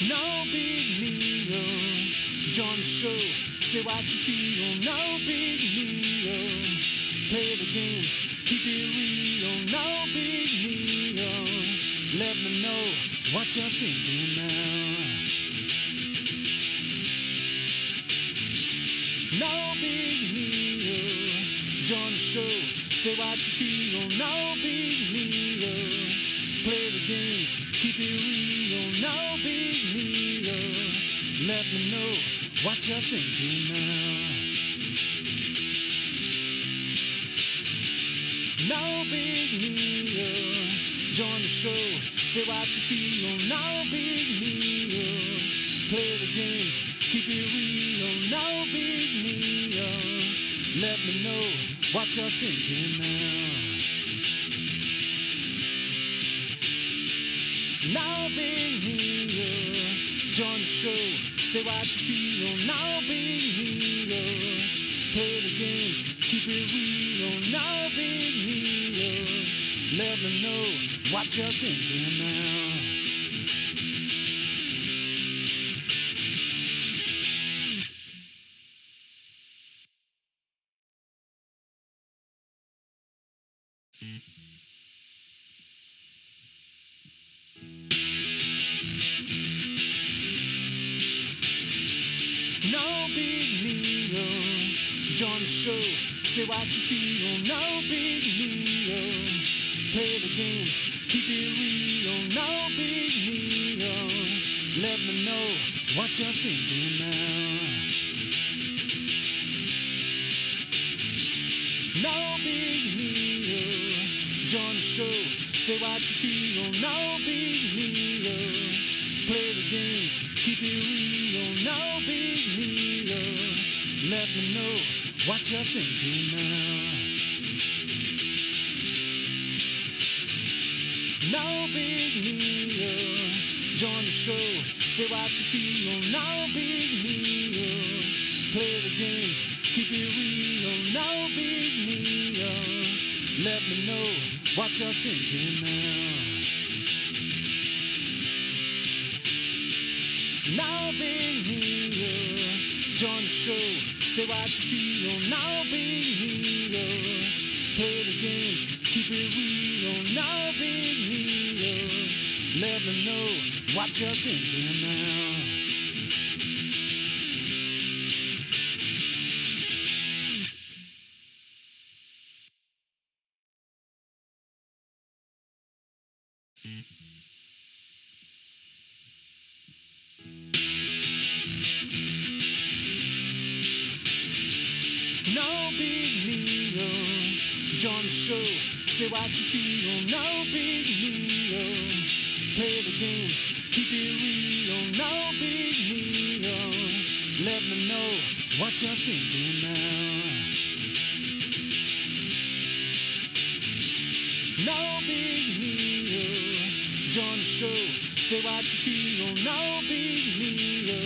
No big deal. Join the show, say what you feel. No big deal. Play the games, keep it real. No big deal. Let me know what you're thinking now. No big deal. Join the show, say what you feel. No big deal. Play the games, keep it real. No big deal. Let me know what you're thinking now. No big deal. Join the show, say what you feel. No big deal. Play the games, keep it real. No big deal. Let me know what you're thinking now. No big deal. Join the show, say what you feel. No big deal. Play the games, keep it real. No big deal. Let me know what you're thinking now. No big deal. Join the show, say what you feel. No big deal. Play the games, keep it real. No big deal. Let me know what you're thinking now. No big deal. Join the show, say what you feel. No big deal. Play the games, keep it real. No big deal. Let me know what you're thinking now. No big deal. Join the show, say what you feel. No big deal. Play the games, keep it real. No big deal. Let me know what you're thinking now. No big deal. Join the show, say what you feel. No big deal. Play the games, keep it real. No big deal. Let me know what you're thinking now. No big deal. Join the show, say what you feel. No big deal. Play the games, keep it real. No big deal. Let me know what you're thinking now. No big deal. Join the show, say what you feel. No big deal.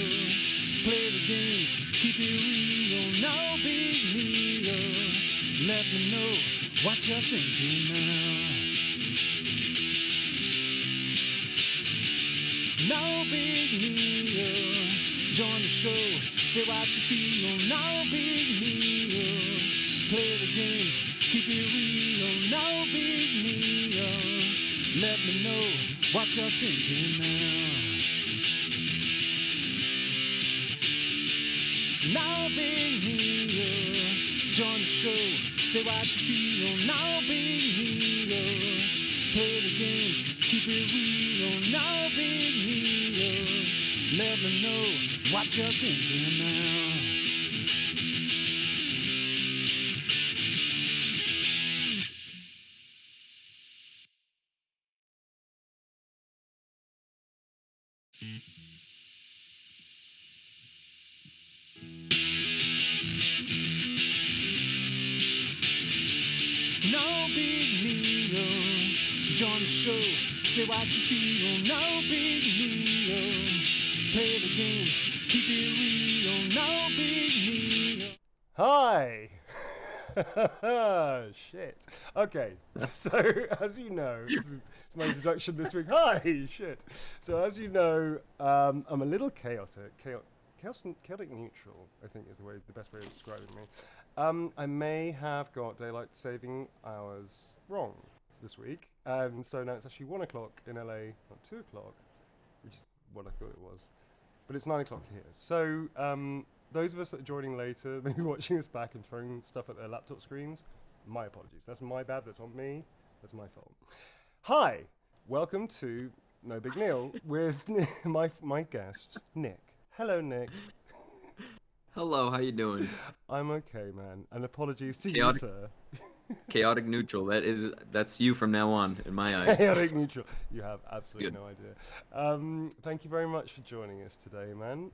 Play the games, keep it real. No big deal. Let me know what you're thinking now. No big deal. Join the show, say what you feel. No big deal. Play the games, keep it real. No big deal. Let me know what you're thinking now. No big deal. Join the show, say what you feel. No big deal. Play the games, keep it real. No big deal. Let me know what you're thinking now. No big deal. Join the show, say what you feel. No big deal. Play the games, keep it real. No big deal. Hi! Shit. Okay, so as you know, this is my introduction this week. Hi, shit. So as you know, I'm a little chaotic neutral, I think is the best way of describing me. I may have got daylight saving hours wrong this week, and so now it's actually 1 o'clock in LA, not 2 o'clock, which is what I thought it was, but it's 9 o'clock here. So those of us that are joining later, maybe watching this back and throwing stuff at their laptop screens, my apologies. That's my bad, that's on me, that's my fault. Hi, welcome to No Big Neil with my guest, Nick. Hello, Nick. Hello, how you doing? I'm okay, man. And apologies to Chaotic- you, sir. Chaotic neutral. That's you from now on in my eyes. Chaotic neutral. You have absolutely no idea. Thank you very much for joining us today, man.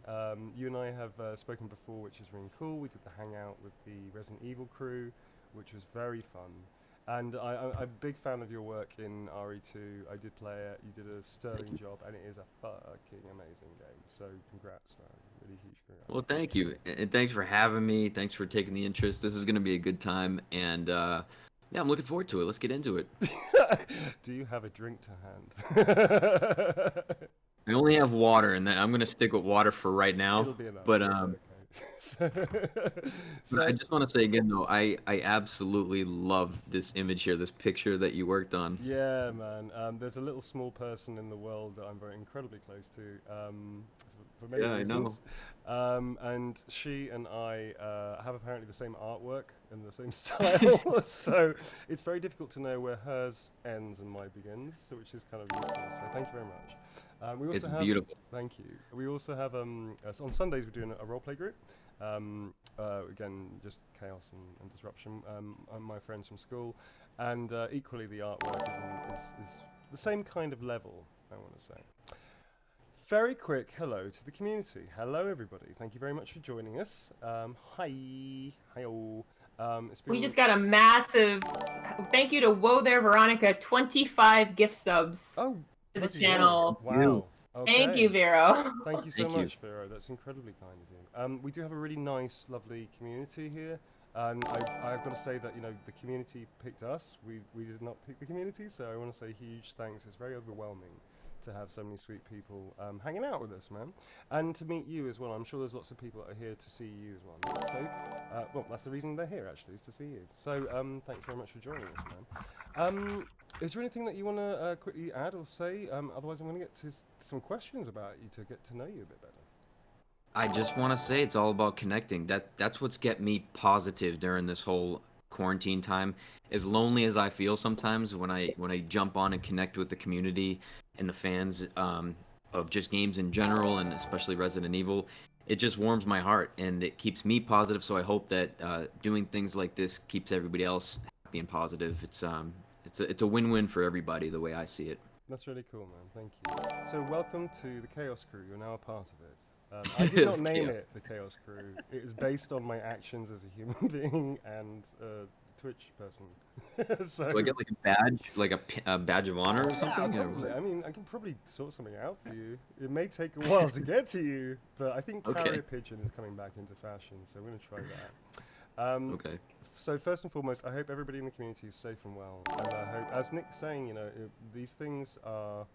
You and I have spoken before, which is really cool. We did the hangout with the Resident Evil crew, which was very fun. And I'm a big fan of your work in RE2. I did play it. You did a sterling job, and it is a fucking amazing game. So congrats, man. Really huge congrats. Well, thank you, and thanks for having me. Thanks for taking the interest. This is going to be a good time, and yeah, I'm looking forward to it. Let's get into it. Do you have a drink to hand? I only have water, and I'm going to stick with water for right now. It'll be enough. But so I just want to say again, though, I absolutely love this image here, this picture that you worked on. Yeah, man. There's a little small person in the world that I'm very incredibly close to, for many reasons. I know. And she and I have apparently the same artwork and the same style, so it's very difficult to know where hers ends and mine begins, so which is kind of useful. So thank you very much. We also have beautiful. Thank you. We also have on Sundays we're doing a roleplay group. Again, just chaos and disruption. My friends from school, and equally the artwork is the same kind of level, I want to say. Very quick hello to the community. Hello, everybody. Thank you very much for joining us. Hi all. We just got a massive thank you to Whoa There Veronica, 25 gift subs to the channel. Wow. Okay. Thank you, Vero. Thank you so much, Vero. That's incredibly kind of you. We do have a really nice, lovely community here. And I've got to say that, the community picked us. We did not pick the community, so I want to say huge thanks. It's very overwhelming to have so many sweet people hanging out with us, man. And to meet you as well. I'm sure there's lots of people that are here to see you as well. So, well, that's the reason they're here, actually, is to see you. So, thanks very much for joining us, man. Is there anything that you want to quickly add or say? Otherwise, I'm going to get to some questions about you to get to know you a bit better. I just want to say it's all about connecting. That's what's kept me positive during this whole quarantine time. As lonely as I feel sometimes when I jump on and connect with the community and the fans of just games in general, and especially Resident Evil, it just warms my heart and it keeps me positive. So I hope that doing things like this keeps everybody else happy and positive. It's a win-win for everybody, the way I see it. That's really cool, man. Thank you. So welcome to the Chaos Crew. You're now a part of it. I did not name it the Chaos Crew. It is based on my actions as a human being and Twitch person. So Do I get like a badge, like a badge of honor or something? Yeah, probably. I mean, I can probably sort something out for you. It may take a while to get to you, but I think carrier pigeon is coming back into fashion, so we're going to try that. Okay. So first and foremost, I hope everybody in the community is safe and well, and I hope, as Nick's saying, these things are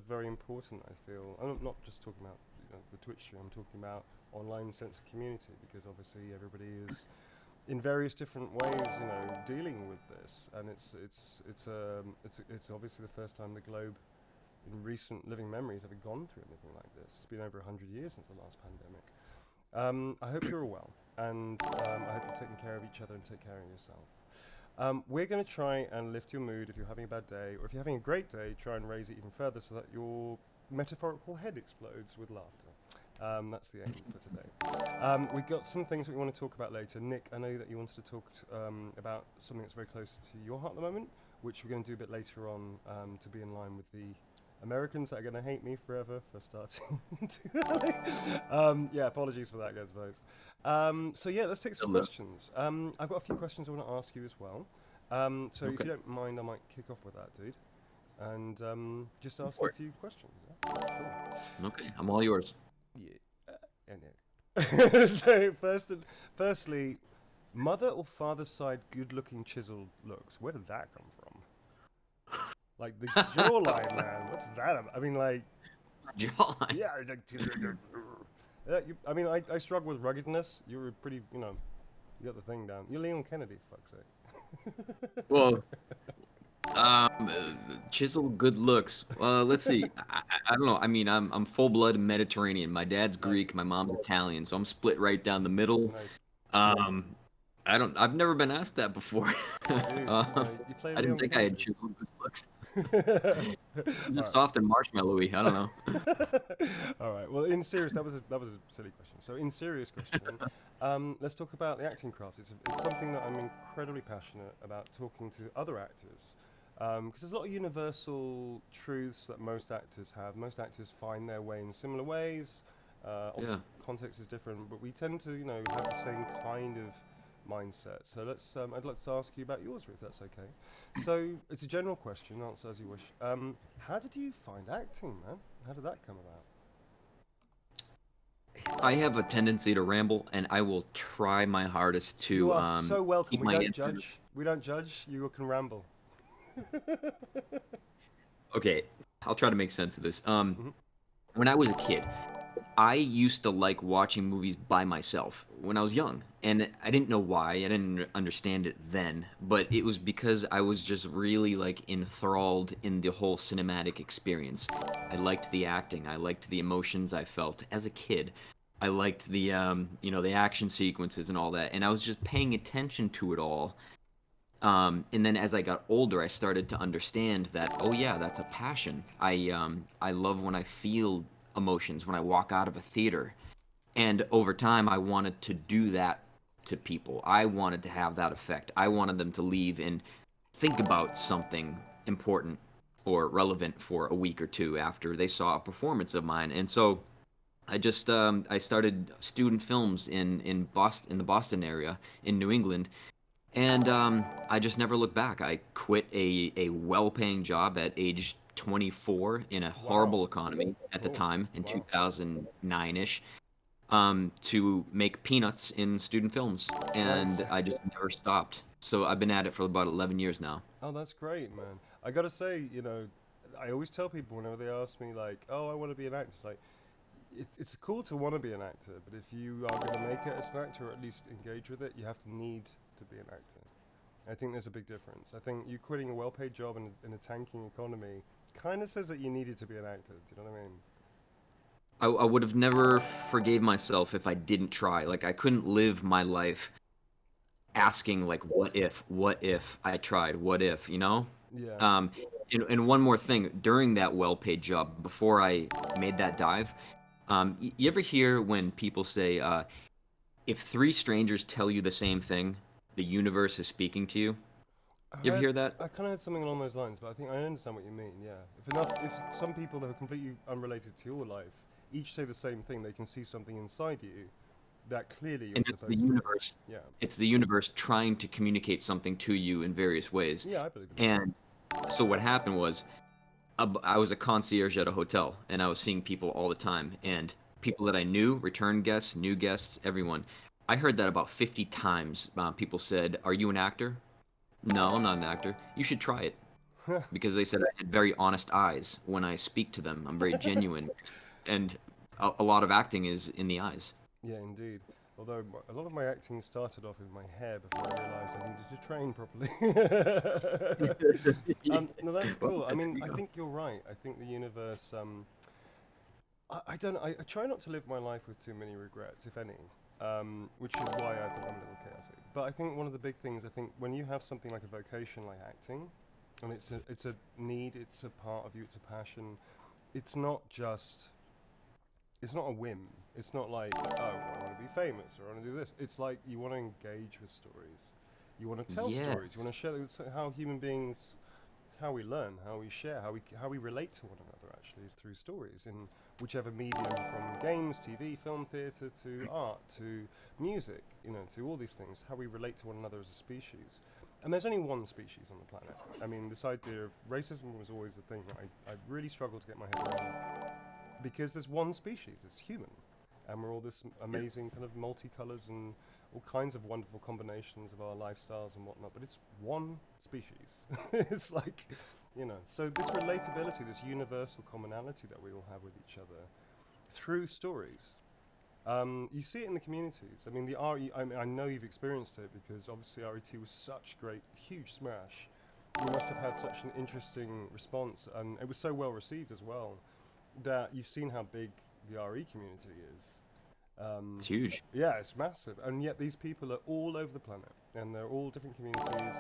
very important. I feel I'm not just talking about the Twitch stream. I'm talking about online sense of community, because obviously everybody is in various different ways, dealing with this, and it's obviously the first time the globe in recent living memory has ever gone through anything like this. It's been over 100 years since the last pandemic. I hope you're all well, and I hope you're taking care of each other and take care of yourself. We're going to try and lift your mood if you're having a bad day, or if you're having a great day, try and raise it even further so that your metaphorical head explodes with laughter. That's the aim for today. We've got some things that we want to talk about later. Nick, I know that you wanted to talk about something that's very close to your heart at the moment, which we're going to do a bit later on to be in line with the Americans that are going to hate me forever for starting too early. Yeah, apologies for that, guys. So yeah, let's take some questions. I've got a few questions I want to ask you as well. So if you don't mind, I might kick off with that, dude. And just ask a few questions. Yeah? Cool. Okay, I'm all yours. Yeah, so firstly, Mother or father's side good-looking chiseled looks. Where did that come from? Like the jawline, man. What's that about? I mean, like, Jawline. yeah. I mean, I struggle with ruggedness. You were pretty, you know, you got the thing down. You're Leon Kennedy, for fuck's sake. Well, chiseled good looks. Let's see. I don't know. I mean, I'm full-blood Mediterranean. My dad's Greek, Nice. my mom's Italian, so I'm split right down the middle. Nice. Um, I've never been asked that before. Dude, you play I didn't Leon think I had Kennedy. chiseled good looks. Alright. Soft and marshmallowy. I don't know. All right. Well, in serious, that was a silly question. So, in serious question, let's talk about the acting craft. It's something that I'm incredibly passionate about talking to other actors, because there's a lot of universal truths that most actors have. Most actors find their way in similar ways. Obviously, context is different, but we tend to, you know, have the same kind of mindset. So let's. I'd like to ask you about yours, if that's okay. So it's a general question. Answer as you wish. How did you find acting, man? How did that come about? I have a tendency to ramble, and I will try my hardest to You are so welcome. keep We my don't answers. judge. We don't judge. You can ramble. Okay, I'll try to make sense of this. Mhm. When I was a kid, I used to like watching movies by myself when I was young, and I didn't know why. I didn't understand it then, but it was because I was just really like enthralled in the whole cinematic experience. I liked the acting, I liked the emotions I felt as a kid. I liked the the action sequences and all that, and I was just paying attention to it all. And then as I got older, I started to understand that, oh yeah, that's a passion. I love when I feel emotions when I walk out of a theater. And over time, I wanted to do that to people. I wanted to have that effect. I wanted them to leave and think about something important or relevant for a week or two after they saw a performance of mine. And so I started student films in Boston, in the Boston area in New England, and I just never looked back. I quit a well-paying job at age 24 in a Wow. horrible economy at the Oh, time in wow. 2009-ish, to make peanuts in student films, Nice. and I just never stopped. So I've been at it for about 11 years now. Oh, that's great, man. I gotta say, you know, I always tell people whenever they ask me, like, "Oh, I want to be an actor," it's like, it's cool to want to be an actor, but if you are gonna make it as an actor, or at least engage with it, you have to need to be an actor. I think there's a big difference. I think you quitting a well-paid job in a tanking economy kind of says that you needed to be an actor. Do you know what I mean? I would have never forgave myself if I didn't try. Like I couldn't live my life asking like what if I tried, what if, you know? Yeah. Um, and one more thing, during that well-paid job, before I made that dive, you ever hear when people say, if three strangers tell you the same thing, the universe is speaking to you? You ever hear that? I kind of heard something along those lines, but I think I understand what you mean. Yeah. If some people that are completely unrelated to your life each say the same thing, they can see something inside you that clearly you're And it's the supposed to be. universe. Yeah. It's the universe trying to communicate something to you in various ways. Yeah, I believe in that. And so what happened was, I was a concierge at a hotel, and I was seeing people all the time, and people that I knew, return guests, new guests, everyone. I heard that about 50 times. People said, "Are you an actor?" No, I'm not an actor. You should try it, because they said I had very honest eyes when I speak to them. I'm very genuine, and a lot of acting is in the eyes. Yeah, indeed. Although a lot of my acting started off with my hair before I realised I needed to train properly. No, that's Well, cool. I there mean, you I go. think you're right. I think the universe. I don't. I try not to live my life with too many regrets, if any. Which is why I think I'm a little chaotic. But I think one of the big things. I think when you have something like a vocation like acting, and it's a need, it's a part of you, it's a passion. It's not just. It's not a whim. It's not like, oh, I want to be famous or I want to do this. It's like you want to engage with stories. You want to tell stories. Yes. You want to share. It's how human beings, it's how we learn, how we share, how we relate to one another. Actually, is through stories in whichever medium, from games, TV, film, theatre, to art, to music. You know, to all these things. How we relate to one another as a species. And there's only one species on the planet. I mean, this idea of racism was always a thing that I really struggled to get my head around, because there's one species, it's human, and we're all this amazing kind of multicolours and all kinds of wonderful combinations of our lifestyles and whatnot, but it's one species. It's like, you know, so this relatability, this universal commonality that we all have with each other through stories. You see it in the communities. I mean, the RE, I know you've experienced it because obviously RET was such a great, huge smash. You must have had such an interesting response, and it was so well received as well, that you've seen how big the RE community is. It's huge. Yeah, it's massive. And yet these people are all over the planet, and they're all different communities,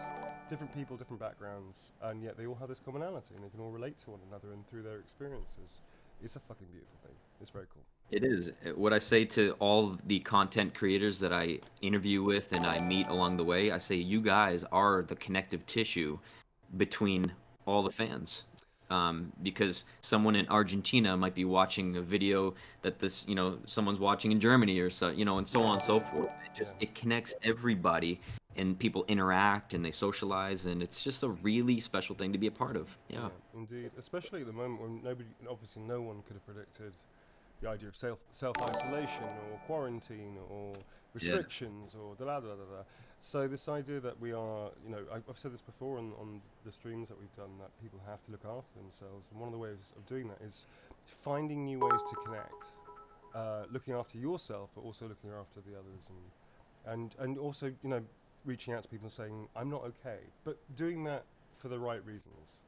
different people, different backgrounds, and yet they all have this commonality, and they can all relate to one another and through their experiences. It's a fucking beautiful thing. It's very cool. It is. What I say to all the content creators that I interview with and I meet along the way, I say you guys are the connective tissue between all the fans. Because someone in Argentina might be watching a video that this, you know, someone's watching in Germany or so, you know, and so on and so forth. It connects everybody, and people interact and they socialize, and it's just a really special thing to be a part of. Yeah, indeed. Especially at the moment when no one could have predicted the idea of self-isolation or quarantine or restrictions or da-da-da-da-da. So this idea that we are, you know, I've said this before on the streams that we've done, that people have to look after themselves, and one of the ways of doing that is finding new ways to connect, looking after yourself, but also looking after the others, and also, you know, reaching out to people and saying, I'm not okay, but doing that for the right reasons,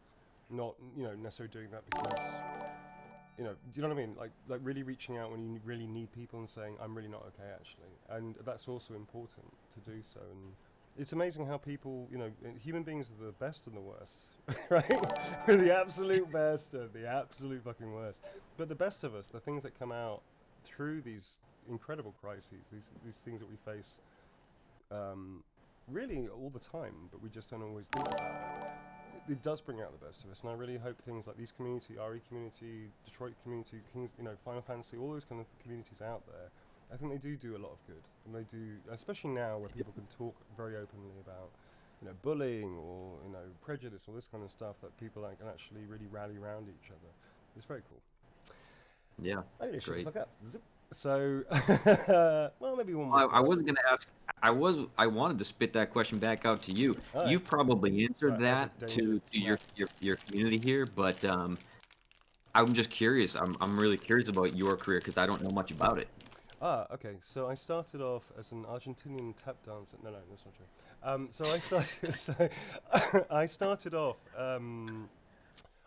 not, you know, necessarily doing that because, you know, do you know what I mean? Like really reaching out when you really need people and saying, I'm really not okay, actually. And that's also important to do so. And it's amazing how people, you know, human beings are the best and the worst, right? We're the absolute best and the absolute fucking worst. But the best of us, the things that come out through these incredible crises, these things that we face really all the time, but we just don't always think about it. It does bring out the best of us, and I really hope things like these community, RE community, Detroit community, Kings, you know, Final Fantasy, all those kind of communities out there, I think they do a lot of good, and they do, especially now where people can talk very openly about, you know, bullying or, you know, prejudice, all this kind of stuff, that people like can actually really rally around each other. It's very cool. Yeah, I'm gonna shut the great. fuck up. So, well, maybe one Well, more. I wasn't going to ask. I wanted to spit that question back out to you. All You've right. probably answered Sorry, that danger. to your community here, but I'm just curious. I'm really curious about your career because I don't know much about it. Okay. So I started off as an Argentinian tap dancer. No, that's not true. So I started. I started off.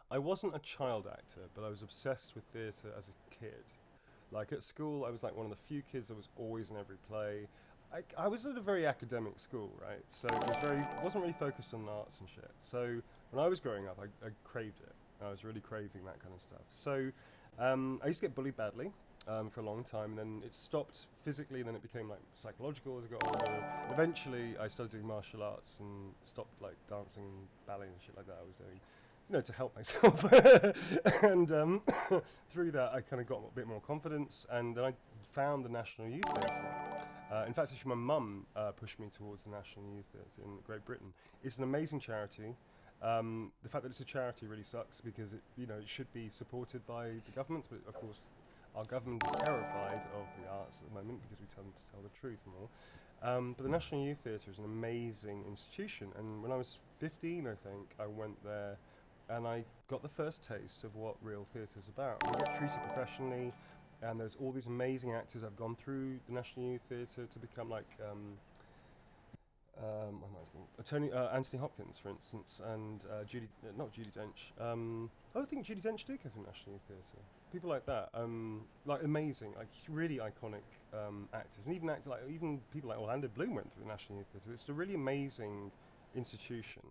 I wasn't a child actor, but I was obsessed with theatre as a kid. Like at school, I was like one of the few kids that was always in every play. I was at a very academic school, right? So it wasn't really focused on arts and shit. So when I was growing up, I craved it. I was really craving that kind of stuff. So I used to get bullied badly for a long time, and then it stopped physically, then it became like psychological as I got older. And eventually, I started doing martial arts and stopped like dancing and ballet and shit like that I was doing, you know, to help myself. And through that, I kind of got a bit more confidence, and then I found the National Youth Theatre. In fact, actually, my mum pushed me towards the National Youth Theatre in Great Britain. It's an amazing charity. The fact that it's a charity really sucks because it, you know, it should be supported by the government, but of course, our government is terrified of the arts at the moment because we tend to tell the truth more. But the National Youth Theatre is an amazing institution, and when I was 15, I think, I went there and I got the first taste of what real theatre is about. We get treated professionally, and there's all these amazing actors. I've gone through the National Youth Theatre to become like Anthony Hopkins, for instance, and not Judi Dench. I think Judi Dench did go through National Youth Theatre. People like that, like amazing, like really iconic actors, and even people like Orlando Bloom went through the National Youth Theatre. It's a really amazing institution.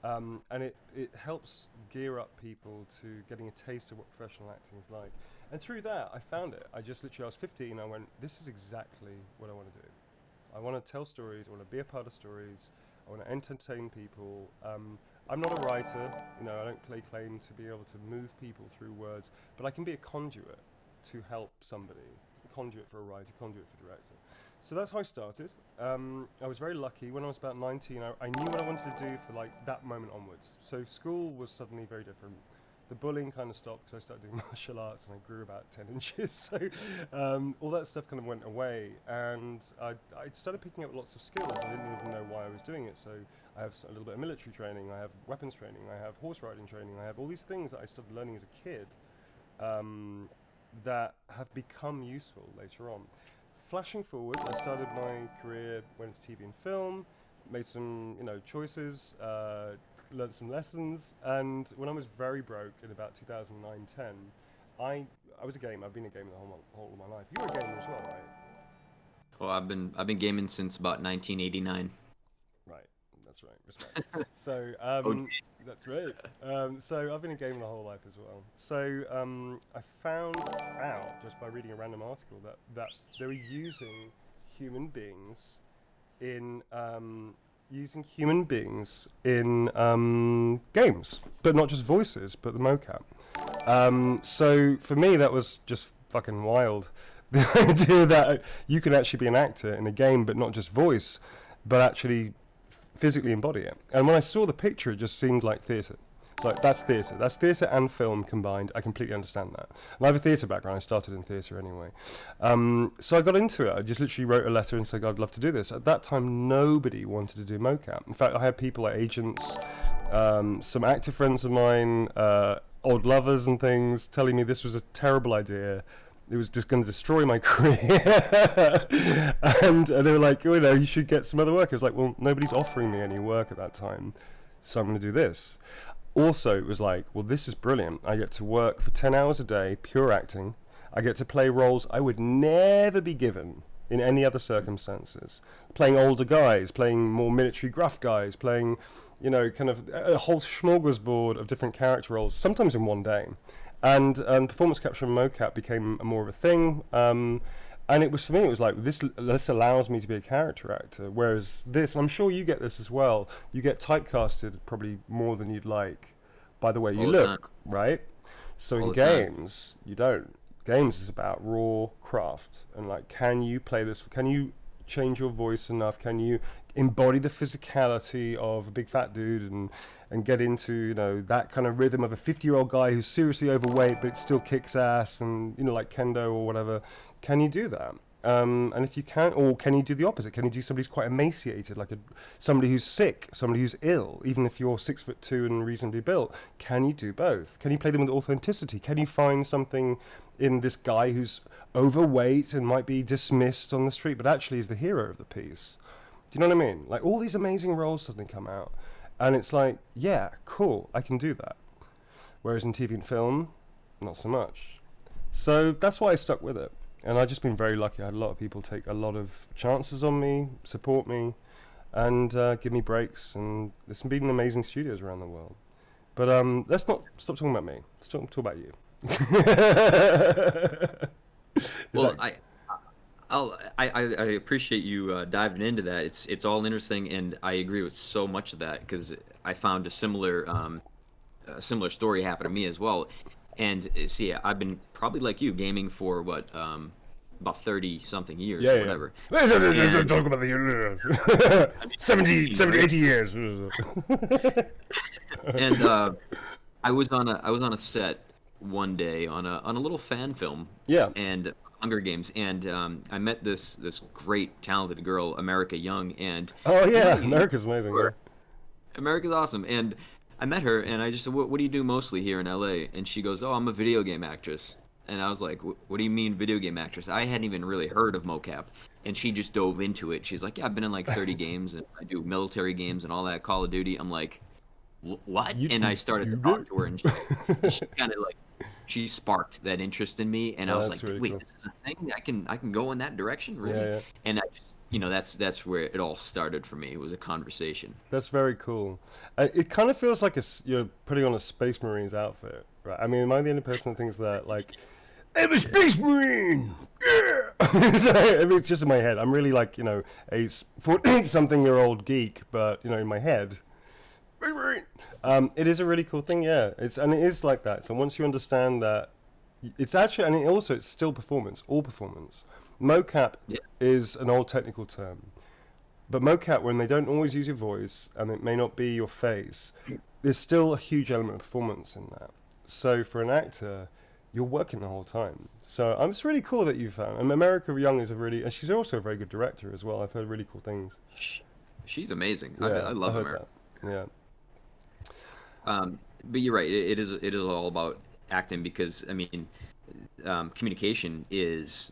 And it helps gear up people to getting a taste of what professional acting is like. And through that, I found it. I was 15, I went, this is exactly what I want to do. I want to tell stories, I want to be a part of stories, I want to entertain people. I'm not a writer, you know, I don't lay claim to be able to move people through words, but I can be a conduit to help somebody, a conduit for a writer, a conduit for a director. So that's how I started. I was very lucky. When I was about 19, I knew what I wanted to do for like that moment onwards. So school was suddenly very different. the bullying kind of stopped because I started doing martial arts and I grew about 10 inches. So all that stuff kind of went away, and I started picking up lots of skills. I didn't even know why I was doing it. So I have a little bit of military training, I have weapons training, I have horse riding training, I have all these things that I started learning as a kid that have become useful later on. Flashing forward, I started my career, went into TV and film, made some choices, learned some lessons, and when I was very broke in about 2009-10, I was a gamer. I've been a gamer the whole of my life. You were a gamer as well, right? Well, I've been gaming since about 1989. Right, that's right. Respect. So that's right. So I've been a gamer my whole life as well. So I found out just by reading a random article that they were using human beings in games, but not just voices, but the mocap. So for me, that was just fucking wild. The idea that you can actually be an actor in a game, but not just voice, but actually physically embody it. And when I saw the picture, it just seemed like theatre. It's like, that's theatre. That's theatre and film combined. I completely understand that. And I have a theatre background. I started in theatre anyway. So I got into it. I just literally wrote a letter and said, I'd love to do this. At that time, nobody wanted to do mocap. In fact, I had people like agents, some actor friends of mine, old lovers and things, telling me this was a terrible idea. It was just going to destroy my career. And they were like, you should get some other work. I was like, well, nobody's offering me any work at that time, so I'm going to do this. Also, it was like, well, this is brilliant. I get to work for 10 hours a day, pure acting. I get to play roles I would never be given in any other circumstances. Playing older guys, playing more military gruff guys, playing, kind of a whole smorgasbord of different character roles, sometimes in one day. And performance capture and mocap became more of a thing. And it was, for me, it was like, this allows me to be a character actor. Whereas this, and I'm sure you get this as well, you get typecasted probably more than you'd like by the way you look, right? So in games, you don't. Games is about raw craft. And like, can you play this? Can you change your voice enough? Can you embody the physicality of a big fat dude and get into, that kind of rhythm of a 50-year-old guy who's seriously overweight but still kicks ass and, like kendo or whatever? Can you do that? And if you can, or can you do the opposite? Can you do somebody who's quite emaciated, like somebody who's sick, somebody who's ill, even if you're 6'2" and reasonably built? Can you do both? Can you play them with authenticity? Can you find something in this guy who's overweight and might be dismissed on the street, but actually is the hero of the piece? Do you know what I mean? Like, all these amazing roles suddenly come out, and it's like, yeah, cool, I can do that. Whereas in TV and film, not so much. So that's why I stuck with it. And I've just been very lucky. I had a lot of people take a lot of chances on me, support me, and give me breaks. And there's been amazing studios around the world. But let's not stop talking about me. Let's talk about you. Well, I appreciate you diving into that. It's all interesting, and I agree with so much of that because I found a similar story happen to me as well. And see, I've been probably like you, gaming for what, about 30-something years, or whatever. Let's talk about the years. 70, 80 years. And I was on a set one day on a little fan film. Yeah. And Hunger Games, and I met this great talented girl, America Young, and America's amazing. Yeah. America's awesome, and I met her, and I just said, what do you do mostly here in LA? And she goes, oh, I'm a video game actress. And I was like, what do you mean video game actress? I hadn't even really heard of mocap. And she just dove into it. She's like, yeah, I've been in like 30 games, and I do military games and all that, Call of Duty. I'm like, what? And I started to talk to her, and she kind of like, she sparked that interest in me, and I was like, really wait, cool. this is a thing? I can go in that direction, really? Yeah. And I just, that's where it all started for me. It was a conversation. That's very cool. It kind of feels like you're putting on a Space Marines outfit, right? I mean, am I the only person that thinks that, like, I'm a Space Marine! Yeah! So, I mean, it's just in my head. I'm really like, a 40-something-year-old geek, but, in my head, Space Marine! It is a really cool thing, yeah. It is like that. So once you understand that, it's actually, and it's still performance, all performance. Mocap is an old technical term. But mocap, when they don't always use your voice, and it may not be your face, there's still a huge element of performance in that. So for an actor, you're working the whole time. So it's really cool that you found. And America Young is and she's also a very good director as well. I've heard really cool things. She's amazing. Yeah, I love heard America. that. Yeah. But you're right. It is all about acting because I mean, communication is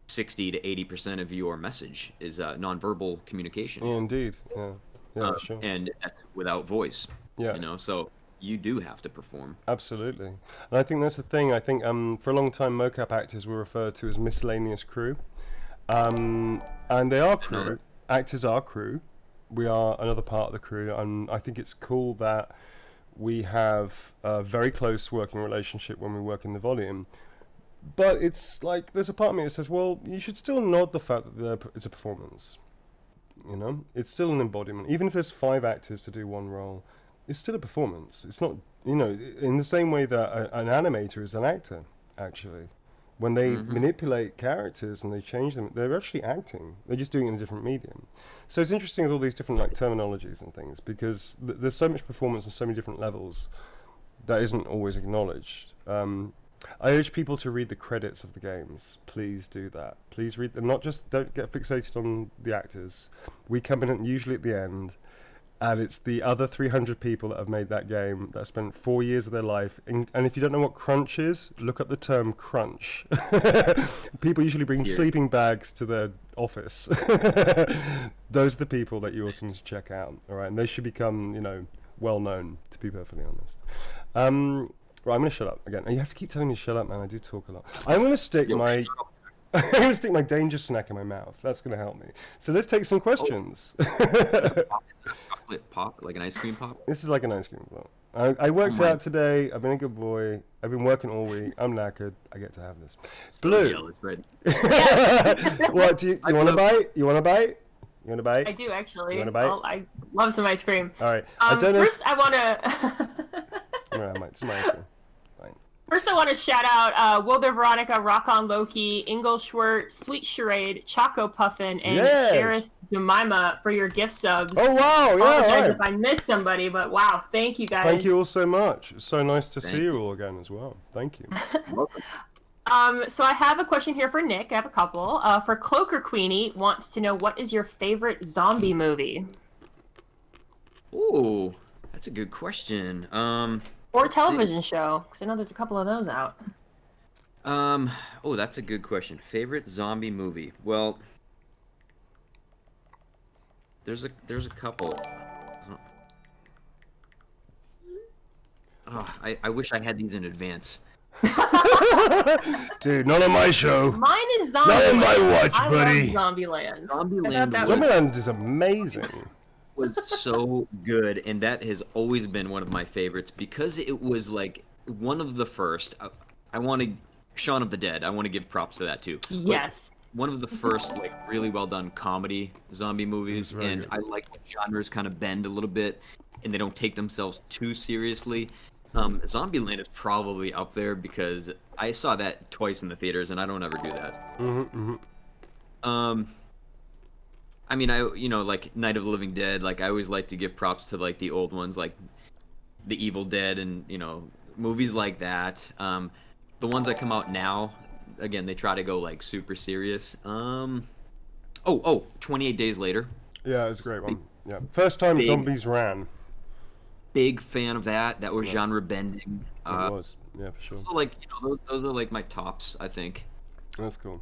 60 to 80% of your message is nonverbal communication. Yeah, indeed. Yeah. Yeah, for sure. And that's without voice. Yeah. You know, so you do have to perform. Absolutely. And I think that's the thing. I think for a long time, mocap actors were referred to as miscellaneous crew. And they are crew. Actors are crew. We are another part of the crew. And I think it's cool that we have a very close working relationship when we work in the volume. But it's like, there's a part of me that says, well, you should still nod the fact that it's a performance. You know? It's still an embodiment. Even if there's 5 actors to do one role, it's still a performance. It's not, you know, in the same way that an animator is an actor, actually. When they manipulate characters and they change them, they're actually acting. They're just doing it in a different medium. So it's interesting with all these different like terminologies and things because there's so much performance on so many different levels that isn't always acknowledged. I urge people to read the credits of the games. Please do that. Please read them. Don't get fixated on the actors. We come in usually at the end. And it's the other 300 people that have made that game that spent 4 years of their life. And if you don't know what crunch is, look up the term crunch. People usually bring sleeping bags to their office. Those are the people that you also need to check out. All right, and they should become, you know, well known. To be perfectly honest. Right, I'm gonna shut up again. You have to keep telling me to shut up, man. I do talk a lot. I'm gonna stick I'm going to stick my danger snack in my mouth. That's going to help me. So let's take some questions. Chocolate pop, like an ice cream pop? This is like an ice cream pop. I worked out today. I've been a good boy. I've been working all week. I'm knackered. I get to have this. Blue. What, you want to bite? You want to bite? You want to bite? I do, actually. You want to bite? I love some ice cream. All right. I don't know first, I want to... some ice cream. First, I want to shout out Wilder Veronica, Rock On Loki, Ingle Schwert, Sweet Charade, Choco Puffin, and Sheris Jemima for your gift subs. Oh, wow. Yeah. I apologize if I missed somebody, but wow, thank you guys. Thank you all so much. It's so nice to see you all again as well. Thank you. So I have a question here for Nick. I have a couple. For Cloaker Queenie wants to know, what is your favorite zombie movie? Ooh, that's a good question. Or television show, because I know there's a couple of those out. Oh, that's a good question. Favorite zombie movie? Well, there's a couple. Oh, I wish I had these in advance. Dude, not on my show. Mine is Zombieland. Not on my watch, buddy. I love Zombieland. Zombieland is amazing. Was so good, and that has always been one of my favorites because it was like one of the first. I want to Shaun of the Dead. I want to give props to that too. Yes. Like, one of the first like really well done comedy zombie movies, and good. I like when genres kind of bend a little bit, and they don't take themselves too seriously. Zombieland is probably up there because I saw that twice in the theaters, and I don't ever do that. I mean, like Night of the Living Dead, like I always like to give props to like the old ones, like The Evil Dead and, movies like that. The ones that come out now, again, they try to go like super serious. 28 Days Later. Yeah, it's a great one. Yeah. First time zombies ran. Big fan of that. That was genre bending. It was. Yeah, for sure. So like, those are like my tops, I think. That's cool.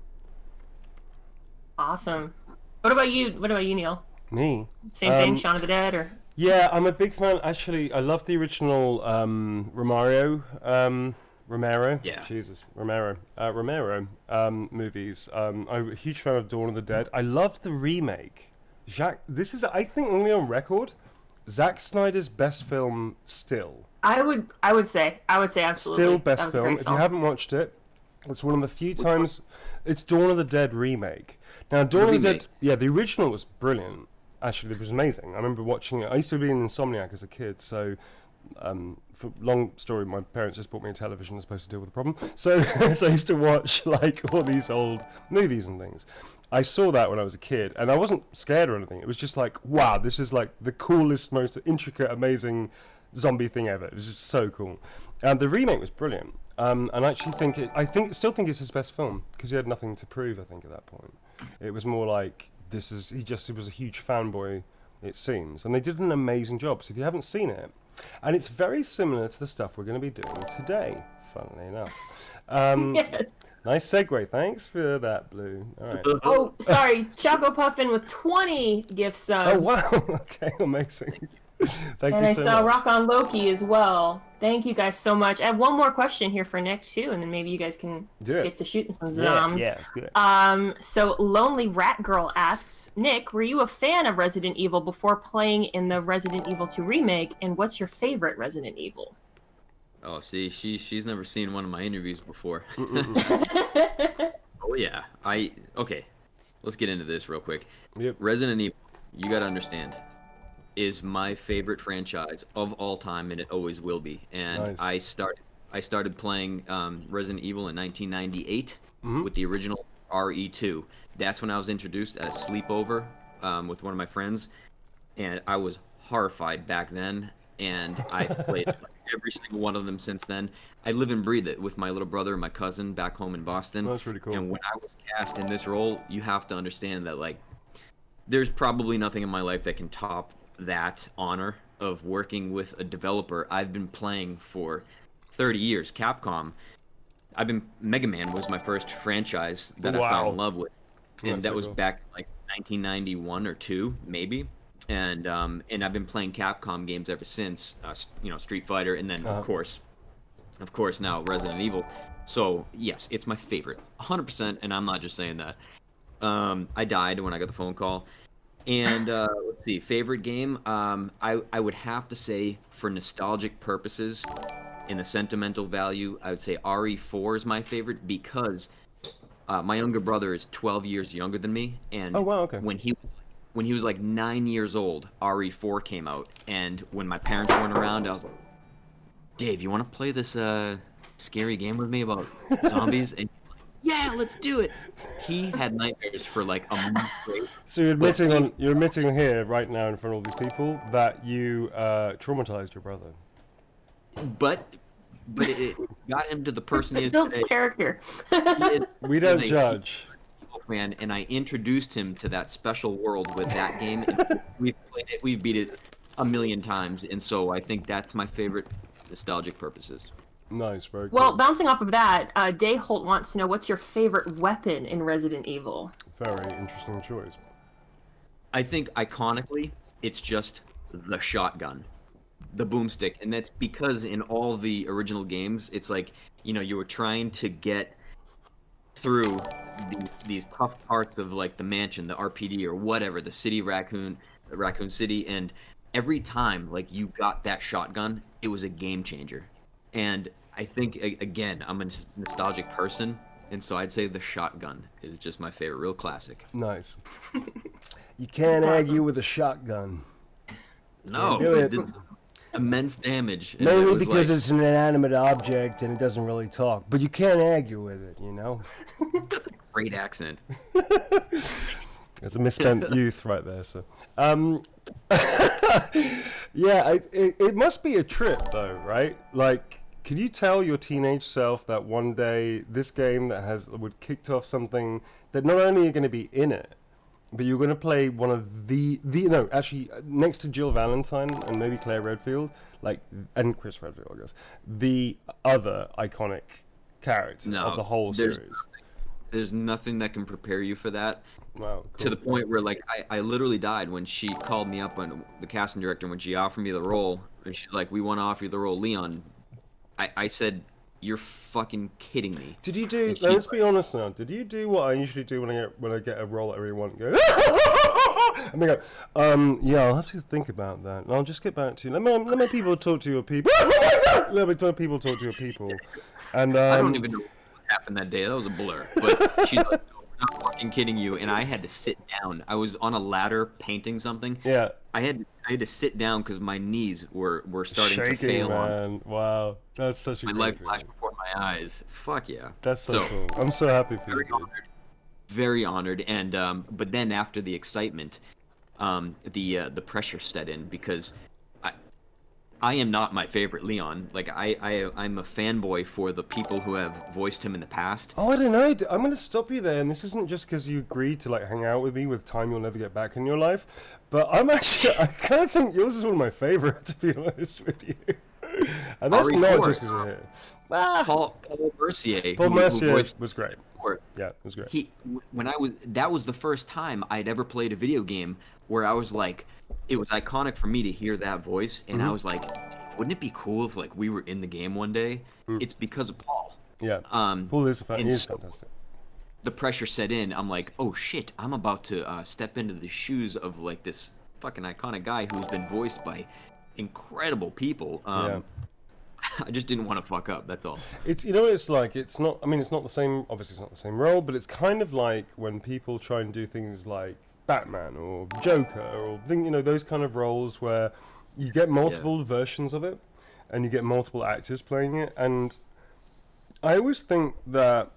Awesome. What about you, Neil? Me? Same thing, Shaun of the Dead, or? Yeah, I'm a big fan. Actually, I love the original Romero. Yeah. Jesus, Romero movies. I'm a huge fan of Dawn of the Dead. I loved the remake. This is, I think, only on record, Zack Snyder's best film still. I would say absolutely. Still best film. If you haven't watched it, it's one of the few times. It's Dawn of the Dead remake. Now, Dawn of the Dead, the original was brilliant. Actually, it was amazing. I remember watching it. I used to be an insomniac as a kid, so for long story, my parents just bought me a television as opposed to deal with the problem. So, so I used to watch like all these old movies and things. I saw that when I was a kid, and I wasn't scared or anything. It was just like, wow, this is like the coolest, most intricate, amazing zombie thing ever. It was just so cool. The remake was brilliant. And I actually still think it's his best film because he had nothing to prove. I think at that point, it was more like he was a huge fanboy, it seems, and they did an amazing job. So if you haven't seen it, and it's very similar to the stuff we're going to be doing today, funnily enough. Yes. Nice segue. Thanks for that, Blue. All right. Oh, sorry. Choco Puffin with 20 gift subs. Oh, wow. Okay, amazing. Thank And you I so saw much. Rock on Loki as well. Thank you guys so much. I have one more question here for Nick too, and then maybe you guys can Do it. get to shooting some Yeah, zoms. let's do it. So Lonely Rat Girl asks, Nick, were you a fan of Resident Evil before playing in the Resident Evil 2 remake, and what's your favorite Resident Evil? Oh, see, she's never seen one of my interviews before. Oh yeah, okay. Let's get into this real quick. Yep. Resident Evil, you gotta understand, is my favorite franchise of all time, and it always will be. And Nice. I started playing Resident Evil in 1998 Mm-hmm. with the original RE2. That's when I was introduced at a sleepover with one of my friends, and I was horrified back then. And I played like every single one of them since then. I live and breathe it with my little brother and my cousin back home in Boston. That's really cool. And when I was cast in this role, you have to understand that like there's probably nothing in my life that can top that honor of working with a developer I've been playing for 30 years. Capcom. Mega Man was my first franchise that I fell in love with, and That's that so was cool. back in like 1991 or 2 maybe. And I've been playing Capcom games ever since. Street Fighter, and then of course now Resident Evil. So yes, it's my favorite, 100%, and I'm not just saying that. I died when I got the phone call. And let's see, favorite game. I would have to say, for nostalgic purposes, in the sentimental value, I would say RE4 is my favorite because my younger brother is 12 years younger than me, and Oh, wow, okay. when he was like 9 years old, RE4 came out, and when my parents weren't around, I was like, Dave, you want to play this scary game with me about zombies? And he's like, yeah, let's do it. He had nightmares for like a month straight. So you're admitting here right now in front of all these people that you traumatized your brother. But it got him to the person he It is builds today. character. We don't judge. Fan, and I introduced him to that special world with that game, and we've played it, we've beat it a million times, and so I think that's my favorite, nostalgic purposes. Nice, very Well, cool. bouncing off of that, Day Holt wants to know what's your favorite weapon in Resident Evil? Very interesting choice. I think iconically, it's just the shotgun, the boomstick, and that's because in all the original games, it's like, you were trying to get through these tough parts of like the mansion, the RPD or whatever, the city, Raccoon City, and every time like you got that shotgun, it was a game changer. And I think again, I'm a nostalgic person, and so I'd say the shotgun is just my favorite, real classic. Nice. You can't argue with a shotgun. No, do it it. did immense damage. and it Mainly was because like, it's an inanimate object and it doesn't really talk. But you can't argue with it, you know? that's a great accent. It's a misspent youth right there, so. Yeah, it must be a trip, though, right? Like, can you tell your teenage self that one day this game would kicked off something that not only are you going to be in it, but you're going to play one of actually, next to Jill Valentine and maybe Claire Redfield, and Chris Redfield, I guess, the other iconic character of the whole series. There's nothing that can prepare you for that. Wow, cool. To the point where like I literally died when she called me up, on the casting director, when she offered me the role, and she's like, "We want to offer you the role, Leon." I said, "You're fucking kidding me." Did you do? And she- Let's be honest now. Did you do what I usually do when I get a role that I really want? Go, and they go, yeah, I'll have to think about that. And I'll just get back to you. Let my people talk to your people. Let my people talk to your people. And I don't even know what happened that day. That was a blur. But she's like, "No, we're not fucking kidding you." And I had to sit down. I was on a ladder painting something. Yeah. I had to sit down because my knees were starting Shaking, to fail on. man. Wow, that's such a My great life feeling. flashed before my eyes. Fuck yeah. That's so cool. I'm so happy for you. Very Dude. honored. Very honored. And but then after the excitement, the pressure set in because I am not my favorite Leon. Like I'm a fanboy for the people who have voiced him in the past. Oh, I don't know. I'm going to stop you there, and this isn't just because you agreed to like hang out with me with time you'll never get back in your life, but I kind of think yours is one of my favorite, to be honest with you. And that's not just because you're here. Paul Mercier. Paul who Mercier voiced was great. Or- Yeah, it was great. That was the first time I'd ever played a video game where I was like, it was iconic for me to hear that voice, and I was like, wouldn't it be cool if like we were in the game one day? It's because of Paul. Yeah. Paul is fantastic. The pressure set in. I'm like, oh shit, I'm about to step into the shoes of like this fucking iconic guy who's been voiced by incredible people. I just didn't want to fuck up. That's all. It's what it's like. It's not. I mean, it's not the same. Obviously, it's not the same role, but it's kind of like when people try and do things like Batman or Joker or those kind of roles where you get multiple versions of it, and you get multiple actors playing it. And I always think that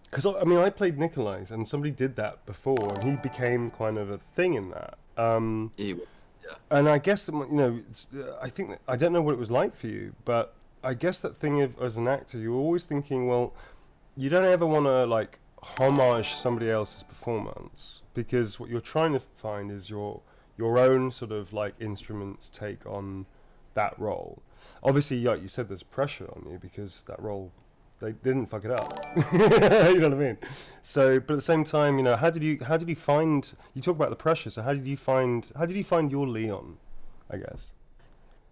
because I mean, I played Nikolai's, and somebody did that before, and he became kind of a thing in that. And I guess I think I don't know what it was like for you, but I guess that thing of as an actor, you're always thinking, well, you don't ever want to like homage somebody else's performance, because what you're trying to find is your own sort of like instrument's take on that role. Obviously, like you said, there's pressure on you because that role, they didn't fuck it up. You know what I mean? So, but at the same time, how did you find? You talk about the pressure. So how did you find your Leon? I guess.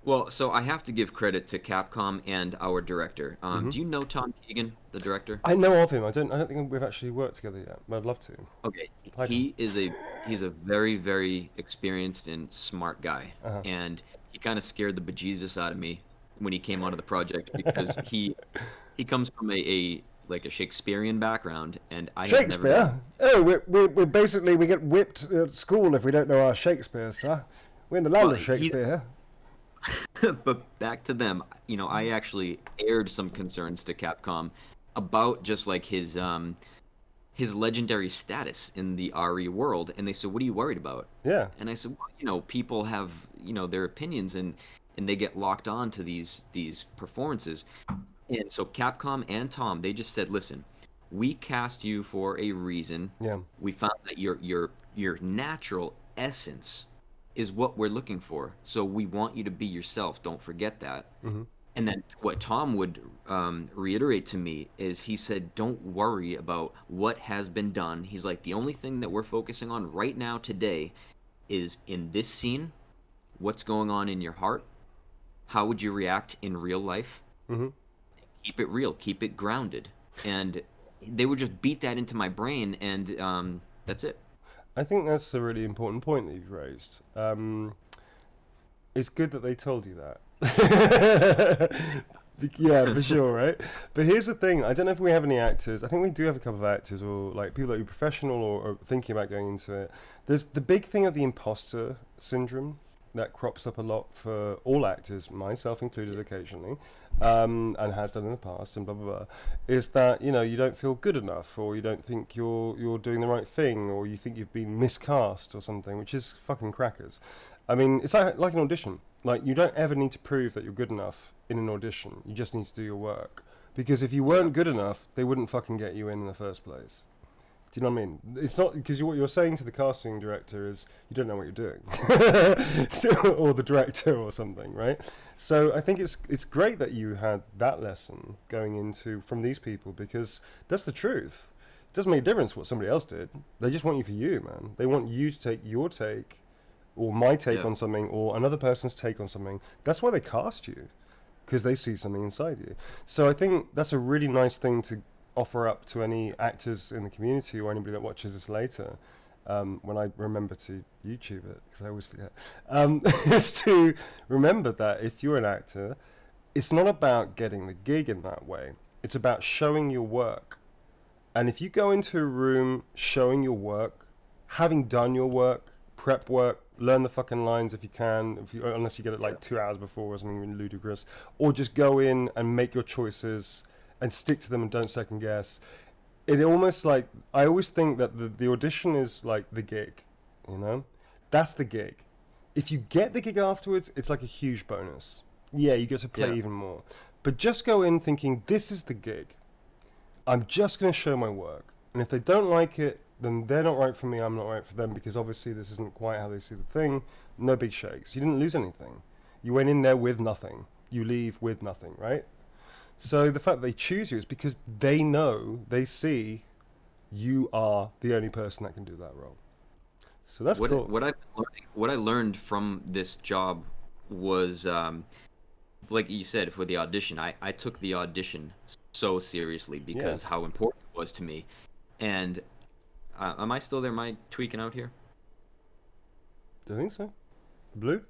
Well, so I have to give credit to Capcom and our director. Do you know Tom Keegan, the director? I know of him. I don't think we've actually worked together yet, but I'd love to. Okay, he's a very, very experienced and smart guy, and he kind of scared the bejesus out of me when he came onto the project because he comes from a Shakespearean background, and I Shakespeare. We basically we get whipped at school if we don't know our Shakespeare, sir. We're in the land of Shakespeare here. But back to them, I actually aired some concerns to Capcom about just like his legendary status in the RE world, and they said, "What are you worried about?" Yeah. And I said, "Well, people have their opinions, and they get locked on to these performances." And so Capcom and Tom, they just said, "Listen, we cast you for a reason. Yeah. We found that your natural essence is what we're looking for. So we want you to be yourself. Don't forget that." Mm-hmm. And then what Tom would reiterate to me is he said, "Don't worry about what has been done." He's like, "The only thing that we're focusing on right now today is in this scene, what's going on in your heart. How would you react in real life? Mm-hmm. Keep it real, keep it grounded." And they would just beat that into my brain, and that's it. I think that's a really important point that you've raised. It's good that they told you that. Yeah, for sure, right? But here's the thing. I don't know if we have any actors. I think we do have a couple of actors or like people that are professional or thinking about going into it. There's the big thing of the imposter syndrome that crops up a lot for all actors, myself included occasionally, and has done in the past, and blah blah blah, is that you don't feel good enough, or you don't think you're doing the right thing, or you think you've been miscast or something, which is fucking crackers. I mean, it's like an audition. Like, you don't ever need to prove that you're good enough in an audition. You just need to do your work, because if you weren't good enough, they wouldn't fucking get you in the first place. Do you know what I mean? It's not because what you're saying to the casting director is you don't know what you're doing, or the director or something, right? So I think it's great that you had that lesson going into from these people, because that's the truth. It doesn't make a difference what somebody else did. They just want you for you, man. They want you to take your take, or my take on something, or another person's take on something. That's why they cast you, because they see something inside you. So I think that's a really nice thing to offer up to any actors in the community or anybody that watches this later, when I remember to YouTube it, because I always forget, is to remember that if you're an actor, it's not about getting the gig in that way. It's about showing your work. And if you go into a room showing your work, having done your work, prep work, learn the fucking lines if you can, unless you get it like 2 hours before or something really ludicrous, or just go in and make your choices and stick to them and don't second guess. It almost like, I always think that the audition is like the gig, That's the gig. If you get the gig afterwards, it's like a huge bonus. yeah, you get to play even more. But just go in thinking, this is the gig. I'm just going to show my work. And if they don't like it, then they're not right for me, I'm not right for them, because obviously this isn't quite how they see the thing. No big shakes. You didn't lose anything. You went in there with nothing. You leave with nothing, right? So the fact that they choose you is because they know, they see you are the only person that can do that role. So that's cool. What I learned from this job was, like you said, for the audition, I took the audition so seriously because how important it was to me. And am I still there? Am I tweaking out here? Do you think so? Blue?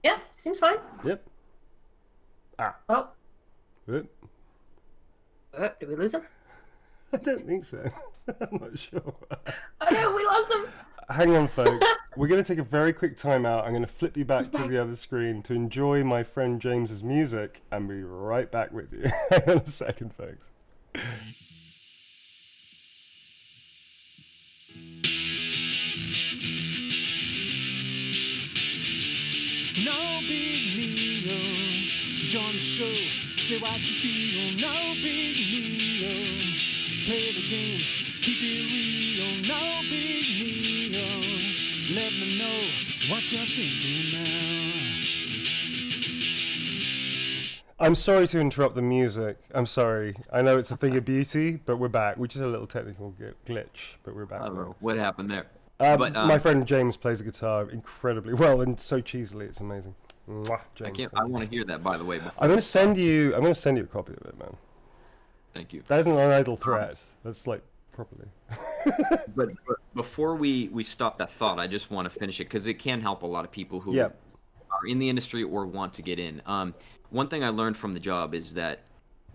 Yeah, seems fine. Yep. Oh. Yep. Did we lose him? I don't think so. I'm not sure. Oh no, we lost him. Hang on, folks. We're going to take a very quick time out. I'm going to flip you back to the other screen to enjoy my friend James's music and be right back with you. Hang on a second, folks. No big deal. Join the show. Say what you feel. No big deal. Play the games. Keep it real. No big deal. Let me know what you're thinking now. I'm sorry to interrupt the music. I'm sorry. I know it's a thing of beauty, but we're back. We just had a little technical glitch, but we're back. I don't know what happened there. My friend James plays the guitar incredibly well and so cheesily. It's amazing. Mwah, James, I want to hear that, by the way. I'm going to send you a copy of it, man. Thank you. That isn't an idle threat. That's like properly. but before we stop that thought, I just want to finish it because it can help a lot of people who are in the industry or want to get in. One thing I learned from the job is that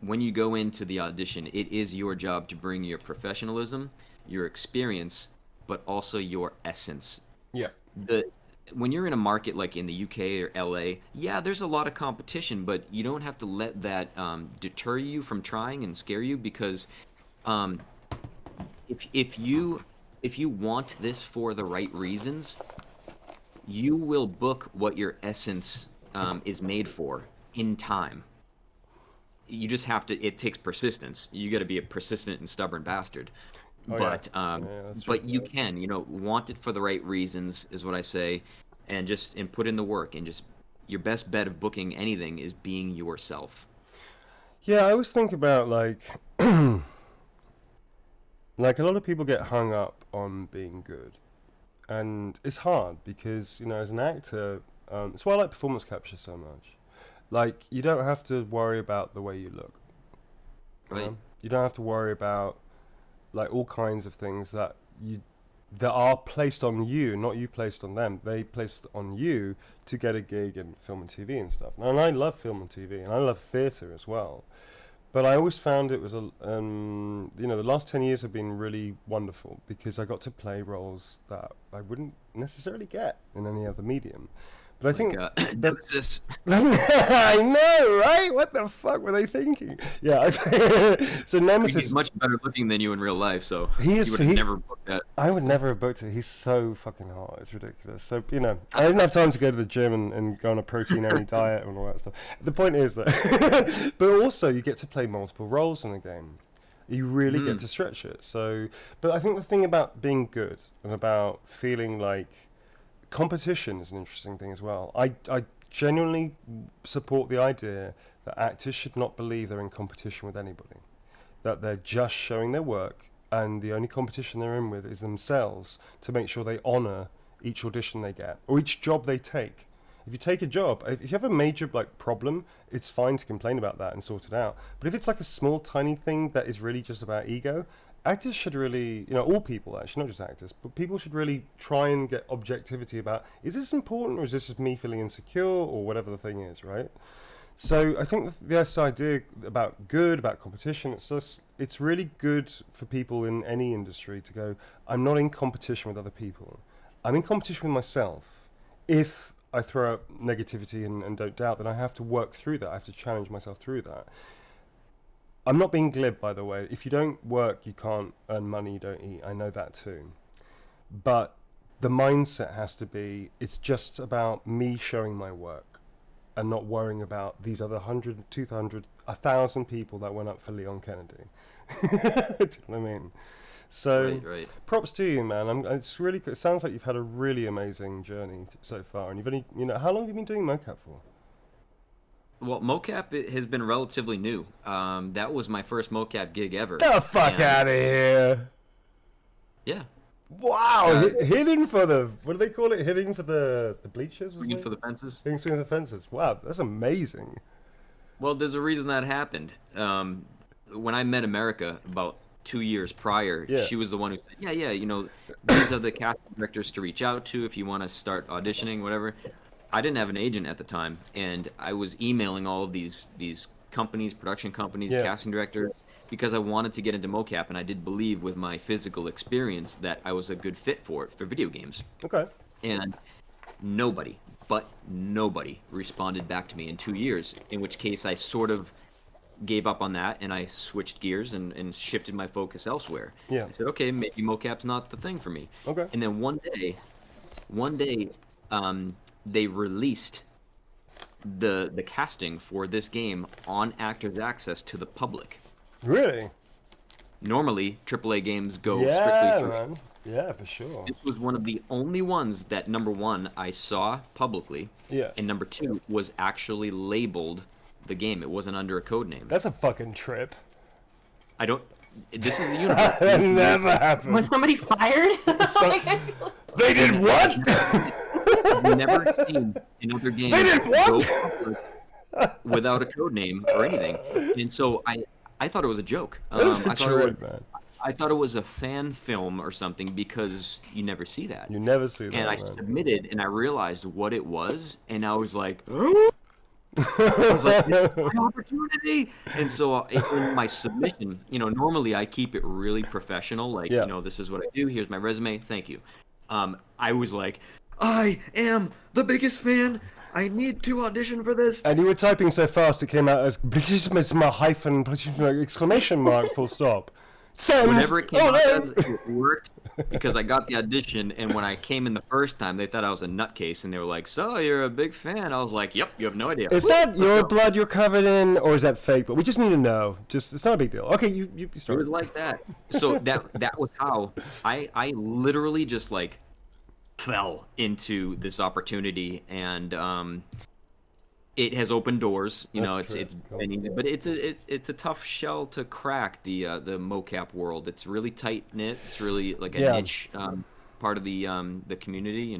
when you go into the audition, it is your job to bring your professionalism, your experience, but also your essence. Yeah. When you're in a market like in the UK or LA, there's a lot of competition, but you don't have to let that deter you from trying and scare you, because if you want this for the right reasons, you will book what your essence is made for in time. You just have to. It takes persistence. You got to be a persistent and stubborn bastard. But you can, want it for the right reasons is what I say, and put in the work, and just your best bet of booking anything is being yourself. Yeah, I always think about like a lot of people get hung up on being good, and it's hard because as an actor, that's why I like performance capture so much. Like, you don't have to worry about the way you look. Right. You don't have to worry about like all kinds of things that are placed on you, not you placed on them. They placed on you to get a gig in film and TV and stuff. And I love film and TV, and I love theatre as well. But I always found it was the last 10 years have been really wonderful because I got to play roles that I wouldn't necessarily get in any other medium. But I think Nemesis. I know, right? What the fuck were they thinking? Yeah, so Nemesis. He's much better looking than you in real life, so he would have never booked that. I would never have booked it. He's so fucking hot. It's ridiculous. So I didn't have time to go to the gym and go on a protein-only diet and all that stuff. The point is that, but also you get to play multiple roles in the game. You really get to stretch it. So, but I think the thing about being good and about feeling like competition is an interesting thing as well. I genuinely support the idea that actors should not believe they're in competition with anybody, that they're just showing their work, and the only competition they're in with is themselves to make sure they honour each audition they get or each job they take. If you take a job, if you have a major problem, it's fine to complain about that and sort it out. But if it's like a small, tiny thing that is really just about ego, actors should really, all people actually, not just actors, but people should really try and get objectivity about, is this important or is this just me feeling insecure or whatever the thing is, right? So I think this idea about competition, it's really good for people in any industry to go, I'm not in competition with other people. I'm in competition with myself. If I throw out negativity and don't doubt, then I have to work through that. I have to challenge myself through that. I'm not being glib, by the way. If you don't work, you can't earn money, you don't eat. I know that too. But the mindset has to be, it's just about me showing my work. and not worrying about these other 100, 200, 1,000 people that went up for Leon Kennedy. Do you know what I mean? So, Right. props to you, man. It's really. It sounds like you've had a really amazing journey so far, and you've only, how long have you been doing mocap for? Well, mocap has been relatively new. That was my first mocap gig ever. The fuck and- out of here! Yeah, Wow, Hitting for the, what do they call it? Hitting for the bleachers? swinging for the fences. Hitting for the fences. Wow, that's amazing. Well, there's a reason that happened. When I met America about 2 years prior, Yeah. she was the one who said, yeah, these are the casting directors to reach out to if you want to start auditioning, whatever. I didn't have an agent at the time, and I was emailing all of these companies, production companies, Yeah. casting directors, because I wanted to get into mocap, and I did believe with my physical experience that I was a good fit for it for video games. Okay. And nobody responded back to me in 2 years, in which case I sort of gave up on that and I switched gears and shifted my focus elsewhere. Yeah. I said, okay, maybe mocap's not the thing for me. Okay. And then one day, they released the casting for this game on Actors Access to the public. Really? Normally, AAA games go Yeah, strictly through. man. Yeah, for sure. This was one of the only ones that, number one, I saw publicly, Yeah. and number two, was actually labeled the game. It wasn't under a code name. That's a fucking trip. I don't. This is the universe. That never happened. Was somebody fired? They did what? I've never seen another game They did what? go public without a code name or anything, and so I thought it was a joke. That's a I thought it was, trip, man. I thought it was a fan film or something because you never see that. You never see that, And I man. submitted, and I realized what it was, and I was like, I was like, "This is my opportunity. And so in my submission, normally I keep it really professional, like, Yeah. this is what I do. Here's my resume. Thank you. I was like, I am the biggest fan. I need to audition for this. And you were typing so fast it came out as hyphen exclamation mark full stop. Sends. Whenever it came Oh, out, no. it worked because I got the audition. And when I came in the first time, they thought I was a nutcase, and they were like, "So you're a big fan?" I was like, "Yep, you have no idea." Is that your blood you're covered in, or is that fake? But we just need to know. It's not a big deal. Okay, you It start. was like that. So that was how I literally just like fell into this opportunity, and it has opened doors. That's It's true. been easy, but it's a tough shell to crack, the mocap world. It's really tight knit. It's really like a Yeah. niche part of the community.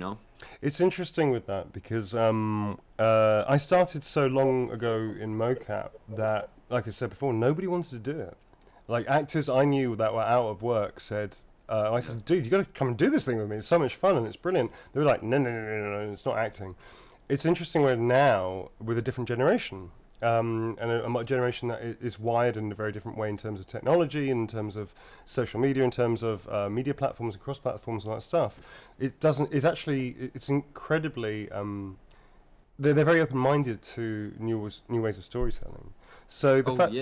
It's interesting with that because I started so long ago in mocap that, like I said before, nobody wanted to do it. Like actors I knew that were out of work said, I said, dude, you got to come and do this thing with me. It's so much fun and it's brilliant. They were like, no, it's not acting. It's interesting where now, with a different generation, and a generation that is wired in a very different way in terms of technology, in terms of social media, in terms of media platforms and cross platforms and all that stuff. It's incredibly, they're very open-minded to new ways of storytelling. So the fact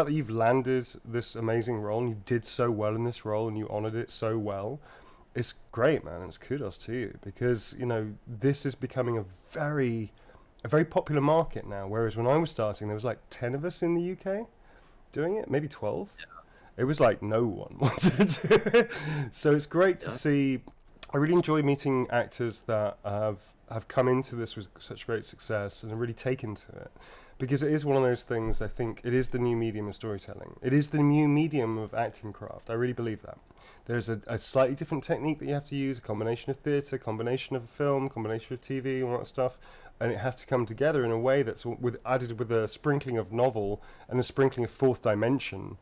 that you've landed this amazing role and you did so well in this role and you honored it so well, it's great, man. It's kudos to you because this is becoming a very popular market now. Whereas when I was starting, there was like 10 of us in the UK doing it, maybe 12. Yeah. It was like no one wanted to do it. So it's great to see. I really enjoy meeting actors that have come into this with such great success and have really taken to it. Because it is one of those things, I think, it is the new medium of storytelling. It is the new medium of acting craft. I really believe that. There's a slightly different technique that you have to use, a combination of theatre, combination of film, combination of TV, all that stuff. And it has to come together in a way that's added with a sprinkling of novel and a sprinkling of fourth dimension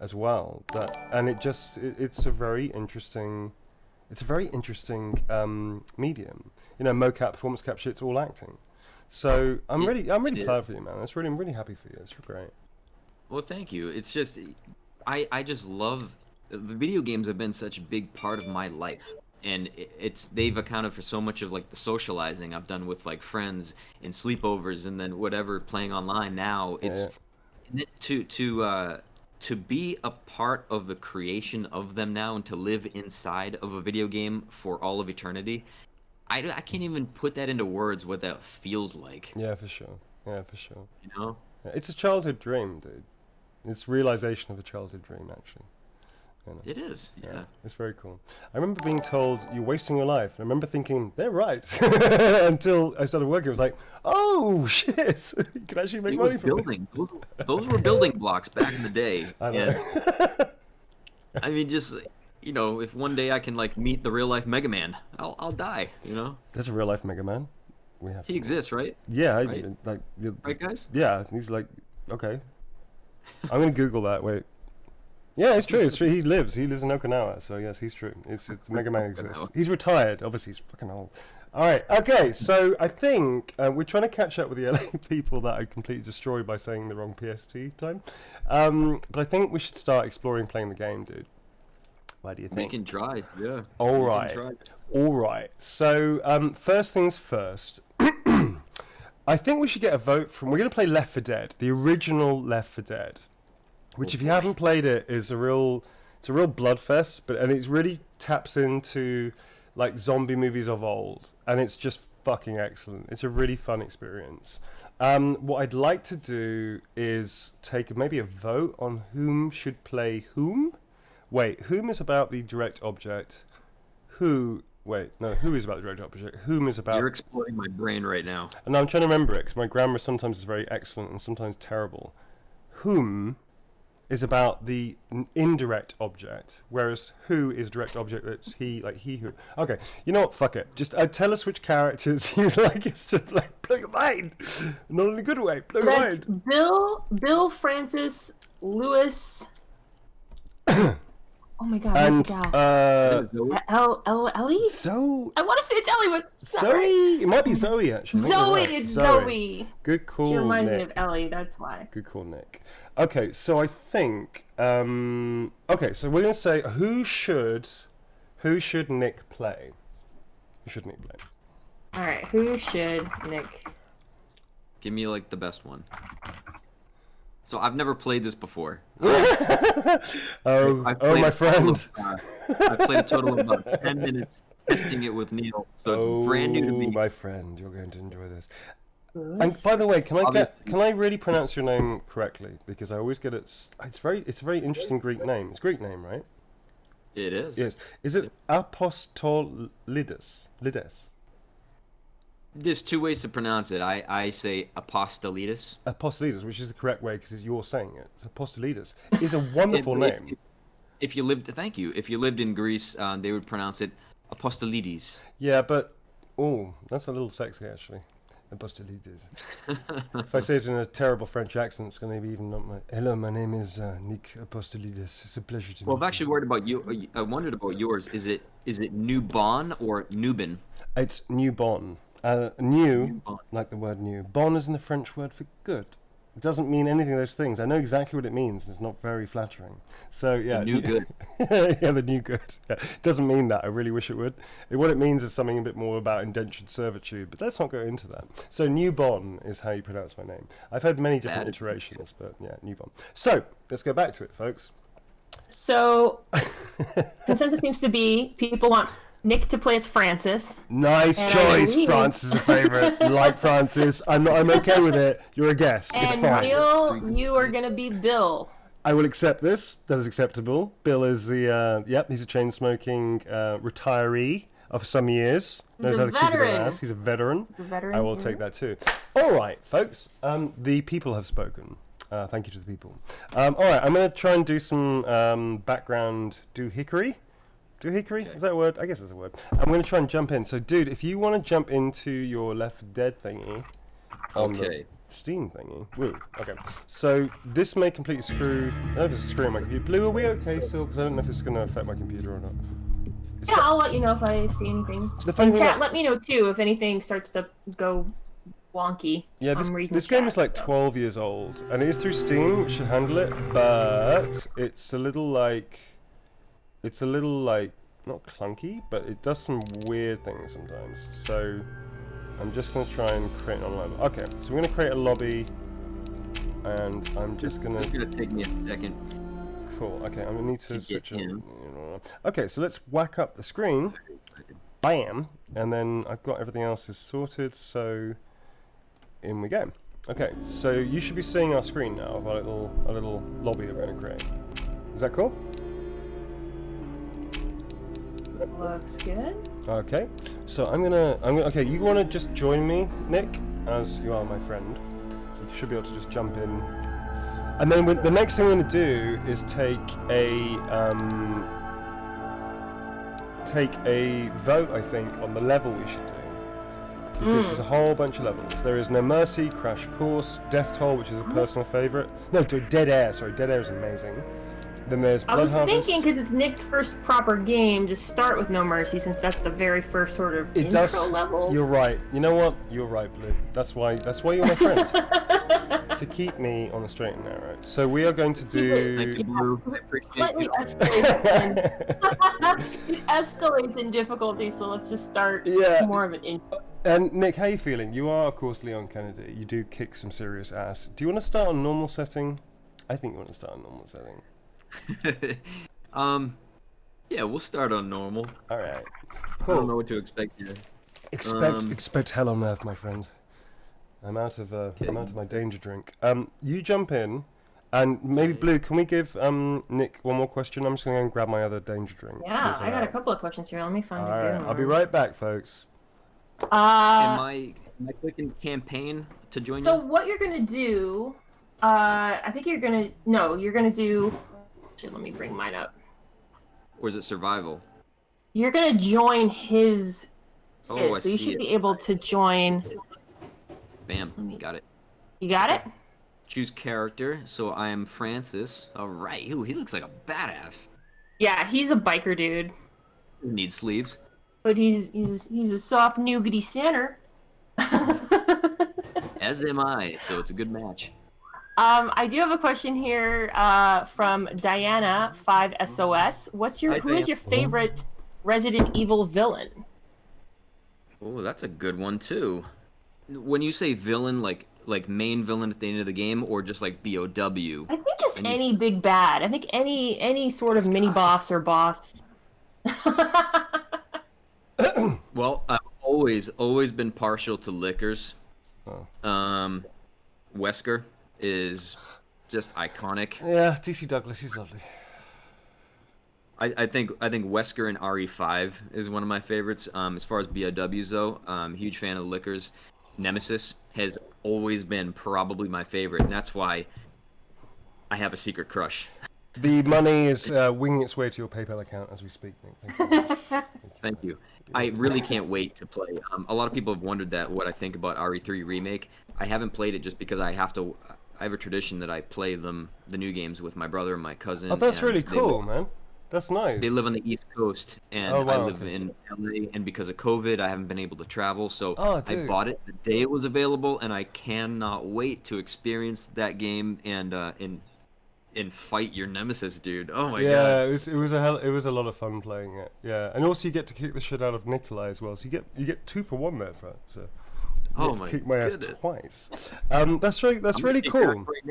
as well. It's a very interesting medium. Mocap, performance capture, it's all acting. So I'm really proud for you, man. I'm really happy for you. It's great. Well, thank you. It's just, I just love, the video games have been such a big part of my life, and they've accounted for so much of like the socializing I've done with like friends and sleepovers and then whatever playing online now. It's to be a part of the creation of them now and to live inside of a video game for all of eternity. I can't even put that into words what that feels like. Yeah, for sure. Yeah, for sure. You know? Yeah, it's a childhood dream, dude. It's realization of a childhood dream, actually. You know? It is. Yeah. It's very cool. I remember being told you're wasting your life. And I remember thinking they're right until I started working. It was like, oh shit, you can actually make It money was from building. Those were building blocks back in the day. I know. And, I mean, just you know, if one day I can like meet the real life Mega Man, I'll die. You know. There's a real life Mega Man. We have. He exists, right? Yeah, Right? like Right, guys? yeah. He's like, okay. I'm gonna Google that. Wait. Yeah, it's true. It's true. He lives in Okinawa, so yes, he's true. It's Mega Man exists. He's retired. Obviously, he's fucking old. All right. Okay. So I think we're trying to catch up with the LA people that I completely destroyed by saying the wrong PST time. But I think we should start exploring playing the game, dude. Why do you think? We can try. Yeah. All we right. can try. All right. So first things first. I think we should get a vote from. We're going to play Left 4 Dead, the original Left 4 Dead, which, if you haven't played it, is a real bloodfest. And it really taps into like zombie movies of old, and it's just fucking excellent. It's a really fun experience. What I'd like to do is take maybe a vote on whom should play whom. Wait, whom is about the direct object? Who is about the direct object? Whom is about... You're exploding my brain right now. And I'm trying to remember it, because my grammar sometimes is very excellent and sometimes terrible. Whom is about the indirect object, whereas who is direct object, that's he, like he who. Okay, you know what, fuck it. Just tell us which characters you'd like us to play. Blow your mind! Not in a good way, blow your That's mind. Bill, Francis, Lewis. Oh my god, And, what's the gal? Ellie? Zoe? I want to say it's Ellie, but it's not right. Zoe? It might be Zoe, actually. I think you're Zoe, right. it's Zoe. Good call, She reminds Nick. me of Ellie, that's why. Good call, Nick. Okay, so I think... okay, so we're going to say, who should Nick play? Who should Nick play? Alright, who should Nick... Give me like the best one. So I've never played this before. Oh, my friend. I played a total of about 10 minutes testing it with Neil, so it's brand new to me. My friend, you're going to enjoy this. Lewis? And by the way, can Obviously. I really pronounce your name correctly? Because I always get it. It's a very interesting Greek name. It's a Greek name, right? It is. Yes. Is it Apostolides? Lides. There's two ways to pronounce it. I say Apostolides. Apostolides, which is the correct way because you're saying it. It's Apostolides. It's a wonderful name. If you lived, thank you. If you lived in Greece, they would pronounce it Apostolides. Yeah, but that's a little sexy actually. Apostolides. If I say it in a terrible French accent, it's going to be even not my. Hello, my name is Nick Apostolides. It's a pleasure to meet you. Well, I've actually worried about you. I wondered about yours. Is it Nubon or Nubin? It's New Bon. New, Bon. like the word new. Bon is in the French word for good. It doesn't mean anything of those things. I know exactly what it means, and it's not very flattering. So, yeah. The new good. Yeah, the new good. Yeah. It doesn't mean that. I really wish it would. What it means is something a bit more about indentured servitude, but let's not go into that. So, New Bon is how you pronounce my name. I've heard many different iterations, but yeah, New Bon. So, let's go back to it, folks. So, consensus seems to be people want Nick to play as Francis. Nice And choice. I believe- Francis is a favourite. Like Francis. I'm okay with it. You're a guest. It's And fine. Neil, you are going to be Bill. I will accept this. That is acceptable. Bill is the, he's a chain-smoking retiree of some years. Knows He's a how to kick it veteran. ass. He's a veteran. The veteran. I will take that too. All right, folks. The people have spoken. Thank you to the people. All right, I'm going to try and do some background doohickery. Doohickery? Okay. Is that a word? I guess it's a word. I'm going to try and jump in. So, dude, if you want to jump into your Left 4 Dead thingy on Okay. the Steam thingy. Woo. Okay. So, this may completely screw... I don't know if it's screwing my computer. Blue, are we okay still? Because I don't know if it's going to affect my computer or not. It's Yeah, I'll let you know if I see anything. The funny In thing chat, that- let me know too if anything starts to go wonky. Yeah, I'm reading this chat, game is like so. 12 years old, and it is through Steam, which should handle it, but it's a little like, not clunky, but it does some weird things sometimes. So I'm just going to try and create an online. Okay, so we're going to create a lobby, and I'm just going It's to... gonna take me a second. Cool, okay, I'm going to need to To switch get in. in. Okay, so let's whack up the screen. Bam! And then I've got everything else is sorted, so in we go. Okay, so you should be seeing our screen now of our little lobby that we're going to create. Is that cool? Looks good. Okay, so I'm gonna. Okay, you want to just join me, Nick, as you are my friend. You should be able to just jump in. And then the next thing I'm going to do is take a vote, I think, on the level we should do. Because there's a whole bunch of levels. There is No Mercy, Crash Course, Death Toll, which is a personal favourite. No, Dead Air. Sorry, Dead Air is amazing. Then there's Blood I was Harvest. thinking, because it's Nick's first proper game, just start with No Mercy, since that's the very first sort of intro level. You're right. You know what? You're right, Blue. That's why you're my friend. To keep me on the straight and narrow. So we are going to do. Thank you, Blue. I appreciate Slightly you. it escalates in difficulty, so let's just start more of an intro. And Nick, how you feeling? You are, of course, Leon Kennedy. You do kick some serious ass. Do you want to start on normal setting? I think you want to start on normal setting. Yeah, we'll start on normal. All right. I Cool. don't know what to expect here. Expect hell on earth, my friend. I'm out of my danger drink. You jump in, and maybe Blue. Can we give Nick one more question? I'm just gonna go and grab my other danger drink. Yeah, I got a couple of questions here. Let me find All a good right, one. I'll be right back, folks. Am I clicking campaign to join So you? what you're gonna do? I think you're gonna do. Actually, let me bring mine up. Or is it survival? You're gonna join his. Oh, I so you see should it. be able to join. Bam, got it. You got it? Choose character. So I am Francis. All right. Ooh, he looks like a badass. Yeah, he's a biker dude, Needs sleeves. but he's a soft nougaty center. As am I. So it's a good match. I do have a question here from Diana 5SOS. Who is your favorite Resident Evil villain? Oh, that's a good one too. When you say villain, like main villain at the end of the game, or just like BOW? I think just any big bad. I think any sort of mini boss or boss. Well, I've always been partial to Lickers. Wesker is just iconic. Yeah, DC Douglas, he's lovely. I think Wesker and RE5 is one of my favorites. As far as BOWs though, huge fan of Lickers. Nemesis has always been probably my favorite, and that's why I have a secret crush. The money is winging its way to your PayPal account as we speak, Nick. Thank you. Thank you. I really can't wait to play. A lot of people have wondered what I think about RE3 Remake. I haven't played it just because I have a tradition that I play the new games with my brother and my cousin. Oh, that's and really cool, man. That's nice. They live on the East Coast, and Oh, wow, I live okay. in LA, and because of COVID, I haven't been able to travel, so Oh, I dude. bought it the day it was available, and I cannot wait to experience that game and fight your nemesis, dude. Oh my god. Yeah, it was a lot of fun playing it. Yeah, and also you get to kick the shit out of Nikolai as well. So you get 2 for 1 there, for so you Oh get to my kick my ass goodness. twice. That's really I'm gonna take cool. that right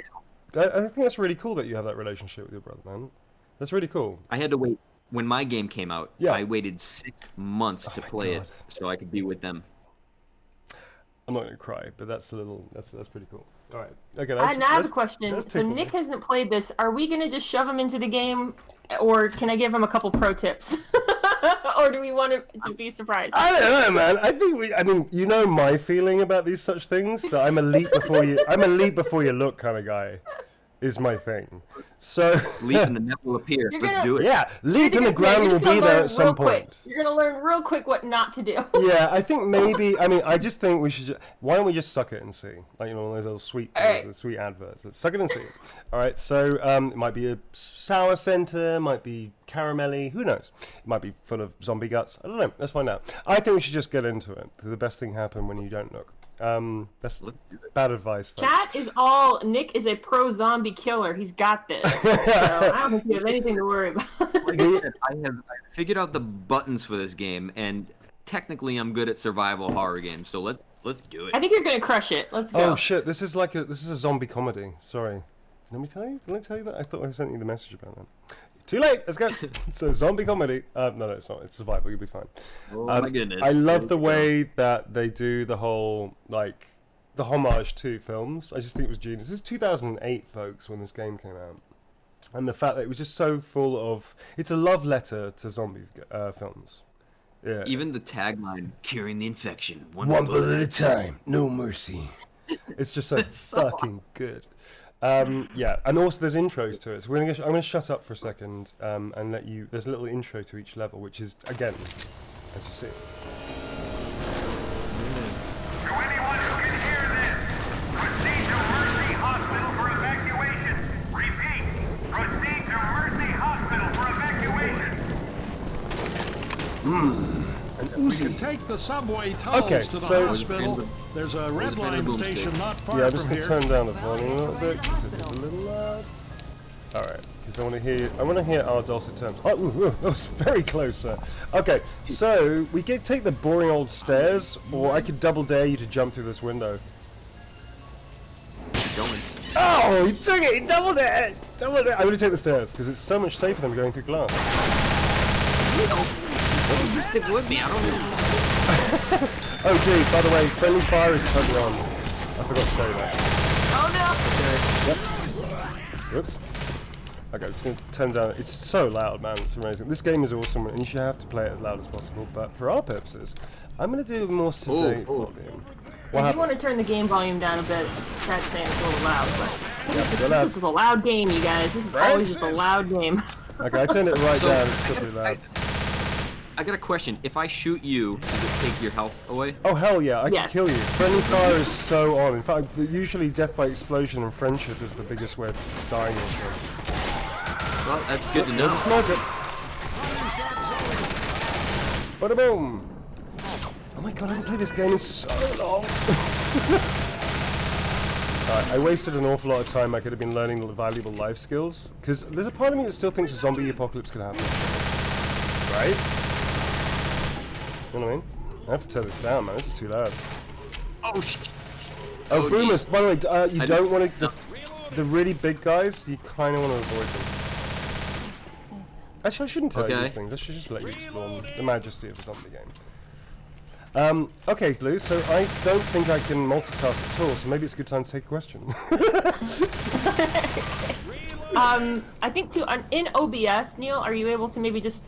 now. I think that's really cool that you have that relationship with your brother, man. That's really cool. I had to wait. When my game came out, Yeah. I waited 6 months to my play God. it so I could be with them. I'm not gonna cry, but that's pretty cool. All right, okay. I have a question. that's So tickled Nick me. hasn't played this. Are we gonna just shove him into the game, or can I give him a couple pro tips, or do we want him to be surprised? I don't know, man. I mean, you know my feeling about these such things. That I'm a leap before you look kind of guy, is my thing. So Leap and the net will appear. You're Let's gonna- do it. yeah, leap in the You're ground will just gonna be there learn at some real quick. point. You're gonna learn real quick what not to do. Yeah, I think maybe. I mean, I just think we should. Why don't we just suck it and see? Like, you know, one of those little sweet, All right. sweet adverts. Let's suck it and see. All right. So it might be a sour center, might be caramelly. Who knows? It might be full of zombie guts. I don't know. Let's find out. I think we should just get into it. The best thing happen when you don't look. That's Let's do it. bad advice. Folks. Chat is all. Nick is a pro zombie killer. He's got this. So I don't think you have anything to worry about. Like I said, I figured out the buttons for this game, and technically I'm good at survival horror games. So let's do it. I think you're gonna crush it. Let's go. Oh shit! This is a zombie comedy. Sorry. Let me tell you. Did I tell you that? I thought I sent you the message about that. Too late. Let's go. It's a zombie comedy. No, it's not. It's survival. You'll be fine. Oh my goodness. I love Here the we go. way that they do the whole like the homage to films. I just think it was genius. This is 2008, folks, when this game came out. And the fact that it was just so full of... It's a love letter to zombie films. Yeah. Even the tagline, curing the infection. One bullet at a time, no mercy. It's just so fucking good. Yeah, and also there's intros to it. So I'm going to shut up for a second and let you... There's a little intro to each level, which is, again, as you see. To anyone who can hear this, proceed to Mercy Hospital for evacuation. Repeat, proceed to Mercy Hospital for evacuation. We can take the subway tunnels to the hospital. There's a red line station not far Yeah, I'm just from going to here. turn down the volume a little bit because it is a little loud. Alright, because I want to hear our dulcet tones. Oh, that was very close, sir. Okay, so we could take the boring old stairs, or I could double dare you to jump through this window. Going. Oh, he took it! He double dare! Double dare! I'm going to take the stairs because it's so much safer than going through glass. What does this stick with me? I don't even know. Oh, dude, by the way, friendly fire is totally on. I forgot to tell you that. Oh no! Yep. Whoops. Okay, I'm just going to turn down. It's so loud, man. It's amazing. This game is awesome, and you should have to play it as loud as possible. But for our purposes, I'm going to do a more sedate volume. If you want to turn the game volume down a bit, that's saying it's a little loud, but this is a loud game, you guys. This is always just a loud game. Okay, I turned it right down. It's still pretty loud. I got a question. If I shoot you, does it take your health away? Oh, hell yeah, I can kill you. Friendly fire is so on. In fact, usually death by explosion and friendship is the biggest way of dying in this game. Well, that's good to know. There's a smoker. Bada boom. Oh my god, I haven't played this game in so long. Alright, I wasted an awful lot of time. I could have been learning valuable life skills. Because there's a part of me that still thinks a zombie apocalypse could happen. Right? You know what I mean? I have to turn this down, man. This is too loud. Oh, shit. Oh, boomers. Geez. By the way, you don't want to... The really big guys, you kind of want to avoid them. Actually, I shouldn't tell you these things. I should just let you explore the majesty of a zombie game. Okay, Blue, so I don't think I can multitask at all, so maybe it's a good time to take a question. I think too, in OBS, Neil, are you able to maybe just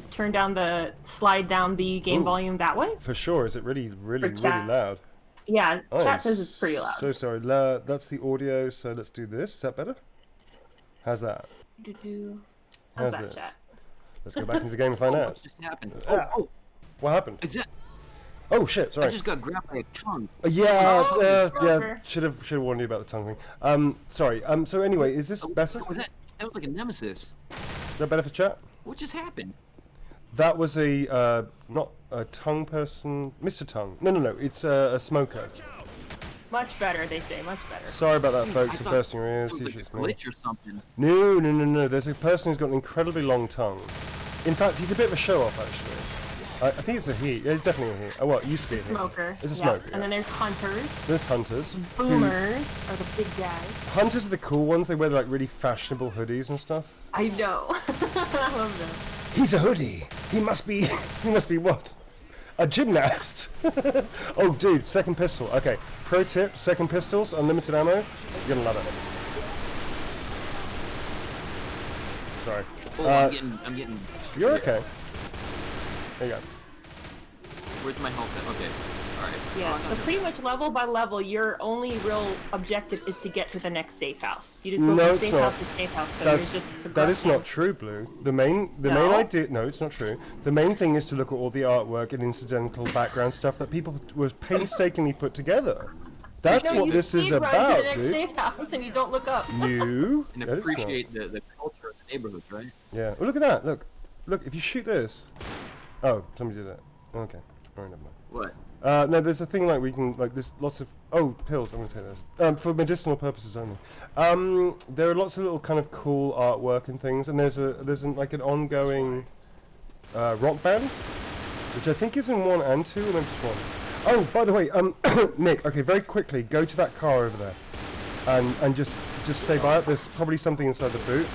slide down the game volume that way? For sure. Is it really loud? Yeah, chat says it's pretty loud. So sorry. That's the audio, so let's do this. Is that better? How's that? How's this? Chat? Let's go back into the game and find out. What just happened? What happened? Is that... Oh shit! Sorry. I just got grabbed by a tongue. Yeah. Should have warned you about the tongue thing. Sorry. So anyway, is this better? That was like a nemesis. Is that better for chat? What just happened? That was not a tongue person, Mr. Tongue. No. It's a smoker. Much better, they say. Much better. Sorry about that, folks. For bursting your ears. It was like a glitch or something. No. There's a person who's got an incredibly long tongue. In fact, he's a bit of a show-off, actually. I think it's a he. Yeah, it's definitely a he. Oh, well, it used to be a he. Smoker. It's a smoker. And then there's hunters. There's hunters. Boomers are the big guys. Hunters are the cool ones. They wear like really fashionable hoodies and stuff. I know. I love them. He's a hoodie. He must be. He must be what? A gymnast. Oh, dude, second pistol. Okay. Pro tip: second pistols, unlimited ammo. You're gonna love it. Sorry. Oh, I'm getting. You're okay. There you go. Where's my health at? Okay. Alright. Yeah, so pretty much level by level, your only real objective is to get to the next safe house. You just go from safe house to safe house, so you're just progressing. That is not true, Blue. The main idea... No, it's not true. The main thing is to look at all the artwork and incidental background stuff that people was painstakingly put together. That's what this is about, to the next safe house and you don't look up. You... And appreciate the culture of the neighborhood, right? Yeah. Well, look at that. Look, if you shoot this... Oh, somebody did that. Okay. Alright, never mind. What? No, there's a thing like we can, like, there's lots of... Oh, pills, I'm going to take those. For medicinal purposes only. There are lots of little kind of cool artwork and things, and there's like an ongoing rock band, which I think is in 1 and 2, or maybe just 1. Oh, by the way, Nick, okay, very quickly, go to that car over there, and just stay by it. There's probably something inside the boot.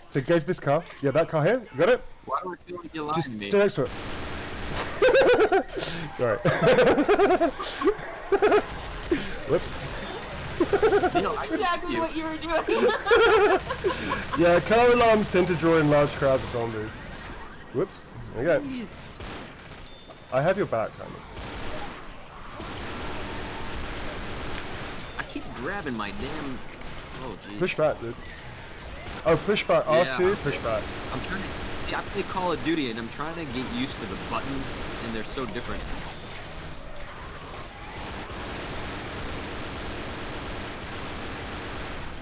So go to this car. Yeah, that car here. Got it? Why do I feel like you're lying Just to me? stay next to it. Sorry. Whoops. Exactly what you were doing. Yeah, car alarms tend to draw in large crowds of zombies. Whoops. There you go. I have your back, kind of. I keep grabbing my damn. Oh, jeez. Push back, dude. Oh, push back. R2, push back. I'm trying to. See, I play Call of Duty and I'm trying to get used to the buttons, and they're so different.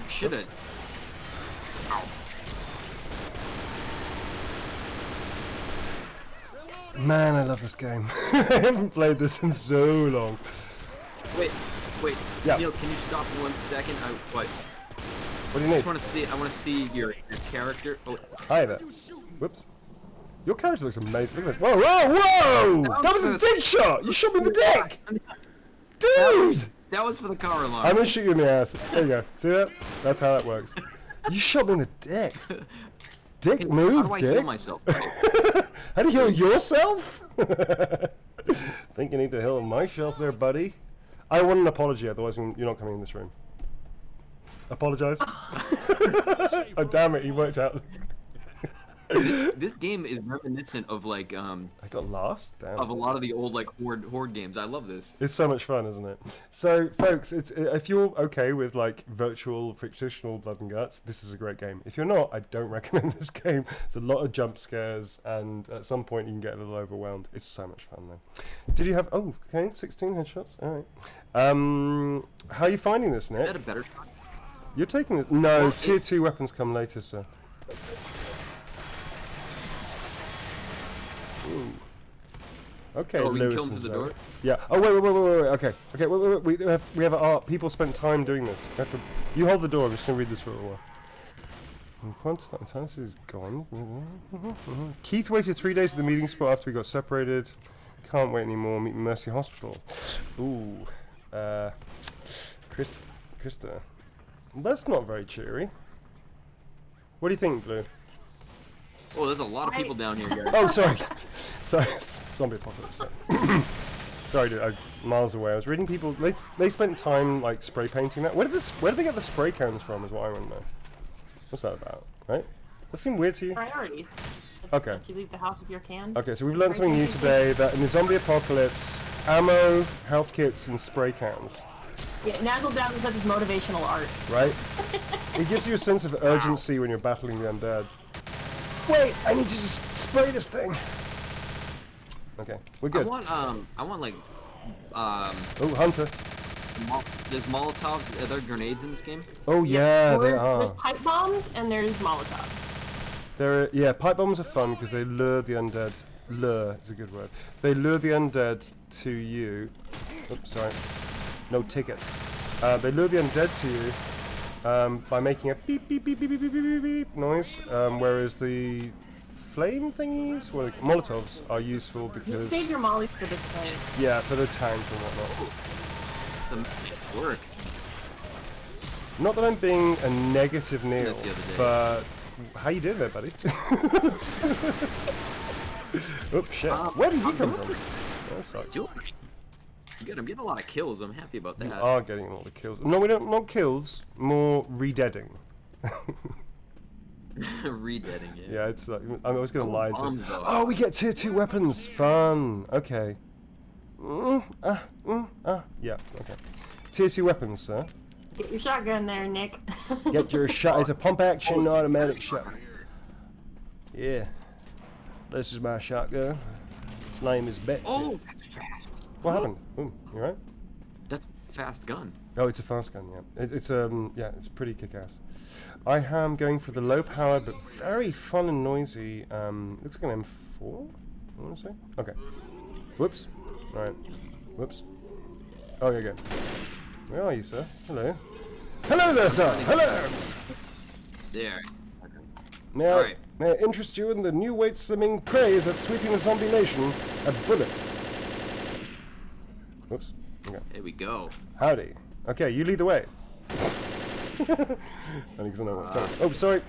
Should've. Man, I love this game. I haven't played this in so long. Wait. Yeah. Neil, can you stop 1 second? What? What do you I need? just want to see. I want to see your character. Oh, Hi there. Whoops. Your character looks amazing. Look at this. Whoa, whoa, whoa! That was a dick shot! You shot me in the dick! Dude! that was for the car alarm. I'm gonna shoot you in the ass. There you go. See that? That's how that works. You shot me in the dick. Dick move, How do I dick. heal myself? How do you heal yourself? Think you need to heal myself there, buddy. I want an apology, otherwise you're not coming in this room. Apologize. Oh damn it, he worked out. This game is reminiscent of like I got lost. Damn. of a lot of the old like horde games. I love this. It's so much fun, isn't it? So, folks, if you're okay with like virtual, fictional blood and guts, this is a great game. If you're not, I don't recommend this game. It's a lot of jump scares, and at some point you can get a little overwhelmed. It's so much fun, though. Did you have? Oh, okay, 16 headshots. All right. How are you finding this, Nick? Is that a better shot? You're taking it. No, tier 2 weapons come later, sir. Ooh. Okay, Oh, we can Lewis kill him is through the door? Yeah. Oh wait. Okay. Wait. We have people spent time doing this. You hold the door. I'm just gonna read this for a while. Quantitas is gone. Keith waited 3 days at the meeting spot after we got separated. Can't wait anymore. Meet Mercy Hospital. Ooh. Krista. That's not very cheery. What do you think, Blue? Oh, there's a lot of people down here, guys. Oh, sorry. Sorry. Zombie apocalypse. Sorry, dude. I'm miles away. I was reading people. They spent time like spray painting that. Where did they get the spray cans from? Is what I want to know. What's that about? Right? That seem weird to you? Priorities. Okay. Like you leave the house with your can. Okay, so we've learned something new today. That in the zombie apocalypse, ammo, health kits, and spray cans. Yeah, Nazzle Down says it's motivational art. Right? It gives you a sense of urgency when you're battling the undead. Wait, I need to just spray this thing. Okay, we're good. I want like Oh, Hunter. there's Molotovs. Are there grenades in this game? Oh yeah, there There's are. pipe bombs and there's Molotovs. Yeah, pipe bombs are fun because they lure the undead. Lure is a good word. They lure the undead to you. Oops, sorry. No ticket. They lure the undead to you by making a beep beep beep beep beep beep beep beep noise. Whereas the flame thingies, well, like Molotovs, are useful because Save your mollies for this thing. yeah, for the tank and whatnot. The work. Not that I'm being a negative Neil, This the other day. but how you doing there, buddy? Oops, shit. Where did you come from? That sucks. Good. I'm getting a lot of kills. I'm happy about that. You are getting a lot of kills. No, we don't. Not kills. More redeading. Redeading it. Yeah, it's like I was gonna lie to. bombs, though. Oh, we get tier 2 weapons. Fun. Okay. Yeah. Okay. Tier 2 weapons, sir. Get your shotgun there, Nick. Get your shot. It's a pump action automatic shot. Yeah. This is my shotgun. Its name is Betsy. Oh, that's fast. What happened? Ooh, you right? That's a fast gun. Oh, it's a fast gun, yeah. It's pretty kick-ass. I am going for the low power but very fun and noisy. Looks like an M4. I want to say. Okay. Whoops. All right. Whoops. Oh, yeah, go. Where are you, sir? Hello. Hello there, sir. Hello. There. May Alright. I interest you in the new weight slimming craze that's sweeping the zombie nation? A bullet. Whoops. Okay. There we go. Howdy. Okay, you lead the way. I think I know what's coming. Oh, sorry.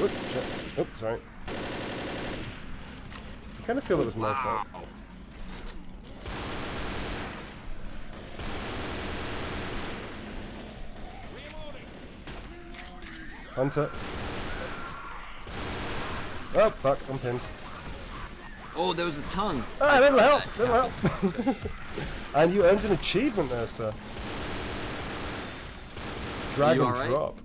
Whoop, shit. Oh, sorry. I kind of feel it was my fault. Hunter. Oh, fuck, I'm pinned. Oh, there was a tongue. Ah, that'll help, that'll help. And you earned an achievement there, sir. Drag and drop.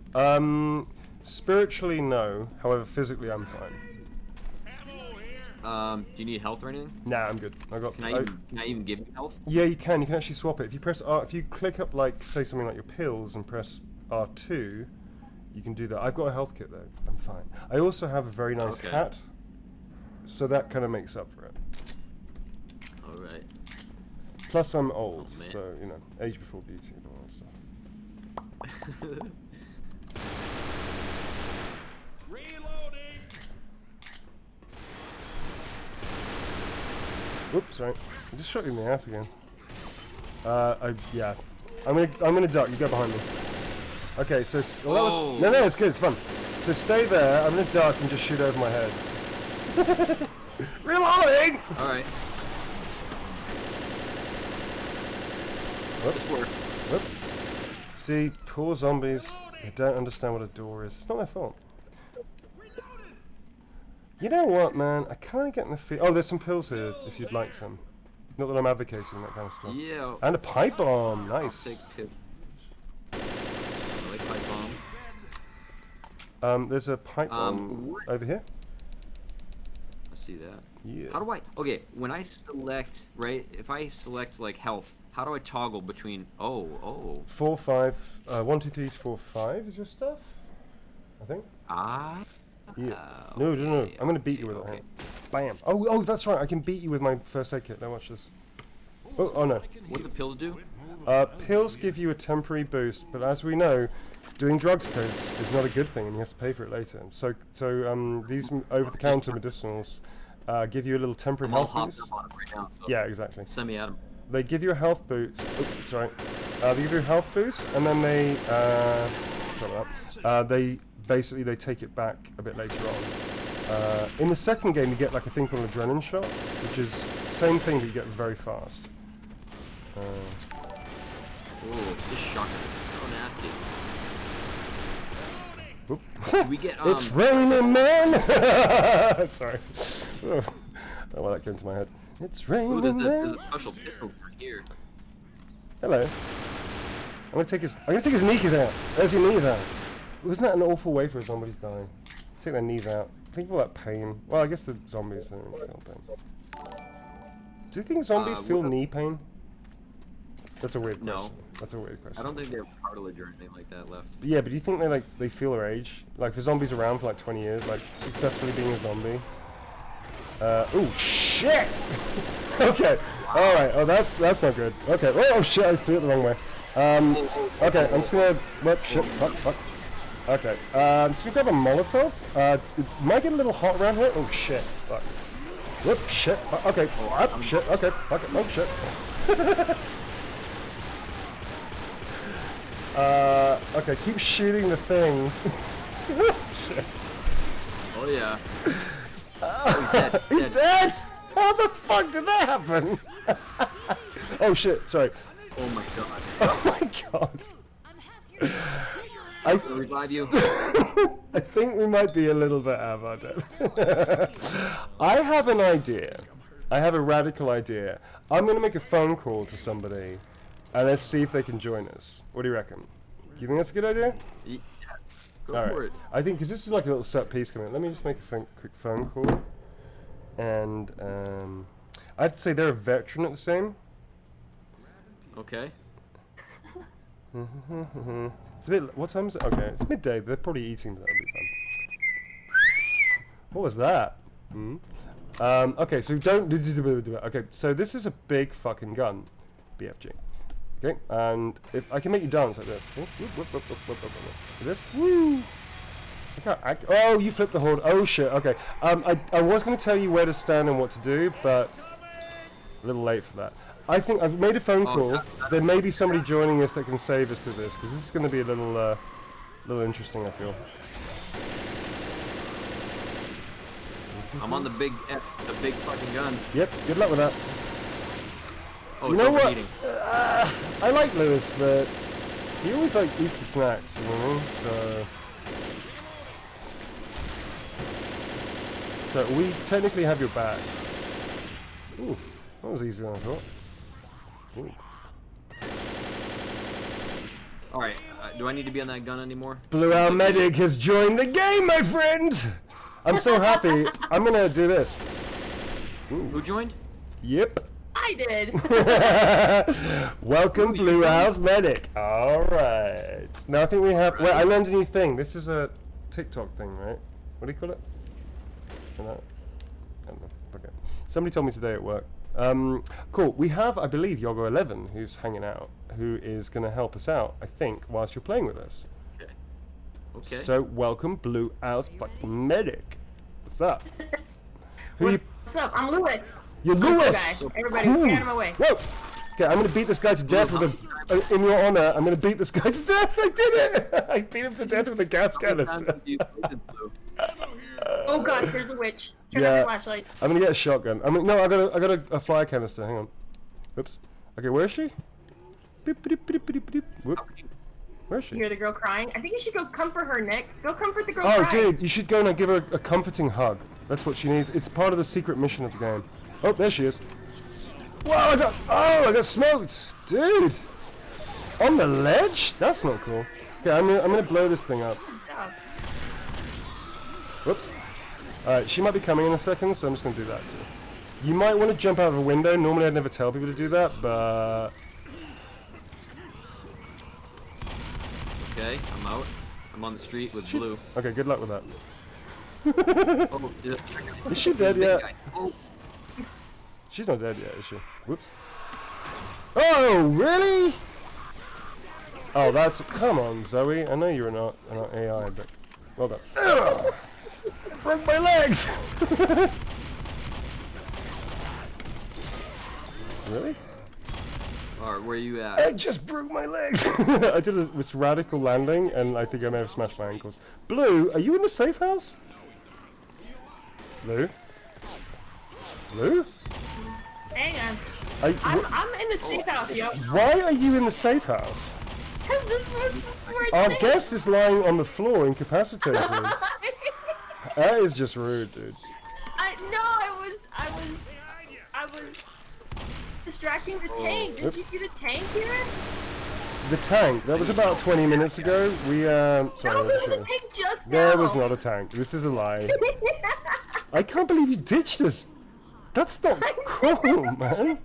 Spiritually, no. However, physically, I'm fine. Do you need health or anything? Nah, I'm good. Can I even give you health? Yeah, you can. You can actually swap it. If you press R, if you click up, like, say something like your pills and press R2, you can do that. I've got a health kit though. I'm fine. I also have a very nice hat, so that kind of makes up for it. All right. Plus, I'm old, so you know, age before beauty and all that stuff. Reloading. Oops, sorry. I just shot you in the ass again. Yeah. I'm gonna duck. You go behind me. Okay, so well, that was, no, it's good. It's fun. So stay there. I'm gonna duck and just shoot over my head. Reloading. All right. Whoops. Whoops. See, poor zombies. They don't understand what a door is. It's not their fault. You know what, man? I kind of get in the feel. Oh, there's some pills here if you'd like some. Not that I'm advocating that kind of stuff. Yeah. And a pipe bomb. Nice. I'll take pill. I like pipe bombs. There's a pipe bomb over here. I see that. Yeah. How do I? Okay, when I select, right? If I select like health, how do I toggle between? 4, 5. 1, 2, 3, 4, 5 is your stuff. I think. Yeah. No. I'm gonna beat you with it. Bam. Oh, that's right. I can beat you with my first aid kit. Now watch this. Oh no. What do the pills do? Pills give you a temporary boost, but as we know, doing drugs codes is not a good thing, and you have to pay for it later. So these over-the-counter medicinals give you a little temporary health boost. Right now, so yeah, exactly. Send me at 'em. They give you a health boost. Oops, sorry. They give you a health boost, and then they basically they take it back a bit later on. In the second game, you get like a thing called an adrenaline shot, which is same thing but you get very fast. Oh, this shotgun is so nasty. We get. It's raining, man. Sorry. Oh, well, that came to my head. It's raining, there's man. a special pistol right here. Hello. I'm gonna take his knees out. There's your knees out. Wasn't that an awful way for a zombie to die? Take their knees out. Think of all that pain. Well, I guess the zombies don't really feel pain. Do you think zombies feel knee pain? That's a weird question. No. That's a weird question. I don't think they have cartilage or anything like that left. Yeah, but do you think they feel their age? Like, for zombies around for like 20 years, like successfully being a zombie? Oh shit! Okay. All right. Oh, that's not good. Okay. Oh shit! I threw it the wrong way. Okay. I'm just gonna. What? Shit. Fuck. Okay. I'm just gonna grab a Molotov. It might get a little hot around here. Oh shit. Fuck. Whoop. Shit. Fuck. Okay. Up. Shit. Okay. Fuck it. Oh shit. Okay. Keep shooting the thing. Shit. Oh yeah. He's dead! How the fuck did that happen? Oh shit, sorry. Oh my god. Oh my god. I'll revive you. I think we might be a little bit out of our depth. I have an idea. I have a radical idea. I'm going to make a phone call to somebody and let's see if they can join us. What do you reckon? Do you think that's a good idea? Yeah. Go All for right. it. I think, because this is like a little set piece coming in. Let me just make a quick phone call. And I have to say they're a veteran at the same. Okay. It's a bit. What time is it? Okay, it's midday. They're probably eating, but that'll be fun. What was that? Okay, so don't. Okay, so this is a big fucking gun, BFG. Okay, and if I can make you dance like this. Like this. Woo! Oh, you flipped the hold. Oh shit. Okay. I was going to tell you where to stand and what to do, but a little late for that. I think I've made a phone call. There may be somebody joining us that can save us through this, because this is going to be a little interesting, I feel. I'm on the big fucking gun. Yep. Good luck with that. Oh, you know what? I like Lewis, but he always eats the snacks. You know what I mean? So So we technically have your back. Ooh, that was easier than I thought. Ooh. Alright, do I need to be on that gun anymore? Blue Owl Medic has joined the game, my friend! I'm so happy. I'm gonna do this. Ooh. Who joined? Yep. I did. Welcome, Blue Owl's Medic. Alright. Now I think we have... Wait, I learned a new thing. This is a TikTok thing, right? What do you call it? I don't know. Okay. Somebody told me today at work. Cool. We have, I believe, Yogo11, who's hanging out, who is going to help us out, I think, whilst you're playing with us. Okay. Okay. So, welcome, Blue Owl's fucking Medic. What's up? What's up? I'm Lewis. You're Lewis! Guy. Everybody, Cool. get out of my way. Whoa! Okay, I'm going to beat this guy to death with a... in your honor, I'm going to beat this guy to death! I did it! I beat him to death with a gas canister. Oh god, there's a witch. Turn on Yeah. your flashlight. I'm gonna get a shotgun. I got a fire canister. Hang on. Oops. Okay, where is she? Beep, beep, beep, beep, beep. Whoop. Where is she? You hear the girl crying? I think you should go comfort her, Nick. Go comfort the girl Oh, crying. dude, you should go and give her a comforting hug. That's what she needs. It's part of the secret mission of the game. Oh, there she is. Whoa, I got smoked, dude. On the ledge? That's not cool. Okay, I'm gonna blow this thing up. Good job. Whoops. Alright, she might be coming in a second, so I'm just gonna do that too. You might want to jump out of a window. Normally I'd never tell people to do that, but... Okay, I'm out. I'm on the street with Blue. Okay, good luck with that. Oh, yeah. Is she dead yet? Oh, She's not dead yet, is she? Whoops. Oh, really? Oh, that's... Come on, Zoe. I know you're not AI, but... Well done. Ugh! Broke my legs! Really? alright, where you I at? just broke my legs! I did this radical landing, and I think I may have smashed my ankles. Blue, are you in the safe house? Blue? Blue? Hang on. I'm I'm in the safe house, yo. Why are you in the safe house? Because this is where it's Our safe. guest is lying on the floor incapacitated. That is just rude, dude. I was distracting the tank. Did you see the tank here? The tank, that was about 20 minutes ago. We, sorry. No, there was a tank just now. There was not a tank. This is a lie. I can't believe you ditched us. That's not cool, man.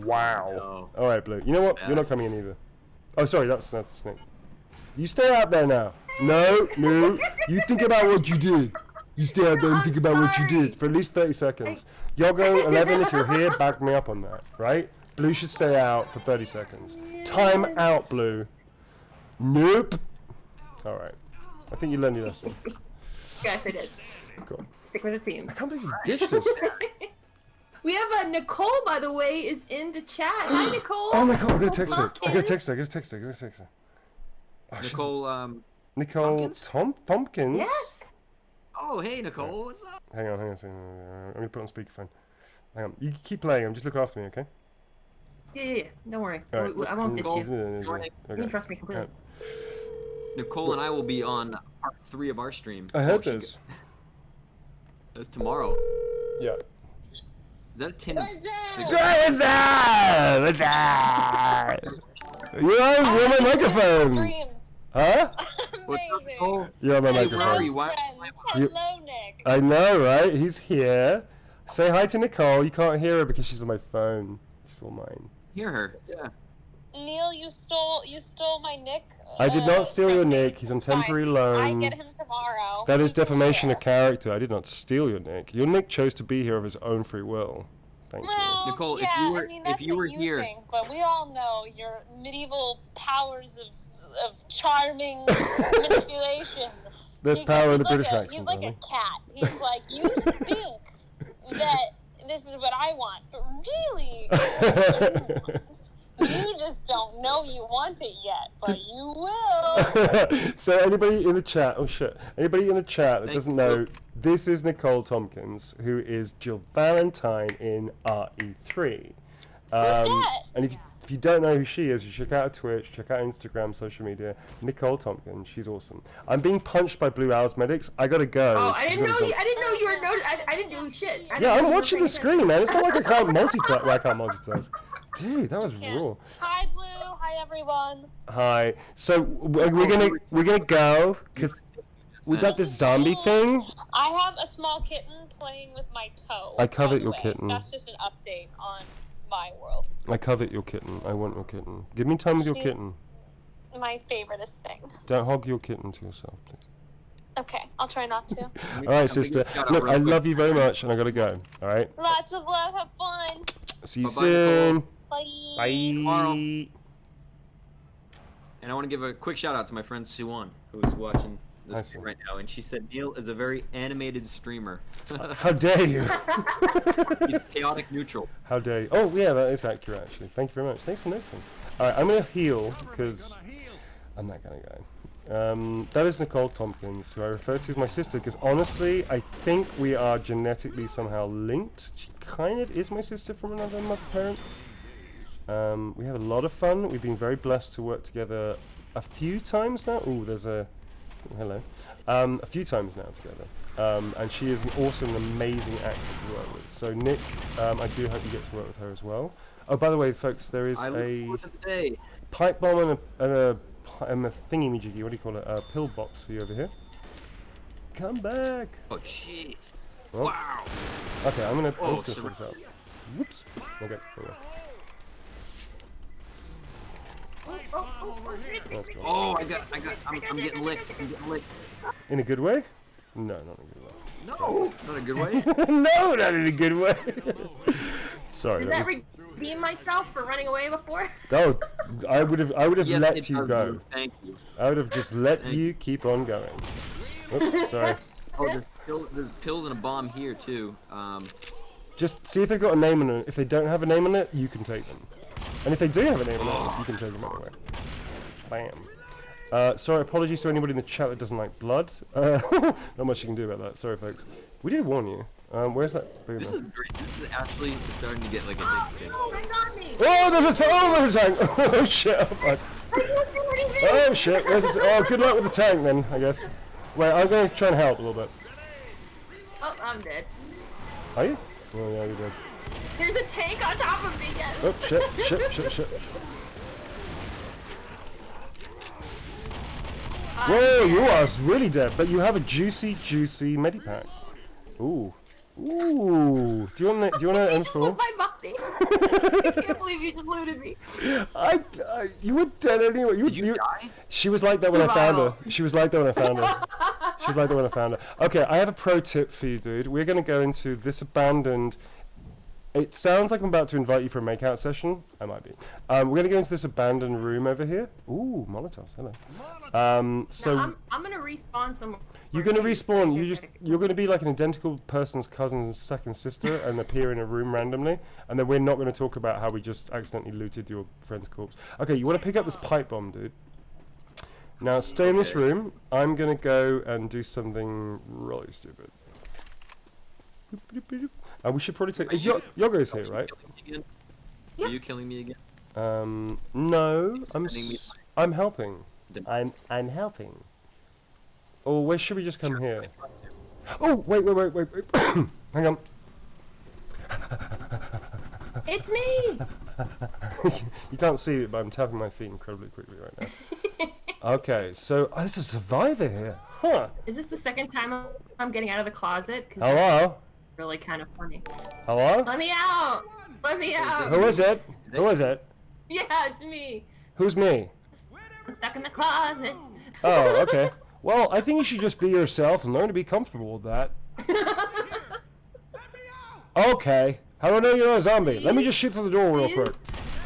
Wow. No. Alright, Blue. You know what? Yeah. You're not coming in either. Oh, sorry, that's the snake. You stay out there now. No. You think about what you did. You stay out there and I'm think about what you sorry. did for at least 30 seconds. Yogo 11, if you're here, back me up on that, right? Blue should stay out for 30 seconds. Time out, Blue. Nope. Alright. I think you learned your lesson. Yes, I did. Cool. Stick with the theme. I can't believe you ditched us. We have Nicole, by the way, is in the chat. Hi, Nicole. Oh my god, I'm gonna text her. Pumpkins. I'm gonna text her. Oh, she's- Nicole, Nicole Tompkins? Tompkins? Yes. oh, hey, Nicole, what's up? Hang on a second. I'm gonna put it on speakerphone. Hang on. You keep playing. Just look after me, okay? Yeah. Don't worry. Alright. I won't ditch you. Okay. You can trust me completely. Nicole and I will be on part 3 of our stream. I heard Oh, she this. g- That's tomorrow. Yeah. Is that a tin of cigarettes? What's up? What's up? You're on my microphone. Huh? What's up, Nicole? You're on my Hey, where are you? microphone. Why? Hello, Nick. I know, right? He's here. Say hi to Nicole. You can't hear her because she's on my phone. She's all mine. Hear her. Yeah. Neil, you stole my Nick. I did not steal your from me. Nick. He's on It's fine. temporary I loan. get him tomorrow. That is He can defamation of share. character. I did not steal your Nick. Your Nick chose to be here of his own free will. Thank you. Well, Nicole, if yeah, you were- I mean, if that's you what were you here- think, but we all know your medieval powers of charming manipulation. There's He's power in the like British a, accent, He's like darling. a cat. He's like, you think that this is what I want, but really, you just don't know you want it yet, but you will. So anybody in the chat, oh shit, anybody in the chat that Thank doesn't you. know, this is Nicole Tompkins, who is Jill Valentine in RE3. that? And if you If you don't know who she is, you check out her Twitch, check out Instagram, social media. Nicole Tompkins, she's awesome. I'm being punched by Blue Owls medics. I gotta go. Oh, I didn't know you were I didn't do shit. Yeah, I'm watching the screen, man. It's not like I can't multitask. Well, I can't multitask. Dude, that was raw. Hi, Blue. Hi, everyone. Hi. So we're gonna go because we got this zombie thing. I have a small kitten playing with my toe. I covet your by the way. kitten. That's just an update on my world. I covet your kitten. I want your kitten. Give me time with your She's kitten. My favoriteest thing. Don't hog your kitten to yourself, please. Okay, I'll try not to. All right, sister. Look, I love you very much, and I gotta go. All right. Lots of love. Have fun. See you Bye-bye, soon. Nicole. Bye. Bye. Tomorrow. And I want to give a quick shout out to my friend Suwon, who is watching this see. right now, and she said Neil is a very animated streamer. How dare you? He's chaotic neutral. How dare you? Oh, yeah, that is accurate, actually. Thank you very much. Thanks for noticing. All right, I'm going to heal, because I'm not going to go. That is Nicole Tompkins, who I refer to as my sister, because honestly, I think we are genetically somehow linked. She kind of is my sister from another mother parents. We have a lot of fun. We've been very blessed to work together a few times now. Ooh, there's a... hello. A few times now together. And she is an awesome, amazing actor to work with. So Nick, I do hope you get to work with her as well. Oh, by the way, folks, there is a pipe bomb and a thingy-majiggy, what do you call it? A pillbox for you over here. Come back! Oh, jeez. Oh. Wow. Okay, I'm gonna Oh, sort this out. Whoops. Okay, there we go. Let's go. Oh, I'm getting licked. I'm getting licked. In a good way? No, not in a good way. No, not a good way. No, not in a good way. Sorry. Does that redeem myself for running away before? Oh, I would have Yes, let it you does, go. Blue. Thank you. I would have just let you keep on going. Oops, sorry. Oh, there's pills and a bomb here too. Just see if they've got a name on it. If they don't have a name on it, you can take them. And if they do have a name on it, you can take them anyway. Bam. Sorry, apologies to anybody in the chat that doesn't like blood. Not much you can do about that. Sorry, folks. We did warn you. Where's that boomer? This is great. This is actually starting to get like a big thing. Oh, they got me! Oh, there's a tank! Oh, there's a tank! Oh, shit. Oh, fuck. Oh, shit. Where's the oh, good luck with the tank, then, I guess. Wait, I'm going to try and help a little bit. Oh, I'm dead. Are you? Oh, yeah, you're dead. There's a tank on top of me, yes. Oh, shit. Whoa, you are really dead, but you have a juicy medipack. Ooh. Do you want to You just info? loot my body. I can't believe you just looted me. You were dead anyway. Did you die? She was like that when I found her. Okay, I have a pro tip for you, dude. We're going to go into this abandoned... It sounds like I'm about to invite you for a makeout session. I might be. We're going to go into this abandoned room over here. Ooh, Molotovs. Hello. So no, I'm going to respawn somewhere. you're going to respawn. You're going to be like an identical person's cousin's second sister and appear in a room randomly. And then we're not going to talk about how we just accidentally looted your friend's corpse. Okay, you want to pick up this pipe bomb, dude. Now, stay in this room. I'm going to go and do really stupid. We should probably take... Yogo's here, right? Are you killing me again? No. I'm helping. I'm helping. Oh, where should we just come here? Oh, wait. Hang on. It's me! You can't see it, but I'm tapping my feet incredibly quickly right now. Okay, so... Oh, there's a survivor here. Huh. Is this the second time I'm getting out of the closet? Hello? Really kind of funny. Hello? Let me out! Let me out! Who is it? Who is it? Yeah, it's me. Who's me? I'm stuck in the closet. Oh, okay. Well, I think you should just be yourself and learn to be comfortable with that. Okay. How do I know you're not a zombie? Let me just shoot through the door real quick.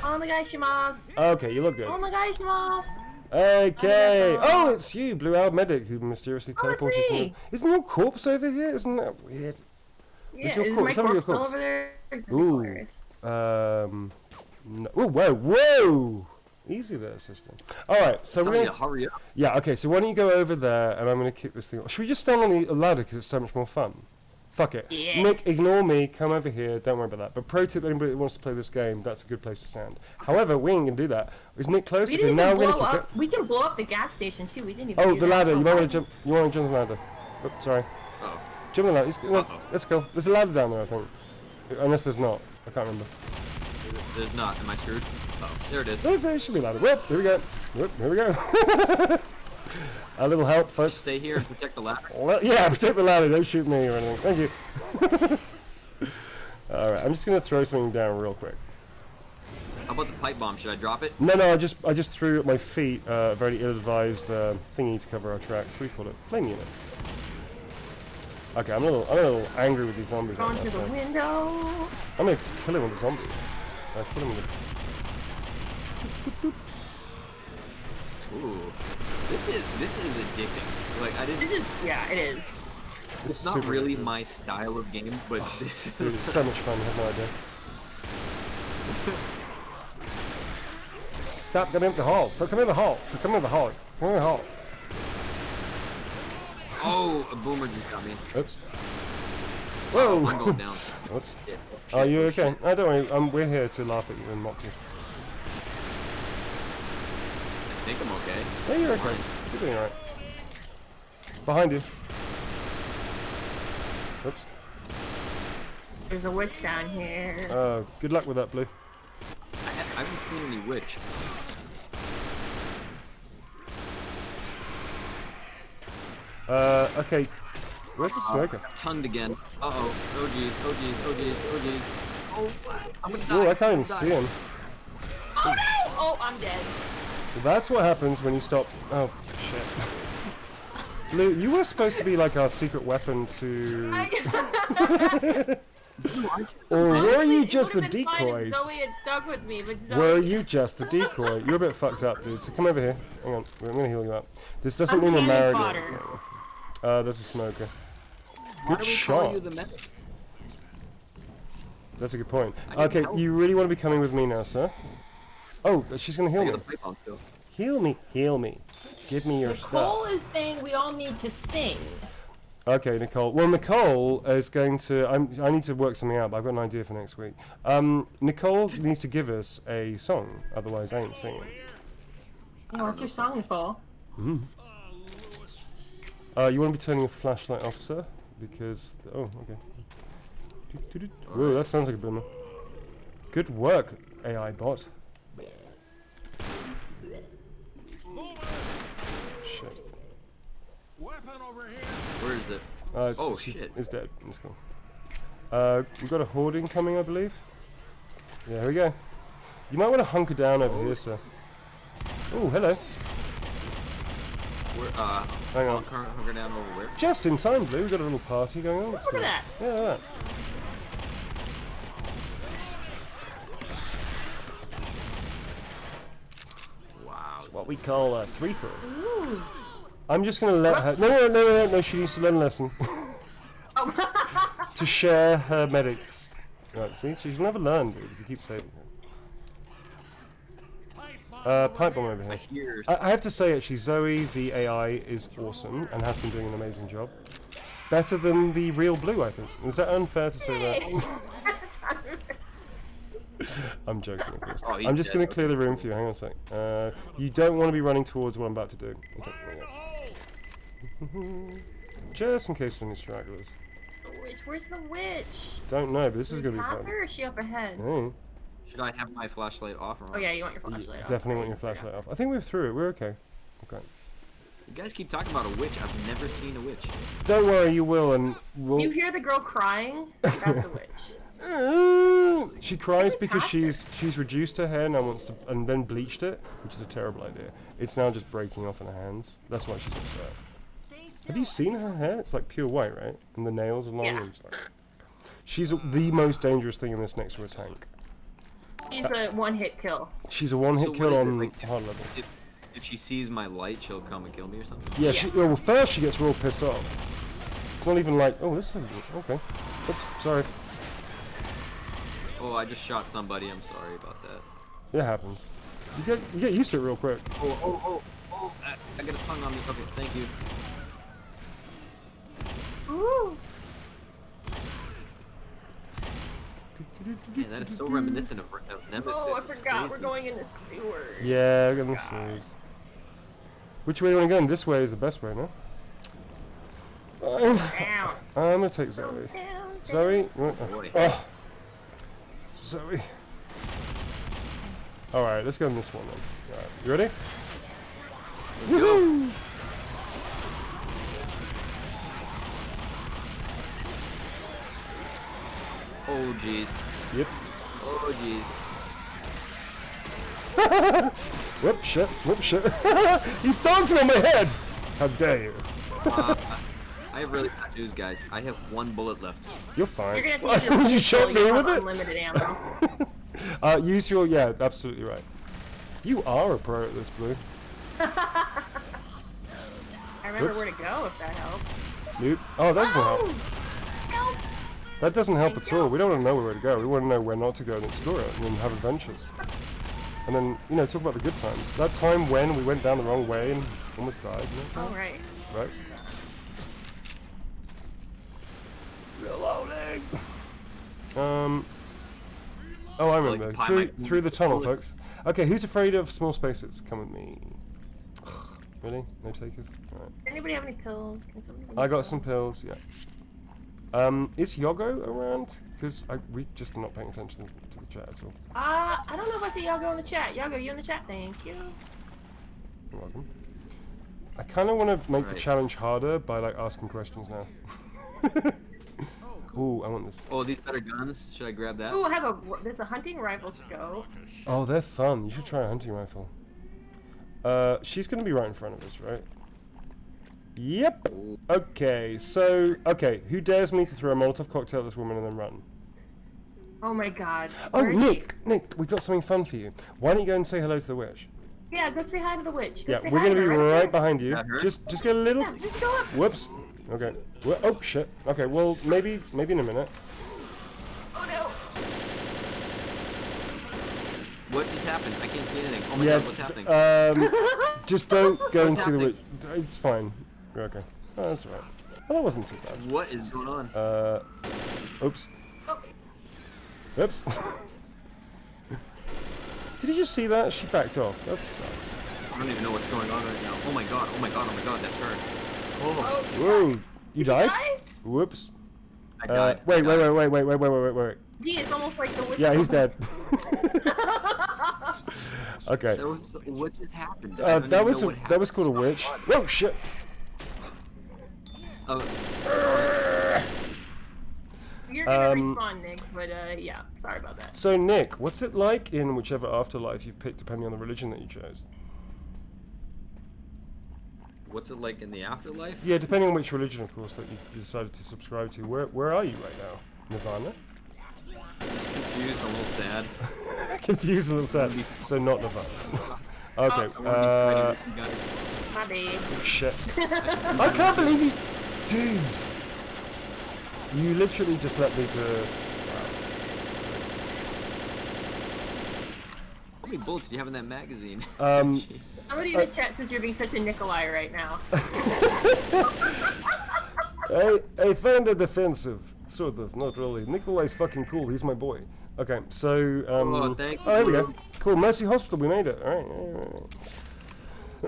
Oh my gosh, shimas. Okay, you look good. Oh my gosh, shimas. Okay. Oh, it's you, Blue Owl Medic, who mysteriously it's teleported from... me. Isn't your corpse over here? Isn't that weird? Yeah, your is corpse. my Some of your corpse still corpse. over there? Ooh. No. Oh, whoa! Easy there, sister. Alright, so we're gonna... hurry up. Yeah, okay, so why don't you go over there, and I'm gonna kick this thing off. Should we just stand on the ladder, because it's so much more fun? Fuck it. Yeah. Nick, ignore me. Come over here. Don't worry about that. But pro tip, anybody that wants to play this game, that's a good place to stand. However, we ain't gonna do that. Is Nick close? We Okay, didn't now even we're blow gonna kick up. We can blow up the gas station too. We didn't even. it. Oh, do the that. ladder. You might Oh, want to jump. You want to jump the ladder. Oh, sorry. Oh. Jump the ladder. No, let's go. There's a ladder down there, I think. Unless there's not. I can't remember. There's not. Am I screwed? Oh, there it is. There should be a ladder. Whoop, here we go. Whoop, here we go. A little help, folks. Stay here and protect the ladder. Yeah, protect the ladder. Don't shoot me or anything. Thank you. Alright, I'm just going to throw something down real quick. How about the pipe bomb? Should I drop it? No, I just threw at my feet a very ill-advised thingy to cover our tracks. What do you call it? Flame unit. Okay, I'm a little angry with these zombies. Going through the window. I'm going to kill him with the zombies. Kill him with Ooh. This is addicting. Like, I didn't... It is. It's not really my style of game, but... Dude, it's so much fun, you have no idea. Stop coming up the hall. Stop coming in the hall. Stop coming in the hall. Come in the hall. Oh, a boomer just got me. Oops. Whoa! I'm going down. Oops. Shit. Are you okay? No, don't worry. We're here to laugh at you and mock you. I think I'm okay. Yeah, you're okay. You're doing alright. Behind you. Oops. There's a witch down here. Good luck with that, Blue. I haven't seen any witch. Okay. Where's the smoker? Tunned again. Uh-oh. Oh jeez. Oh jeez. Oh jeez. Oh jeez. Oh, what? I'm gonna die. Oh, I can't even see him. Oh no! Oh, I'm dead. That's what happens when you stop. Oh, shit. Blue, you were supposed to be like our secret weapon to. Or were you just the decoys? Zoe had stuck with me, but Zoe... Were you just the decoy? You're a bit fucked up, dude. So come over here. Hang on. I'm gonna heal you up. This doesn't mean we're married. There's a smoker. Good shot. That's a good point. Okay, you really want to be coming with me now, sir? Oh, she's gonna heal me. Heal me, heal me. Give me your stuff. Nicole is saying we all need to sing. Okay, Nicole. Well, Nicole is going to... I need to work something out, but I've got an idea for next week. Nicole needs to give us a song, otherwise I ain't singing. Yeah, what's your song, Nicole? You want to be turning your flashlight off, sir? Because... Oh, okay. Whoa, that sounds like a boomer. Good work, AI bot. Shit. Where is it? Oh shit! It's dead. It's cool. We've got a hoarding coming, I believe. Yeah, here we go. You might want to hunker down over here, sir. Oh, hello. Where, hang on. Hunker down over where? Just in time, Blue. We've got a little party going on. Look at that. Yeah, look at that. Wow. It's what we call a free-for. I'm just going to let her... No, she needs to learn a lesson. To share her medics. Right, see? She's never learned, dude, if you keep saving her. Pipe bomb over here. I have to say, actually, Zoe, the AI, is awesome and has been doing an amazing job. Better than the real Blue, I think. Is that unfair to say that? I'm joking, of course. I'm just going to clear the room for you. Hang on a sec. You don't want to be running towards what I'm about to do. Okay, there you go. Just in case there's any stragglers. Where's the witch? Don't know, but this is going to be fun. Or is she up ahead? Hey. Should I have my flashlight off or on? Oh yeah, you want your flashlight off. Definitely want your flashlight off. I think we're through it. We're okay. Okay. You guys keep talking about a witch. I've never seen a witch. Don't worry, you will, and we'll... You hear the girl crying? That's a witch. She cries because she's reduced her hair now and then bleached it, which is a terrible idea. It's now just breaking off in her hands. That's why she's upset. Have you seen her hair? It's like pure white, right? And the nails are long. Yeah. And she's the most dangerous thing in this next to a tank. She's a one-hit kill. She's a one-hit kill on hard level. If she sees my light, she'll come and kill me or something? Yeah, yes. Well, first she gets real pissed off. It's not even like, oh, this is okay. Oops, sorry. Oh, I just shot somebody. I'm sorry about that. It happens. You get used to it real quick. Oh! I got a tongue on me. Okay, thank you. Ooh. Man, that is so reminiscent of Nemesis. Oh, I It's forgot. crazy. We're going in the sewers. Yeah, we're going to sewers. Which way do you want to go? This way is the best way, no? Fine. Down. I'm going to take Zoe. Zoe? You want, oh. Zoe. Alright, let's go in this one then. Alright, you ready? Woohoo! Oh, jeez. Yep. Oh, jeez. Whoop, shit. Whoop, shit. He's dancing on my head! How dare you? I have really bad news, guys. I have 1 bullet left. You're fine. You're gonna have to use your Would you pistol. shot me You with have it? unlimited ammo. Use your... Yeah, absolutely right. You are a pro at this, Blue. I remember Whoops. where to go if that helps. Nope. Oh, that doesn't help. Help! That doesn't help Thank at all. you. We don't want to know where to go. We want to know where not to go and explore it and then have adventures. And then, you know, talk about the good times. That time when we went down the wrong way and almost died, you know? All right. Right? Reloading! Oh, I remember. Through the tunnel, folks. Okay, who's afraid of small spaces? Come with me. Really? No takers? Alright. Anybody have any pills? Can somebody give me I a got pill? some pills, yeah. Is Yogo around? Because we just not paying attention to the chat at all. I don't know if I see Yago in the chat. Yago, you in the chat? Thank you. You're welcome. I kind of want to make the Right. challenge harder by like asking questions now. Ooh, I want this. Oh, these better guns. Should I grab that? Ooh, there's a hunting rifle scope. Oh, they're fun. You should try a hunting rifle. She's gonna be right in front of us, right? Yep. Okay, so who dares me to throw a Molotov cocktail at this woman and then run? Oh my god. Oh, Where is Nick, we got something fun for you. Why don't you go and say hello to the witch? she? Yeah, go say hi to the witch. Go Yeah, say we're hi gonna to be her right there. behind you. That hurt? Just get a little. Yeah, just go up. Whoops. Okay. Oh shit. Okay. Well, maybe in a minute. Oh no. What just happened? I can't see anything. Oh my Yeah. god, what's happening? Just don't go and What's see the witch. happening? It's fine. You're okay. Oh, that's alright. Well, that wasn't too bad. What is going on? Oops. Oh. Oops. Did you just see that? She backed off. That sucks. I don't even know what's going on right now. Oh my god, oh my god, oh my god, that's her. Oh, Oh, Whoa. You died? die? Whoops. I died. I Wait. Gee, it's almost like the witch. Yeah, he's dead. Okay. What just happened? I don't even know what That happened. was called a witch. Whoa, shit. Oh, You're gonna respawn, Nick, but yeah, sorry about that. So Nick, what's it like in whichever afterlife you've picked, depending on the religion that you chose? what's it like in the afterlife? Yeah, depending on which religion, of course, that you decided to subscribe to. Where are you right now? Nirvana? Just confused, a little sad. Confused, a little sad. So not Nirvana. Okay. I wanna be ready. My bad. Shit. I can't believe you, dude. You literally just let me to. How many bullets do you have in that magazine? Somebody in the chat says you're being such a Nikolai right now. I find it offensive, sort of, not really. Nikolai's fucking cool. He's my boy. Okay, so Oh, thank there we you. go. Cool. Mercy Hospital. We made it. All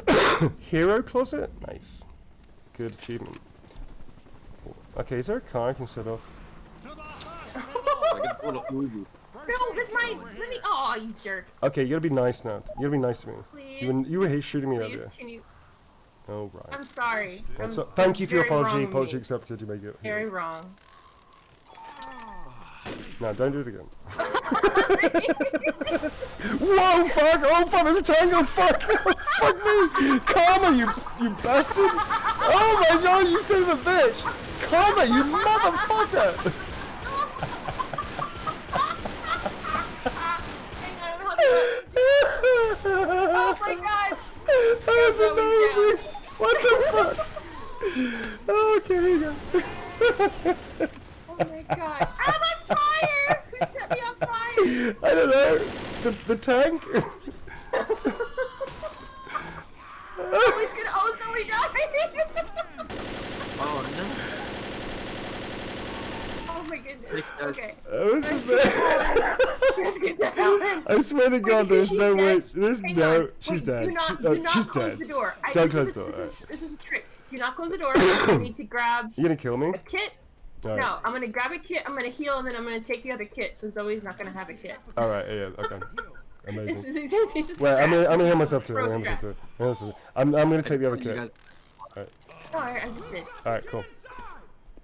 right. Hero closet. Nice. Good achievement. Okay, is there a car I can set off? Like a little Uzi. No, that's mine. Let me. Oh, you jerk. Okay, you gotta be nice now. You gotta be nice to me. Please. You were shooting me Please, earlier. can you? Oh right. I'm sorry. Well, I'm so, thank you for your very apology. wrong of Apology me. accepted. You make it. Very wrong. No, don't do it again. Whoa, fuck! Oh, fuck! There's a tango! Fuck! Oh, fuck me! Karma, you bastard! Oh my god, you son of a bitch! Karma, you motherfucker! Hang on, I'm oh my god! That was amazing! What the fuck? Okay, here you go. Oh my god! I'm on fire! Who set me on fire? I don't know. The tank? Zoe's gonna. Oh, Zoe died! Oh no. Oh my goodness. Okay. I swear to God, there's no way. There's Hang no. on. She's Wait, dead. Do not She's close dead. the door. Don't close the door. This is a trick. Do not close the door. I need to grab You gonna kill me? a kit. All right. No, I'm gonna grab a kit. I'm gonna heal, and then I'm gonna take the other kit. So Zoe's not gonna have a kit. All right. Yeah. Okay. This Amazing. is Wait, I'm scrap. gonna heal myself too. Bro, I'm gonna heal scrap. myself too. I'm gonna take the other You kit. guys, Oh, I just did. All right. Cool.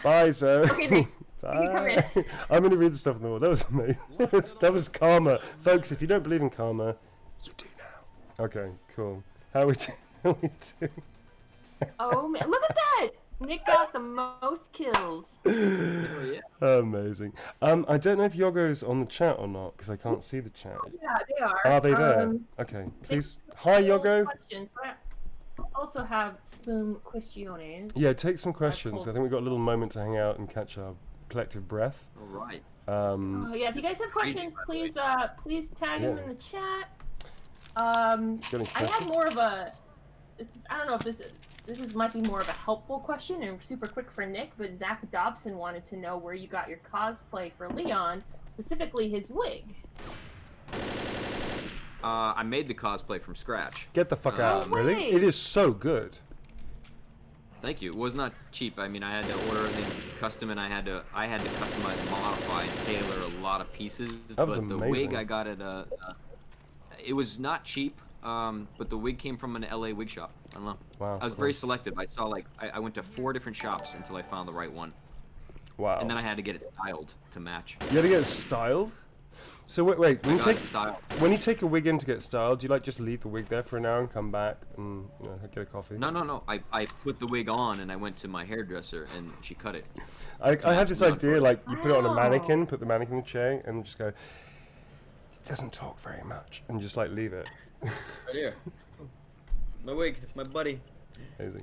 Bye, sir. Okay, Nick. Bye. You can come I'm gonna read the stuff on the wall. That was me. that was karma, folks. If you don't believe in karma, you do now. Okay. Cool. How we do? Oh man, look at that! Nick got the most kills. Amazing. I don't know if Yogo's on the chat or not because I can't see the chat. Yeah, they are. Are they there? Okay. Please. Hi, Yogo. Questions, but I also have some questiones. Yeah, take some questions. I think we've got a little moment to hang out and catch our collective breath. all right. Oh yeah, if you guys have questions, please tag them in the chat. Got any I have questions? more of a. I don't know if this might be more of a helpful question and super quick for Nick, but Zach Dobson wanted to know where you got your cosplay for Leon, specifically his wig. I made the cosplay from scratch. Get the fuck out! No Really? way. It is so good. Thank you. It was not cheap. I mean, I had to order everything custom, and I had to customize, modify, and tailor a lot of pieces. That was but the amazing. wig I got at it was not cheap. But the wig came from an LA wig shop. I don't know. Wow. I was very selective. I saw I went to 4 different shops until I found the right one. Wow. And then I had to get it styled to match. You had to get it styled. So wait. I got it styled. When you take a wig in to get styled, do you like just leave the wig there for an hour and come back and get a coffee? No. I put the wig on and I went to my hairdresser and she cut it. I have this idea like you put it on a Wow. mannequin, put the mannequin in the chair, and just go. It doesn't talk very much, and just like leave it. Right here. My wig. It's my buddy. Amazing.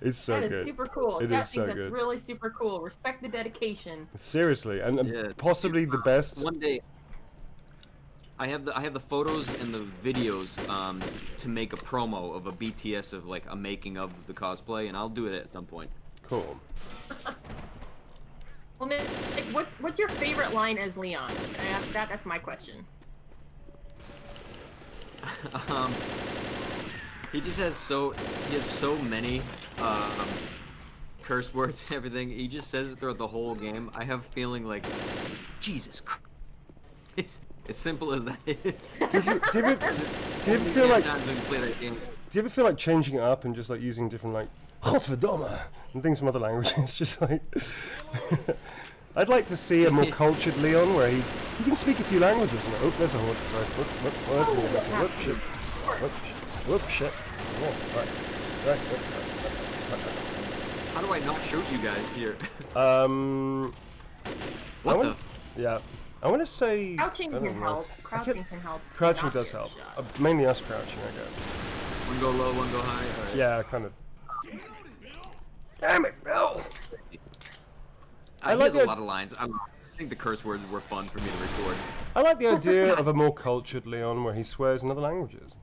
It's so That is good. super cool. It Cat is so thinks that's good. really super cool. Respect the dedication. Seriously, and Yeah. possibly the best. One day, I have the photos and the videos to make a promo of a BTS of like a making of the cosplay, and I'll do it at some point. Cool. Well, Nick, what's your favorite line as Leon? Can I ask that? That's my question. He has so many curse words and everything. He just says it throughout the whole game. I have a feeling like Jesus Christ. It's as simple as that is. Do you ever feel like? Do you ever feel like changing it up and just like using different like Godverdomme and things from other languages? Just like I'd like to see a more cultured Leon where he can speak a few languages. And, oh, there's a horde. Sorry. Whoop, shit. Whoop, shit. Yeah, right. How do I not shoot you guys here? What the? Yeah. I want to say. Crouching I don't can know. help. Crouching can help. Crouching Not does get help. shot. Mainly us crouching, I guess. One go low, one go high. All right. Yeah, kind of. Damn it, Bill! I like like a the- lot of lines. I think the curse words were fun for me to record. I like the idea of a more cultured Leon where he swears in other languages.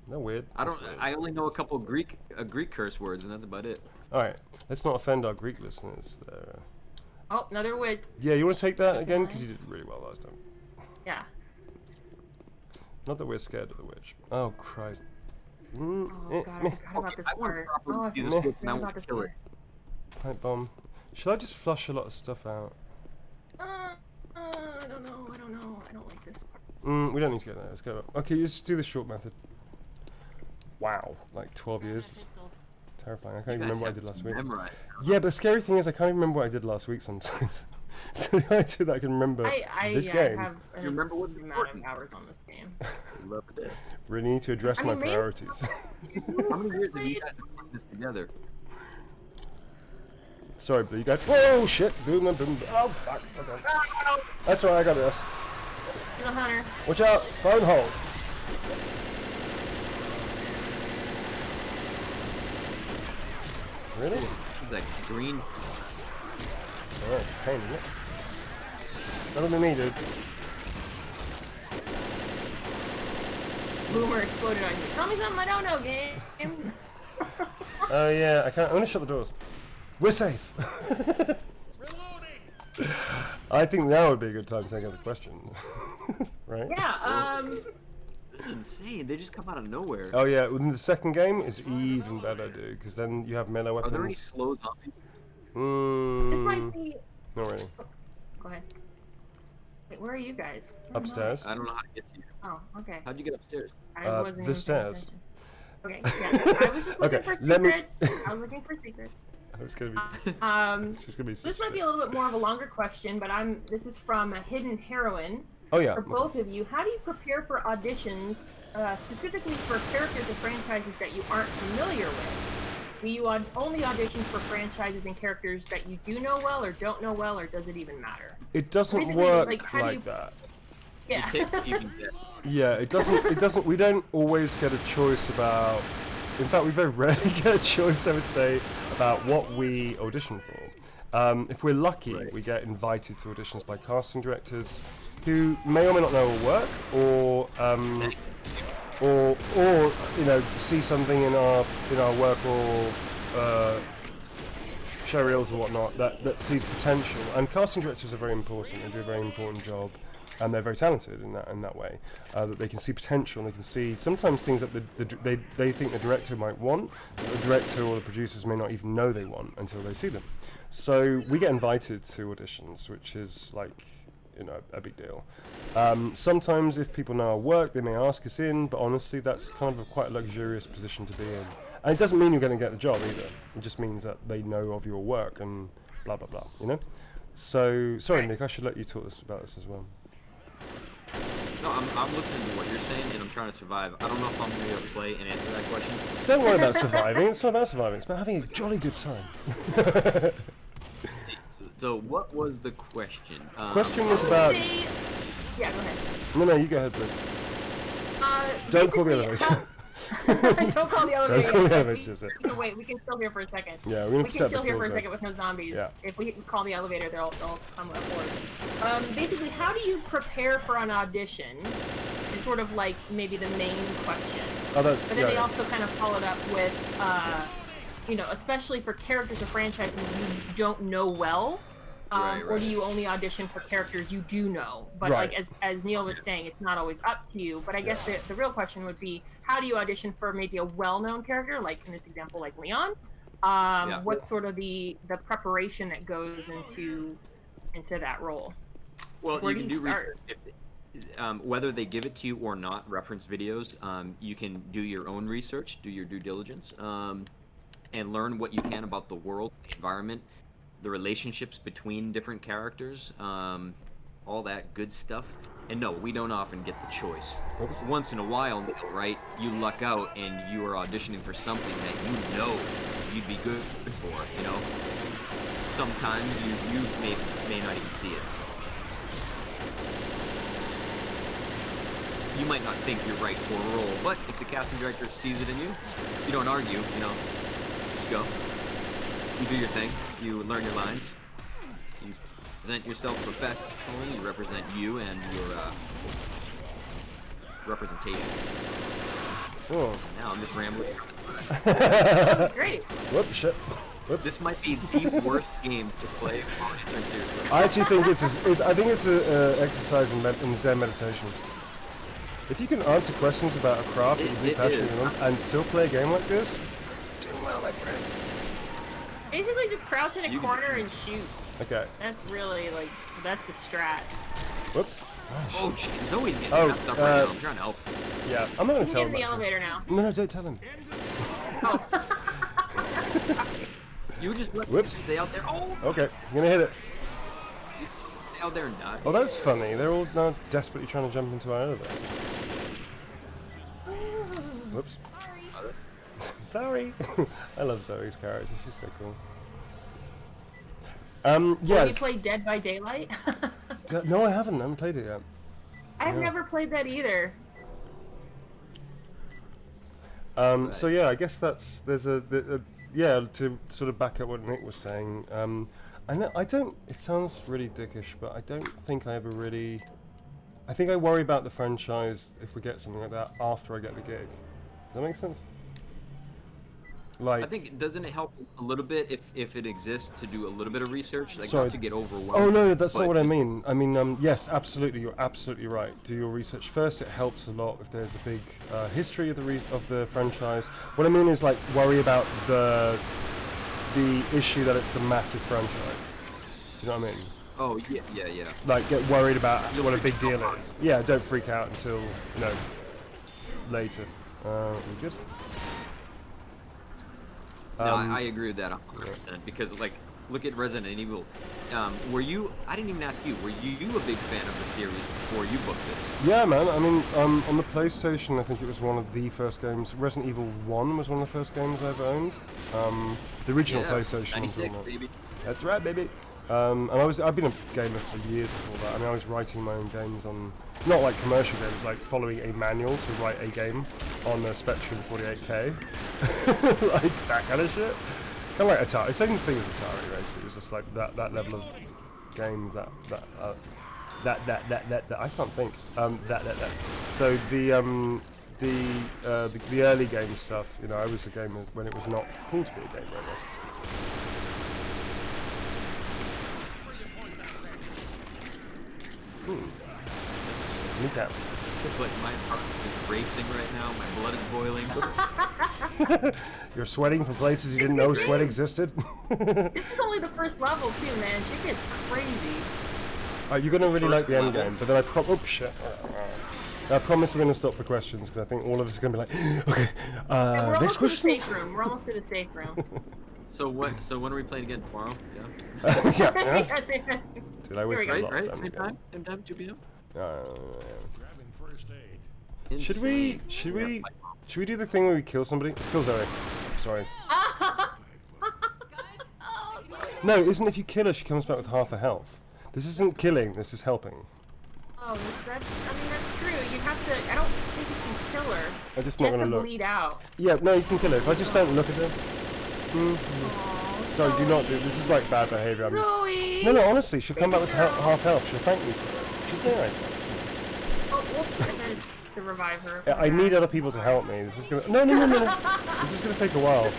They're weird. That's weird. I only know a couple Greek curse words, and that's about it. Alright, let's not offend our Greek listeners. Oh, another wig. Yeah, you want to take that Is it again? mine? Because you did really well last time. Yeah. Not that we're scared of the witch. Oh, Christ. Oh god, I forgot about this I want to part. properly Oh, I see this forgot book, and I about want to this kill it. part. Pipe bomb. Should I just flush a lot of stuff out? I don't know. I don't like this part. We don't need to go there. Let's go. Okay, let's do the short method. Wow, like 12 years. Terrifying. I can't even remember what I did last week. Memorized. Yeah, but the scary thing is I can't even remember what I did last week sometimes. So the idea that I can remember this game. I have You remember what's amount of important. hours on this game. Loved it. Really need to address I my mean, maybe- priorities. How many years have you guys been putting this together? Sorry, Blue. You got. Whoa, shit. Boom, boom, boom. Oh, fuck. Okay. That's alright, I got this. Kill a hunter. Watch out. Phone hold. Really? It's like green. Oh, it's a pain, isn't it? Better than me, dude. Boomer exploded on you. Tell me something I don't know, game. Oh, yeah. I'm gonna shut the doors. We're safe. I think now would be a good time to take out the question. Right? Yeah, This is insane. They just come out of nowhere. Oh yeah, within the second game is even better, dude, because then you have melee Are weapons. there any slow zombies? this might be... Not really. Go ahead. Wait, where are you guys? Upstairs. I don't know how to get to you. Oh, okay. How'd you get upstairs? I wasn't even the paying stairs. attention. Okay, yeah. I was just looking Okay, for let me- secrets. I was looking for secrets. It's gonna be. It's just gonna be. This might be a little bit more of a longer question, but this is from a Hidden Heroine. Oh yeah. For both of you, how do you prepare for auditions, specifically for characters or franchises that you aren't familiar with? Do you only audition for franchises and characters that you do know well or don't know well, or does it even matter? It doesn't Basically, work like, how do you- that. Yeah. You take what you can get. Yeah, it doesn't. It doesn't. We don't always get a choice about. In fact, we very rarely get a choice, I would say, about what we audition for. If we're lucky, we get invited to auditions by casting directors who may or may not know our work, or you know, see something in our work, or show reels or whatnot that sees potential. And casting directors are very important. They do a very important job. And they're very talented in that way, that they can see potential, and they can see sometimes things that they think the director might want, but the director or the producers may not even know they want until they see them. So we get invited to auditions, which is like, you know, a big deal. Sometimes if people know our work, they may ask us in, but honestly, that's kind of quite a luxurious position to be in. And it doesn't mean you're going to get the job either. It just means that they know of your work and blah blah blah. You know. So sorry, Nick, I should let you talk about this as well. No, I'm listening to what you're saying, and I'm trying to survive. I don't know if I'm going to be able to play and answer that question. Don't worry about surviving. It's not about surviving. It's about having a jolly good time. So what was the question? Question was about. Yeah, go ahead. No, you go ahead, please. Don't call the elevator. Don't call the elevator. Don't call the Yes, elevator, we just it. can wait. We can chill here for a second. Yeah, we're gonna We can set chill the here for a pause second with no zombies. Yeah. If we call the elevator, they'll come aboard. Basically, how do you prepare for an audition? Is sort of like maybe the main question. Oh, that's. But then they also kind of followed up with, you know, especially for characters or franchises you don't know well. Or do you only audition for characters you do know? But like as Neil was saying, it's not always up to you. But I guess the real question would be, how do you audition for maybe a well-known character, like in this example, like Leon? What's sort of the preparation that goes into that role? Well, Where you can do you do start? research. Whether they give it to you or not, reference videos. You can do your own research, do your due diligence, and learn what you can about the world, the environment, the relationships between different characters, all that good stuff. And no, we don't often get the choice. Once in a while, right, you luck out and you are auditioning for something that you know you'd be good for, you know? Sometimes you may not even see it. You might not think you're right for a role, but if the casting director sees it in you, you don't argue, you know, just go. You do your thing, you learn your lines, you present yourself professionally, you represent you and your representation. Oh. Now I'm just rambling. That was great. Whoops, shit. Whoops. This might be the worst game to play on answering serious questions. I actually think it's an exercise in Zen meditation. If you can answer questions about a craft that you're passionate on and still play a game like this, doing well, my friend. Basically, just crouch in a corner and shoot. Okay. That's really like that's the strat. Whoops. Oh, jeez, Zoe's getting messed up right now. I'm trying to help. Yeah, I'm not gonna You tell get him. in the elevator now. No, don't tell him. Oh. You just let Whoops. stay out there. Oh, Okay, I'm gonna hit it. stay out there and die. Oh, that's funny. They're all now desperately trying to jump into our elevator. Whoops. Sorry. I love Zoe's character. She's so cool. Yeah. Yeah. You play Dead by Daylight? No, I haven't played it yet. I've never played that either. So yeah, I guess there's yeah, to sort of back up what Nick was saying. I don't. It sounds really dickish, but I don't think I ever really. I think I worry about the franchise if we get something like that after I get the gig. Does that make sense? I think doesn't it help a little bit if it exists to do a little bit of research, like Sorry. not to get overwhelmed. Oh no, that's not what I mean. I mean, yes, absolutely, you're absolutely right. Do your research first. It helps a lot if there's a big history of the franchise. What I mean is like worry about the issue that it's a massive franchise. Do you know what I mean? Oh yeah. Like get worried about what a big deal is. Yeah, don't freak out until later. We good? No, I agree with that 100% because like look at Resident Evil. Were you? I didn't even ask you. Were you a big fan of the series before you booked this? Yeah, man. I mean, on the PlayStation, I think it was one of the first games. Resident Evil 1 was one of the first games I ever owned. The original PlayStation. 96, baby. That's right, baby. And I've been a gamer for years before that. I mean, I was writing my own games on, not like commercial games, like following a manual to write a game on a Spectrum 48K, like that kind of shit. Kind of like Atari. Same thing as Atari, right? So it was just like that level of games that I can't think. So the early game stuff, I was a gamer when it was not cool to be a gamer, I guess. It's just like my heart is racing right now. My blood is boiling. You're sweating from places you didn't know sweat existed. This is only the first level too, man. Shit gets crazy. You're gonna really like the end game, but then I promise we're gonna stop for questions because I think all of us are gonna be like, okay. Next question. We're almost to the safe room. So when are we playing again? Tomorrow? Yeah. Yeah. Dude, I wish right? Same time, 2 p.m. Grabbing first aid. Should we do the thing where we kill somebody? Let's kill Zoe. Sorry. No, isn't if you kill her, she comes back with half her health. This isn't killing. This is helping. Oh, that's true. You have to. I don't think you can kill her. I'm just not gonna look. Bleed out. Yeah, no, you can kill her. If I just don't look at her. Sorry, do not do. This is like bad behavior. I'm just. No, honestly, she'll come back with half health. She'll thank me for it. She's doing right. Oh, whoops! I tried to revive her. Yeah, I need other people to help me. This is gonna. No. This is gonna take a while.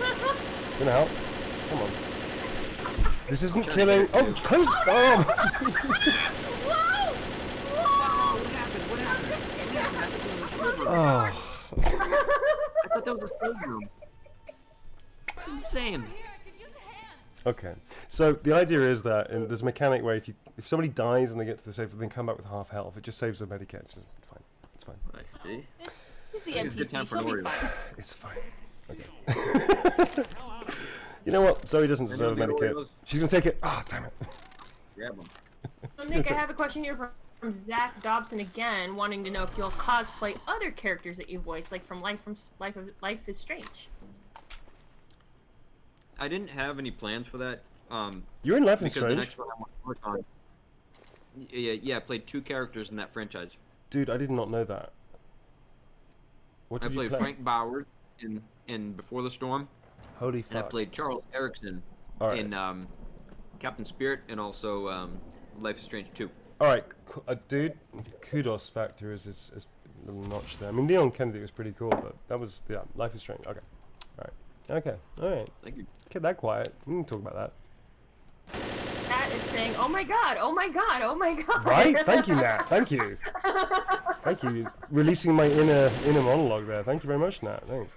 Gonna help? Come on. This isn't killing. Oh, close. Oh. Oh. I thought that was a save room. Insane. Okay, so the idea is that there's a mechanic where if somebody dies and they get to the safe, then come back with half health. It just saves the medikit. It's fine. It's fine. I see. He's the NPC. She'll be fine. It's fine. Okay. You know what? Zoe doesn't deserve a medikit. She's gonna take it. Ah, damn it. Grab them. So Nick, I have a question here from Zach Dobson again, wanting to know if you'll cosplay other characters that you voice, like from Life is Strange. I didn't have any plans for that. You're in Life is Strange? Strange? The next one I want to work on. Yeah, I played 2 characters in that franchise. Dude, I did not know that. What did you play? I played Frank Bowers in Before the Storm. Holy fuck. And I played Charles Erickson in Captain Spirit and also Life is Strange 2. Alright, dude, kudos factor is a little notch there. I mean, Leon Kennedy was pretty cool, but that was, Life is Strange. Okay. Alright. Okay. Alright. Thank you. Keep that quiet. We can talk about that. Nat is saying, oh my god, oh my god, oh my god. Right? Thank you, Nat. Thank you. Thank you. Releasing my inner monologue there. Thank you very much, Nat. Thanks.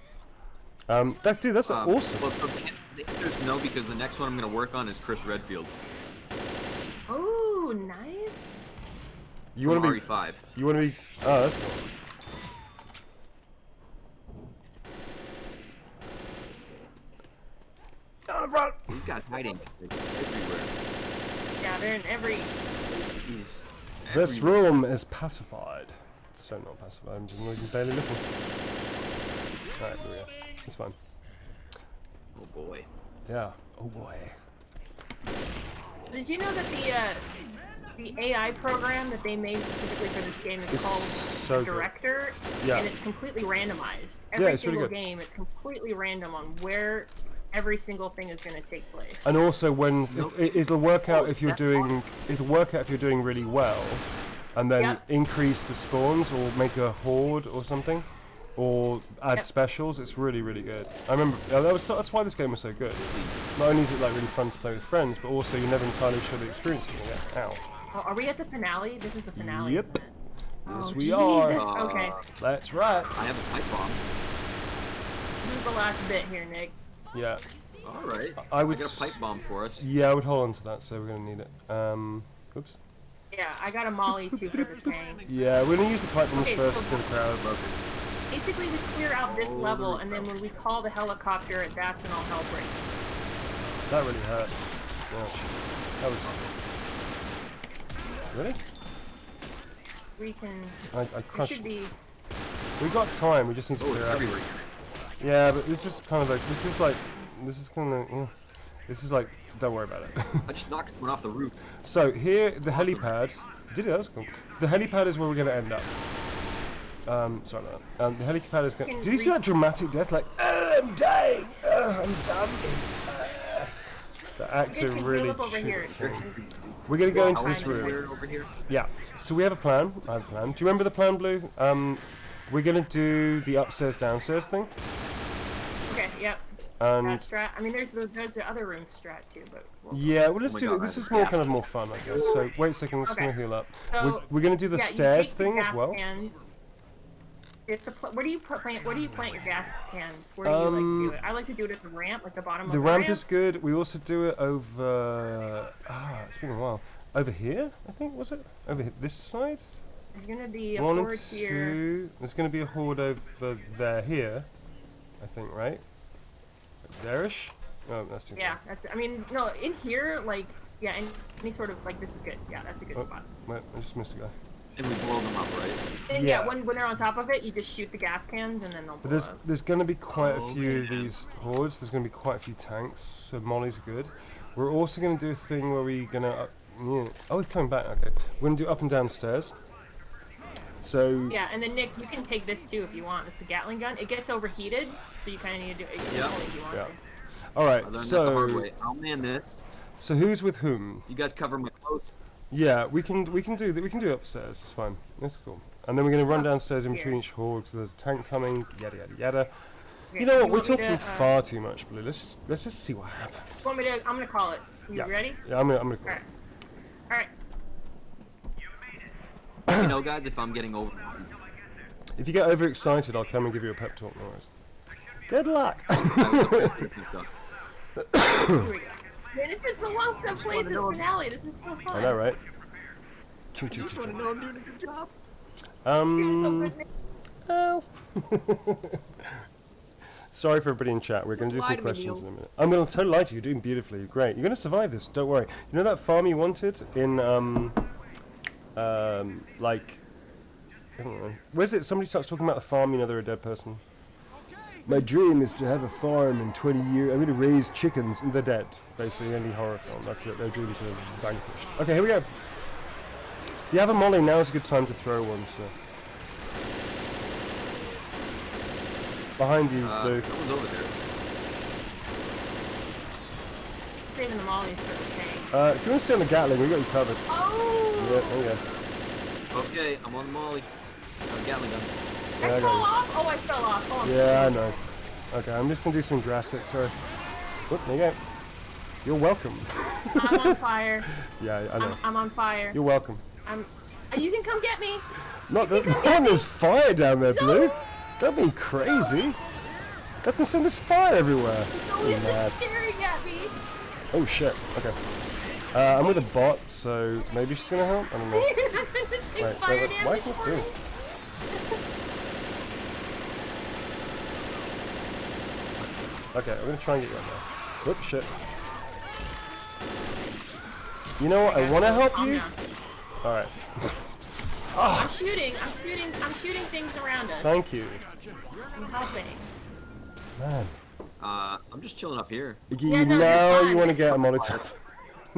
That's awesome. Well, so the answer is no, because the next one I'm going to work on is Chris Redfield. Oh, nice. You want to be RE5. You want to be? Oh, that's cool. These guys hiding everywhere. Yeah, they're in every. This room is pacified. It's so not pacified. I'm just barely looking. Alright, here we are. It's fine. Oh boy. Yeah. Oh boy. Did you know that the AI program that they made specifically for this game is called so Director? Yeah. And it's completely randomized. Every it's really single good. game, it's completely random on where every single thing is going to take place. And also, it'll work out if you're doing really well, and then increase the spawns or make a horde or something. or add specials. It's really, really good. I remember that's why this game was so good. Not only is it like really fun to play with friends, but also you're never entirely sure the experience you're gonna get. Ow. Oh, are we at the finale? This is the finale. Yep. Isn't it? Yes, Oh, we Jesus. are. Okay. That's right. I have a pipe bomb. This is the last bit here, Nick. Yeah. All right. I would. got a pipe bomb for us. Yeah, I would hold on to that, so we're gonna need it. Oops. Yeah, I got a molly too for the tank. Yeah, we're gonna use the pipe bombs Okay, first so- for the crowd. Basically, we clear out this level, and then when we call the helicopter, that's when all hell breaks. That really hurt. Ouch. That was. Really? We can. I There crushed. should be. We got time. We just need to Oh, it's clear out. everywhere. Yeah, but this is kind of like this is kind of this is like don't worry about it. I just knocked someone off the roof. So here the helipad. Did it? That was cool. The helipad is where we're gonna end up. Sorry about that. The helipad is gonna. Did you see that dramatic death? Like, I'm dying. I'm zombie. The actor really. Look over here. We're gonna go into Well, this room. Over here. Yeah. So we have a plan. I have a plan. Do you remember the plan, Blue? We're gonna do the upstairs downstairs thing. Okay. Yep. And That strat. I mean, there's the other room strat too, but. yeah, well, let's my do God, this. I is have more gas kind of more fun, I guess. So wait a second. I'm just Okay. gonna heal up. So, We're gonna do the yeah, stairs you take the thing as gas well. can. Where do you plant? Where do you plant your gas cans? Where do you like to do it? I like to do it at the ramp, like the bottom The of the ramp is good. We also do it over. It's been a while. Over here, I think, was it? Over this side? There's gonna be a One and horde here. two. There's gonna be a horde over there, here. I think, right? There-ish? Oh, that's too Yeah, that's, I mean, no, in here, like, yeah, any sort of, like, this is good. Yeah, that's a good Oh. spot. Wait, I just missed a guy. And we blow them up, right? And Yeah. yeah, when they're on top of it, you just shoot the gas cans and then they'll But blow up. there's going to be quite a Oh, few of man. these hordes. There's going to be quite a few tanks, so mollies are good. We're also going to do a thing where we're going to... oh, it's coming back. Okay. We're going to do up and down stairs. So... Yeah, and then Nick, you can take this too if you want. It's a Gatling gun. It gets overheated, so you kind of need to do it Yeah. only if you want Yeah. to. All I right, learned that the hard so... way. I'll man this. So who's with whom? You guys cover my clothes. Yeah, we can do that. We can do upstairs. It's fine. That's cool. And then we're going to run downstairs in Here. between each horde. So there's a tank coming. Yada yada yada. Okay, You know what? We're want me talking to, far too much, Blue. Let's just see what happens. You want me to? I'm gonna call it. You Yeah. ready? Yeah, I'm gonna call All right. it. All right. You know, guys, if I'm getting over. If you get overexcited, I'll come and give you a pep talk. No worries. Good luck. Here we go. Man, it's been so long since I've played this finale. This is so fun. I know, right? Choo choo choo. know I'm doing a good job. You're so good, Nick. Well. Sorry for everybody in chat. We're going to do Lie some to me, questions Neil. in a minute. I'm going to totally lie to you. You're doing beautifully. You're great. You're going to survive this. Don't worry. You know that farm you wanted in, like, I don't know. Where's it? Somebody starts talking about the farm. You know they're a dead person. My dream is to have a farm in 20 years. I'm going to raise chickens. And they're dead. Basically, any horror film. That's it. Their dreams are vanquished. Okay, here we go. If you have a molly, now is a good time to throw one, so. Behind you, Blue. Someone's over there. Saving the mollies for the tank. If you want to stay on the Gatling, we got you covered. Oh! Yeah, there you go. Okay, I'm on the molly. Gatling gun. Yeah, I I got fell you. off. Oh, I fell off. Oh, I'm Yeah, I know. Okay, I'm just gonna do some drastic. Sorry. Whoop, there you go. You're welcome. I'm on fire. Yeah, I know. I'm on fire. You're welcome. You can come get me. Not You that can come get man, me. there's fire down there, Blue. No. Don't be crazy. That's insane. There's fire everywhere. No, he's Mad. just staring at me. Oh shit. Okay. I'm with a bot, so maybe she's gonna help. I don't know. You're not gonna take Wait, fire wait, why damage is this for doing? me? Okay, I'm gonna try and get you on there. Whoop, shit. You know what? I want to help Calm you. down. All right. I'm shooting things around us. Thank you. I'm helping. Man. I'm just chilling up here. Yeah, no, Now you're you fine. want to get a Molotov.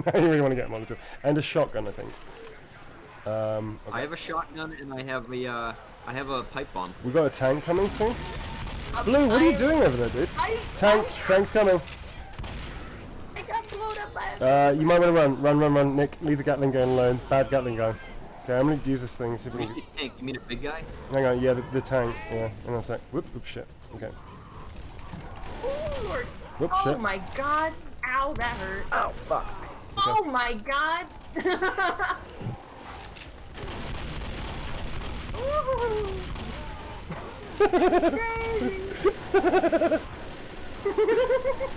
Now you really want to get a Molotov. And a shotgun, I think. Okay. I have a shotgun and I have a pipe bomb. We got a tank coming soon. Blue, what are you doing over there, dude? Tank's coming. I got blown up by a... You might want to run. Run. Nick, leave the Gatling gun alone. Bad Gatling gun. Okay, I'm gonna use this thing. See if we When can. you say tank, you mean a big guy? Hang on, yeah, the tank. Yeah, hang on a sec. Whoop, shit. Okay. Oh, Lord. Whoop, Oh shit. my god. Ow, that hurt. Ow, fuck. Oh my god.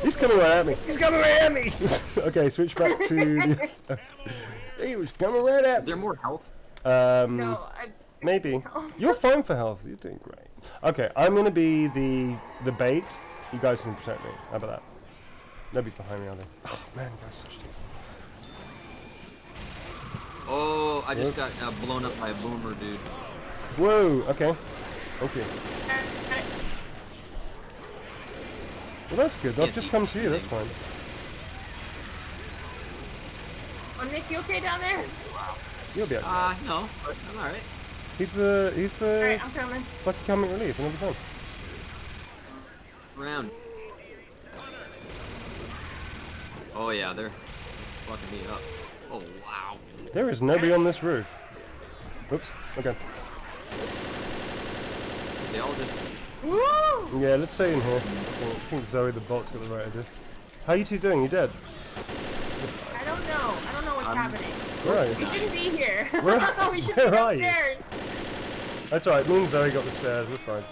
He's coming right at me. He's coming right at me. Okay, switch back to. He was coming right at Is me. there more health? No, Maybe. You're fine for health. You're doing great. Okay, I'm gonna be the bait. You guys can protect me. How about that? Nobody's behind me, are they? Oh man, you guys are such teams. Oh, I just got blown up by a boomer, dude. Whoa. Okay. Okay. Well, that's good. I'll just come to you. That's fine. Oh, Nick, you okay down there? You'll be okay. No, but I'm alright. He's the Alright, I'm coming. lucky comic relief another time. Round. Oh yeah, they're fucking me up. Oh wow. There is nobody on this roof. Oops. Okay. They all just. Woo! Yeah, let's stay in here. I think Zoe the bot's got the right idea. How are you two doing? You dead? I don't know. I don't know what's happening. Where are you? We shouldn't be here. Where- we should where be are you? upstairs. That's alright. Me and Zoe got the stairs. We're fine.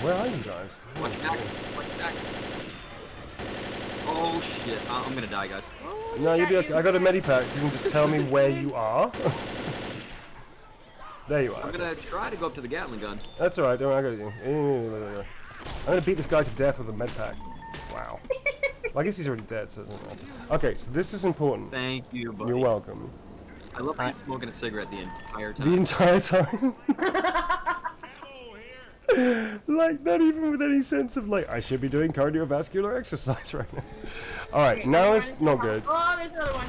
Where are you guys? Watch back. Watch back. Oh shit. I'm gonna die, guys. Oh, No, you'll be okay. I got a okay. medipack. You can just tell me where you are. There you are. I'm gonna try to go up to the Gatling gun. That's alright. Don't worry, I got you. I'm gonna beat this guy to death with a medpack. Wow. Well, I guess he's already dead, so it doesn't matter. Okay, so this is important. Thank you, buddy. You're welcome. I love you smoking a cigarette the entire time. The entire time. Like, not even with any sense of, like, I should be doing cardiovascular exercise right now. Alright, Okay, now everyone it's is not fine. good. Oh, there's another one.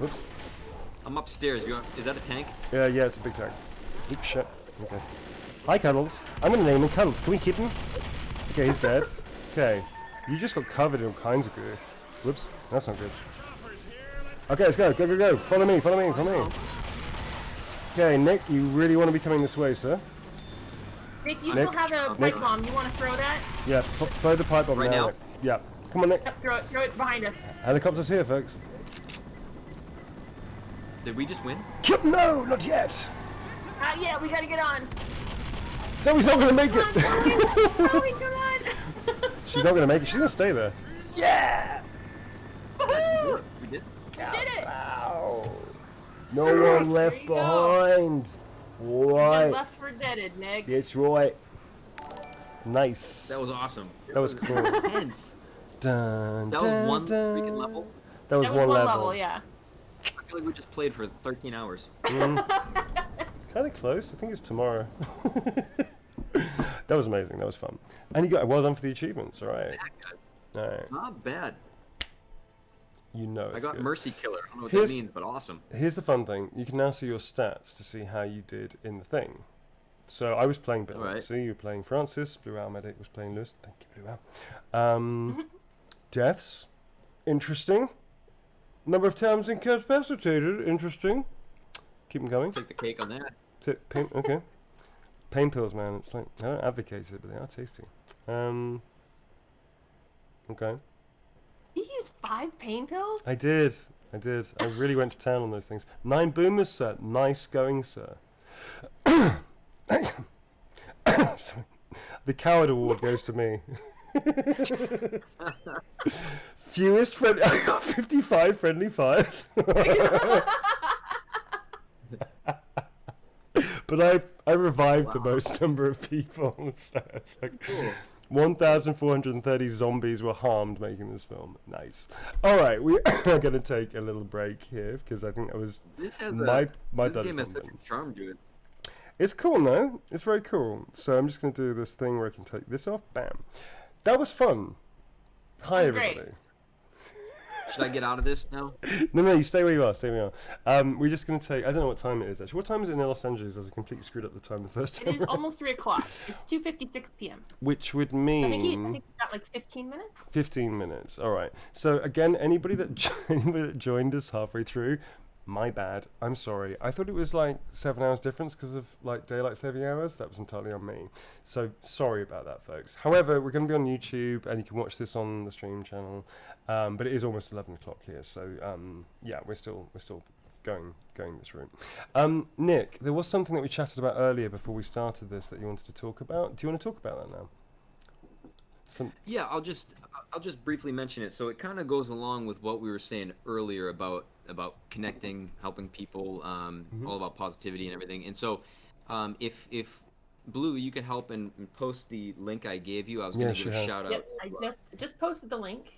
Whoops. I'm upstairs. Is that a tank? Yeah, it's a big tank. Oops, shit. Okay. Hi, Cuddles. I'm gonna name him Cuddles. Can we keep him? Okay, he's dead. Okay. You just got covered in all kinds of goo. Whoops. That's not good. Okay, let's go. Go. Follow me. Okay, Nick, you really want to be coming this way, sir? Nick, you Nick? still have a Nick? pipe bomb. You want to throw that? Yeah, throw the pipe bomb Right now? Nick. Yeah. Come on, Nick. Yep, throw it behind us. Helicopter's here, folks. Did we just win? No, not yet. Yeah, we gotta get on. Zoe's not gonna make Come on, it. Chloe, come on. She's not gonna make it. She's gonna stay there. Yeah. Woohoo! We did. We did it. Ow. No one left There you go. behind. You're Right. left for deaded, Nick. It's right. Nice. That was awesome. That was cool. Intense. Dun, That was dun, one dun. freaking level. That was That was one one level. yeah. I feel like we just played for 13 hours. Kind of close. I think it's tomorrow. That was amazing. That was fun. And you got well done for the achievements. All right. Yeah, guys. All right. Not bad. You know I it's got good. Mercy Killer. I don't know what Here's- that means, but awesome. Here's the fun thing. You can now see your stats to see how you did in the thing. So I was playing Bill. Alright. So you were playing Francis. Blue Owl Medic was playing Lewis. Thank you, Blue Owl. Deaths. Interesting. Number of times incapacitated. Interesting. Keep them going. Take the cake on that. Pain, okay. Pain pills, man. It's like, I don't advocate it, but they are tasty. Okay. You used 5 pain pills? I did. I really went to town on those things. 9 boomers, sir. Nice going, sir. Sorry. The coward award goes to me. Fewest friendly. I got 55 friendly fires. But I revived the most number of people. So it's like Cool. 1,430 zombies were harmed making this film. Nice. All right, we are going to take a little break here because I think that was This has my this dad game has such comment. a charm to it. It's cool, no? It's very cool. So I'm just going to do this thing where I can take this off. Bam. That was fun. Hi, That was great. everybody. Should I get out of this now? No, you stay where you are. Stay where you are. We're just going to take... I don't know what time it is, actually. What time is it in Los Angeles? I completely screwed up the time the first time. It is almost 3 o'clock. It's 2:56 p.m. Which would mean... I think you got like 15 minutes? 15 minutes. All right. So, again, anybody that joined us halfway through, my bad. I'm sorry. I thought it was like 7 hours difference because of like daylight saving hours. That was entirely on me. So sorry about that, folks. However, we're going to be on YouTube and you can watch this on the stream channel. But it is almost 11 o'clock here. So yeah, we're still going this route. Nick, there was something that we chatted about earlier before we started this that you wanted to talk about. Do you want to talk about that now? Yeah, I'll just briefly mention it. So it kind of goes along with what we were saying earlier about connecting, helping people, all about positivity and everything. And so, if Blue, you could help and post the link I gave you. I was going to give a shout out. Yep, I just posted the link.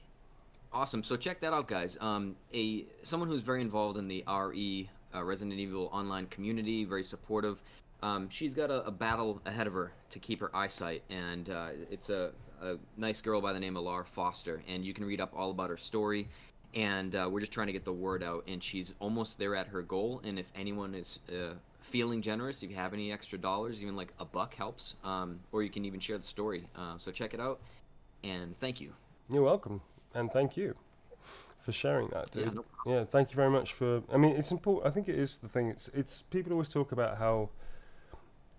Awesome. So check that out, guys. Someone who's very involved in the RE Resident Evil online community, very supportive. She's got a battle ahead of her to keep her eyesight, and it's a nice girl by the name of Laura Foster, and you can read up all about her story. And we're just trying to get the word out, and she's almost there at her goal. And if anyone is feeling generous, if you have any extra dollars, even like $1 helps, or you can even share the story. So check it out, and thank you. You're welcome, and thank you for sharing that, dude. Yeah, no problem. Yeah, thank you very much for... I mean, it's important. I think it is the thing. It's people always talk about how,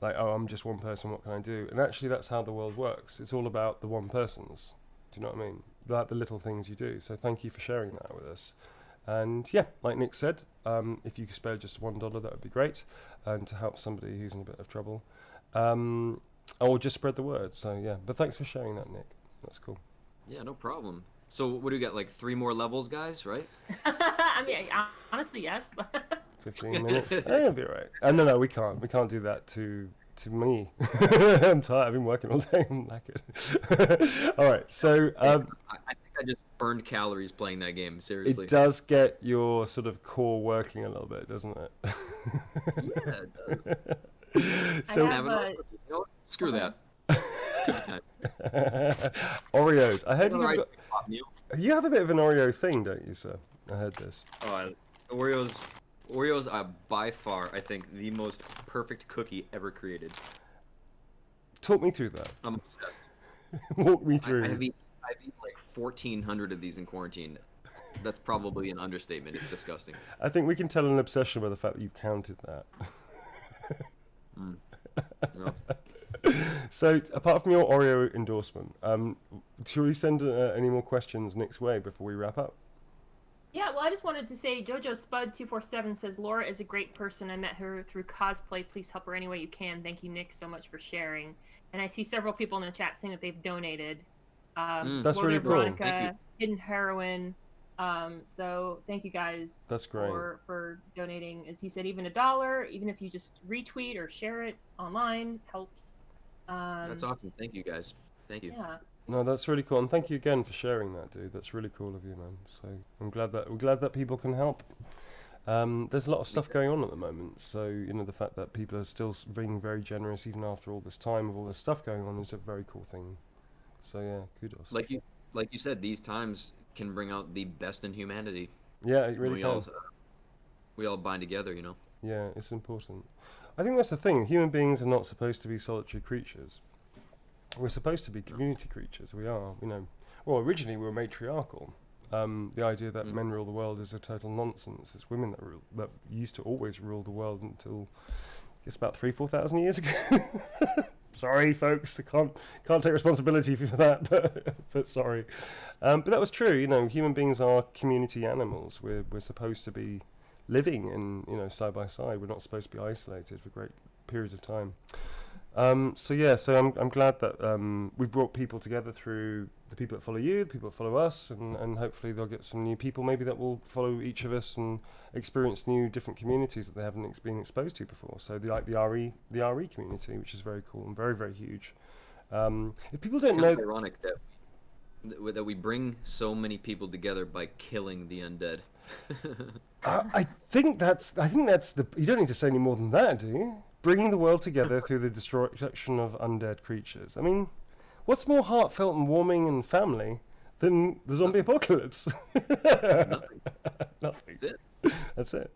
like, oh, I'm just one person, what can I do? And actually, that's how the world works. It's all about the one persons. Do you know what I mean? Like the little things you do. So thank you for sharing that with us. And yeah, like Nick said, if you could spare just $1, that would be great, and to help somebody who's in a bit of trouble, or just spread the word. So yeah, but thanks for sharing that, Nick. That's cool. Yeah, no problem. So what do we got? Like 3 more levels, guys, right? I mean, honestly, yes. But 15 minutes. That'll be all right. No, we can't. We can't do that to me. I'm tired. I've been working all day. I'm knackered. All right. So I think I just burned calories playing that game. Seriously. It does get your sort of core working a little bit, doesn't it? Yeah, it does. So screw that. Oreos. I heard you have a bit of an Oreo thing, don't you, sir? I heard this. Oh, Oreos are by far, I think, the most perfect cookie ever created. Talk me through that. I'm obsessed. Walk me through. I've eaten like 1,400 of these in quarantine. That's probably an understatement. It's disgusting. I think we can tell an obsession by the fact that you've counted that. No. So, apart from your Oreo endorsement, should we send any more questions Nick's way before we wrap up? yeah, well, I just wanted to say, Jojo Spud247 says, Laura is a great person. I met her through cosplay. Please help her any way you can. Thank you, Nick, so much for sharing. And I see several people in the chat saying that they've donated. That's Morgan really cool. Veronica, Thank you. Hidden Heroine. So thank you guys. That's great. For donating. As he said, even $1, even if you just retweet or share it online, helps. That's awesome. Thank you, guys. Thank you. Yeah. No, that's really cool, and thank you again for sharing that, dude. That's really cool of you, man. So we're glad that people can help. There's a lot of stuff going on at the moment, so you know the fact that people are still being very generous even after all this time with all this stuff going on is a very cool thing. So yeah, kudos. Like you said, these times can bring out the best in humanity. Yeah, it really can. We all bind together, you know. Yeah, it's important. I think that's the thing. Human beings are not supposed to be solitary creatures. We're supposed to be community creatures. We are, you know. Well, originally we were matriarchal. The idea that men rule the world is a total nonsense. It's women that used to always rule the world until, I guess, about 3,000-4,000 years ago. Sorry, folks, I can't take responsibility for that, but sorry. But that was true. You know, human beings are community animals. We're supposed to be living in, you know, side by side. We're not supposed to be isolated for great periods of time. So I'm glad that we've brought people together through the people that follow you, the people that follow us, and hopefully they'll get some new people maybe that will follow each of us and experience new different communities that they haven't been exposed to before. So the RE community, which is very cool and very, very huge. If people don't know, it's ironic that we bring so many people together by killing the undead. I think that's the. You don't need to say any more than that, do you? Bringing the world together through the destruction of undead creatures. I mean, what's more heartfelt and warming and family then the zombie apocalypse. Nothing. Nothing. That's it. That's it.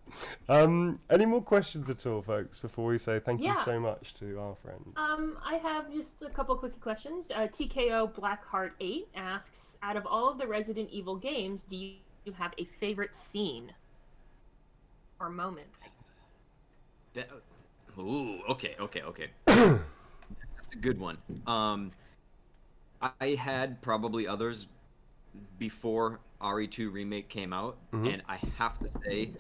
Any more questions at all, folks, before we say thank you so much to our friend? I have just a couple quickie questions. TKO Blackheart8 asks, out of all of the Resident Evil games, do you have a favorite scene or moment? Okay. That's a good one. I had probably others before RE2 Remake came out, and I have to say,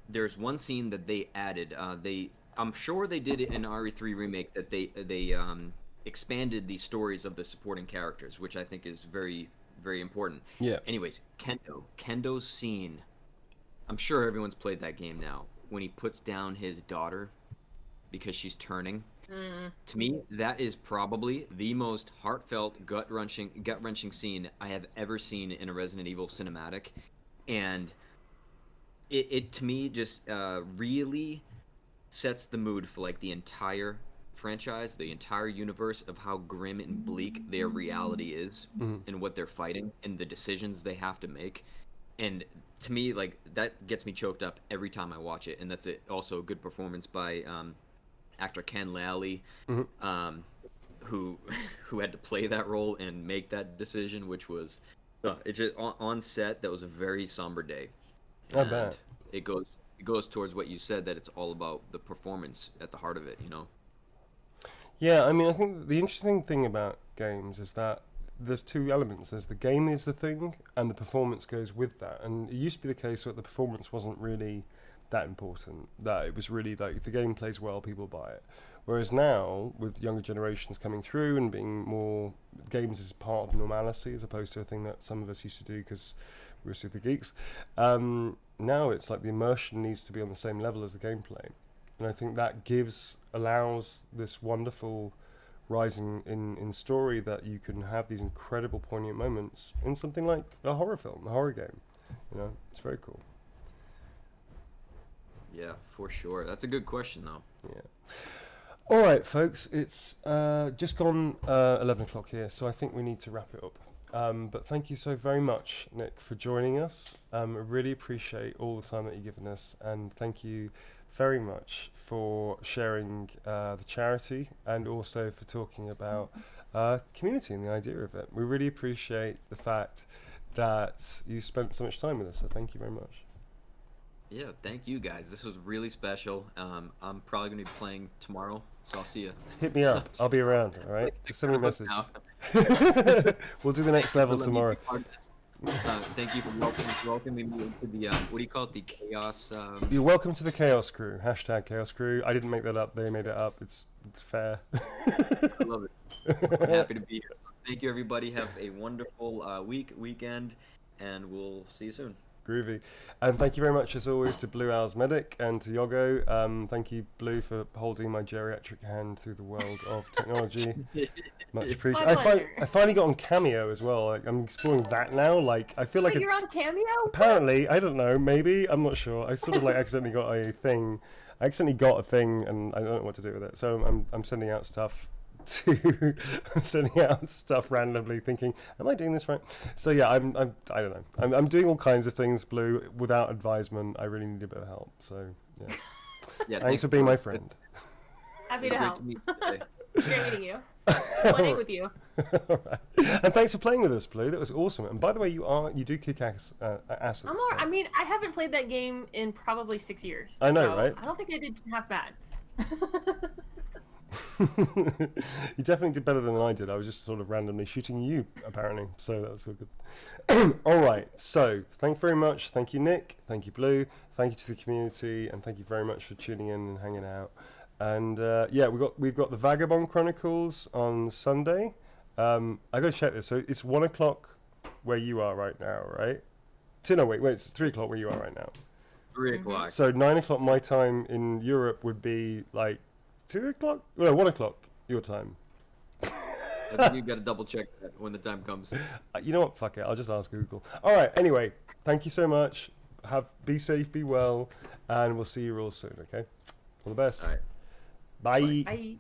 there's one scene that they added. I'm sure they did it in RE3 Remake, that they expanded the stories of the supporting characters, which I think is very, very important. Yeah. Anyways, Kendo's scene. I'm sure everyone's played that game now. When he puts down his daughter because she's turning. To me, that is probably the most heartfelt, gut-wrenching scene I have ever seen in a Resident Evil cinematic, and it to me just really sets the mood for like the entire franchise, the entire universe of how grim and bleak their reality is, and what they're fighting, and the decisions they have to make. And to me, like, that gets me choked up every time I watch it, and that's also a good performance by actor Ken Lally, who had to play that role and make that decision, which was it's just on set. That was a very somber day. I bet. It goes towards what you said, that it's all about the performance at the heart of it, you know. Yeah, I mean, I think the interesting thing about games is that there's two elements. There's the game is the thing, and the performance goes with that. And it used to be the case that the performance wasn't really that important, that it was really like, if the game plays well, people buy it. Whereas now, with younger generations coming through and being more, games is part of normality as opposed to a thing that some of us used to do because we were super geeks. Now it's like the immersion needs to be on the same level as the gameplay. And I think that allows this wonderful rising in story, that you can have these incredible poignant moments in something like a horror film, a horror game. You know, it's very cool. Yeah, for sure. That's a good question, though. Yeah. All right, folks. It's just gone 11 o'clock here, so I think we need to wrap it up. But thank you so very much, Nick, for joining us. I really appreciate all the time that you've given us, and thank you very much for sharing the charity, and also for talking about community and the idea of it. We really appreciate the fact that you spent so much time with us, so thank you very much. Yeah, thank you guys. This was really special. I'm probably going to be playing tomorrow, so I'll see you. Hit me up. I'll be around, all right? Just send me a message. We'll do the next level tomorrow. Thank you for welcoming me into the, what do you call it, the chaos? You're welcome to the Chaos Crew. # Chaos Crew. I didn't make that up. They made it up. It's fair. I love it. I'm happy to be here. Thank you, everybody. Have a wonderful weekend, and we'll see you soon. Groovy. And thank you very much, as always, to Blue Owl's Medic and to Yogo. Thank you, Blue, for holding my geriatric hand through the world of technology. Much appreciated. I finally got on Cameo as well. Like, I'm exploring that now. Like, I feel like you're on Cameo? Apparently, I don't know. Maybe, I'm not sure. I sort of like accidentally got a thing. And I don't know what to do with it. So I'm sending out stuff. I'm sending out stuff randomly, thinking, "Am I doing this right?" So yeah, I don't know. I'm doing all kinds of things, Blue, without advisement. I really need a bit of help. So yeah. Thanks for being my friend. Happy to help. Great meeting you. Playing with you. All right. And thanks for playing with us, Blue. That was awesome. And by the way, you do kick ass. I mean, I haven't played that game in probably 6 years. I know, so right? I don't think I did half bad. You definitely did better than I did. I was just sort of randomly shooting you, apparently. So that was all good. All right. So thank you very much. Thank you, Nick. Thank you, Blue. Thank you to the community, and thank you very much for tuning in and hanging out. And yeah, we've got the Vagabond Chronicles on Sunday. I got to check this. So it's 1 o'clock where you are right now, right? No, wait. It's 3 o'clock where you are right now. 3 o'clock. So 9 o'clock my time in Europe would be like 2 o'clock? No, 1 o'clock your time. I think you've got to double check that when the time comes. You know what? Fuck it. I'll just ask Google. All right. Anyway, thank you so much. Be safe, be well, and we'll see you real soon. Okay. All the best. All right. Bye. Bye.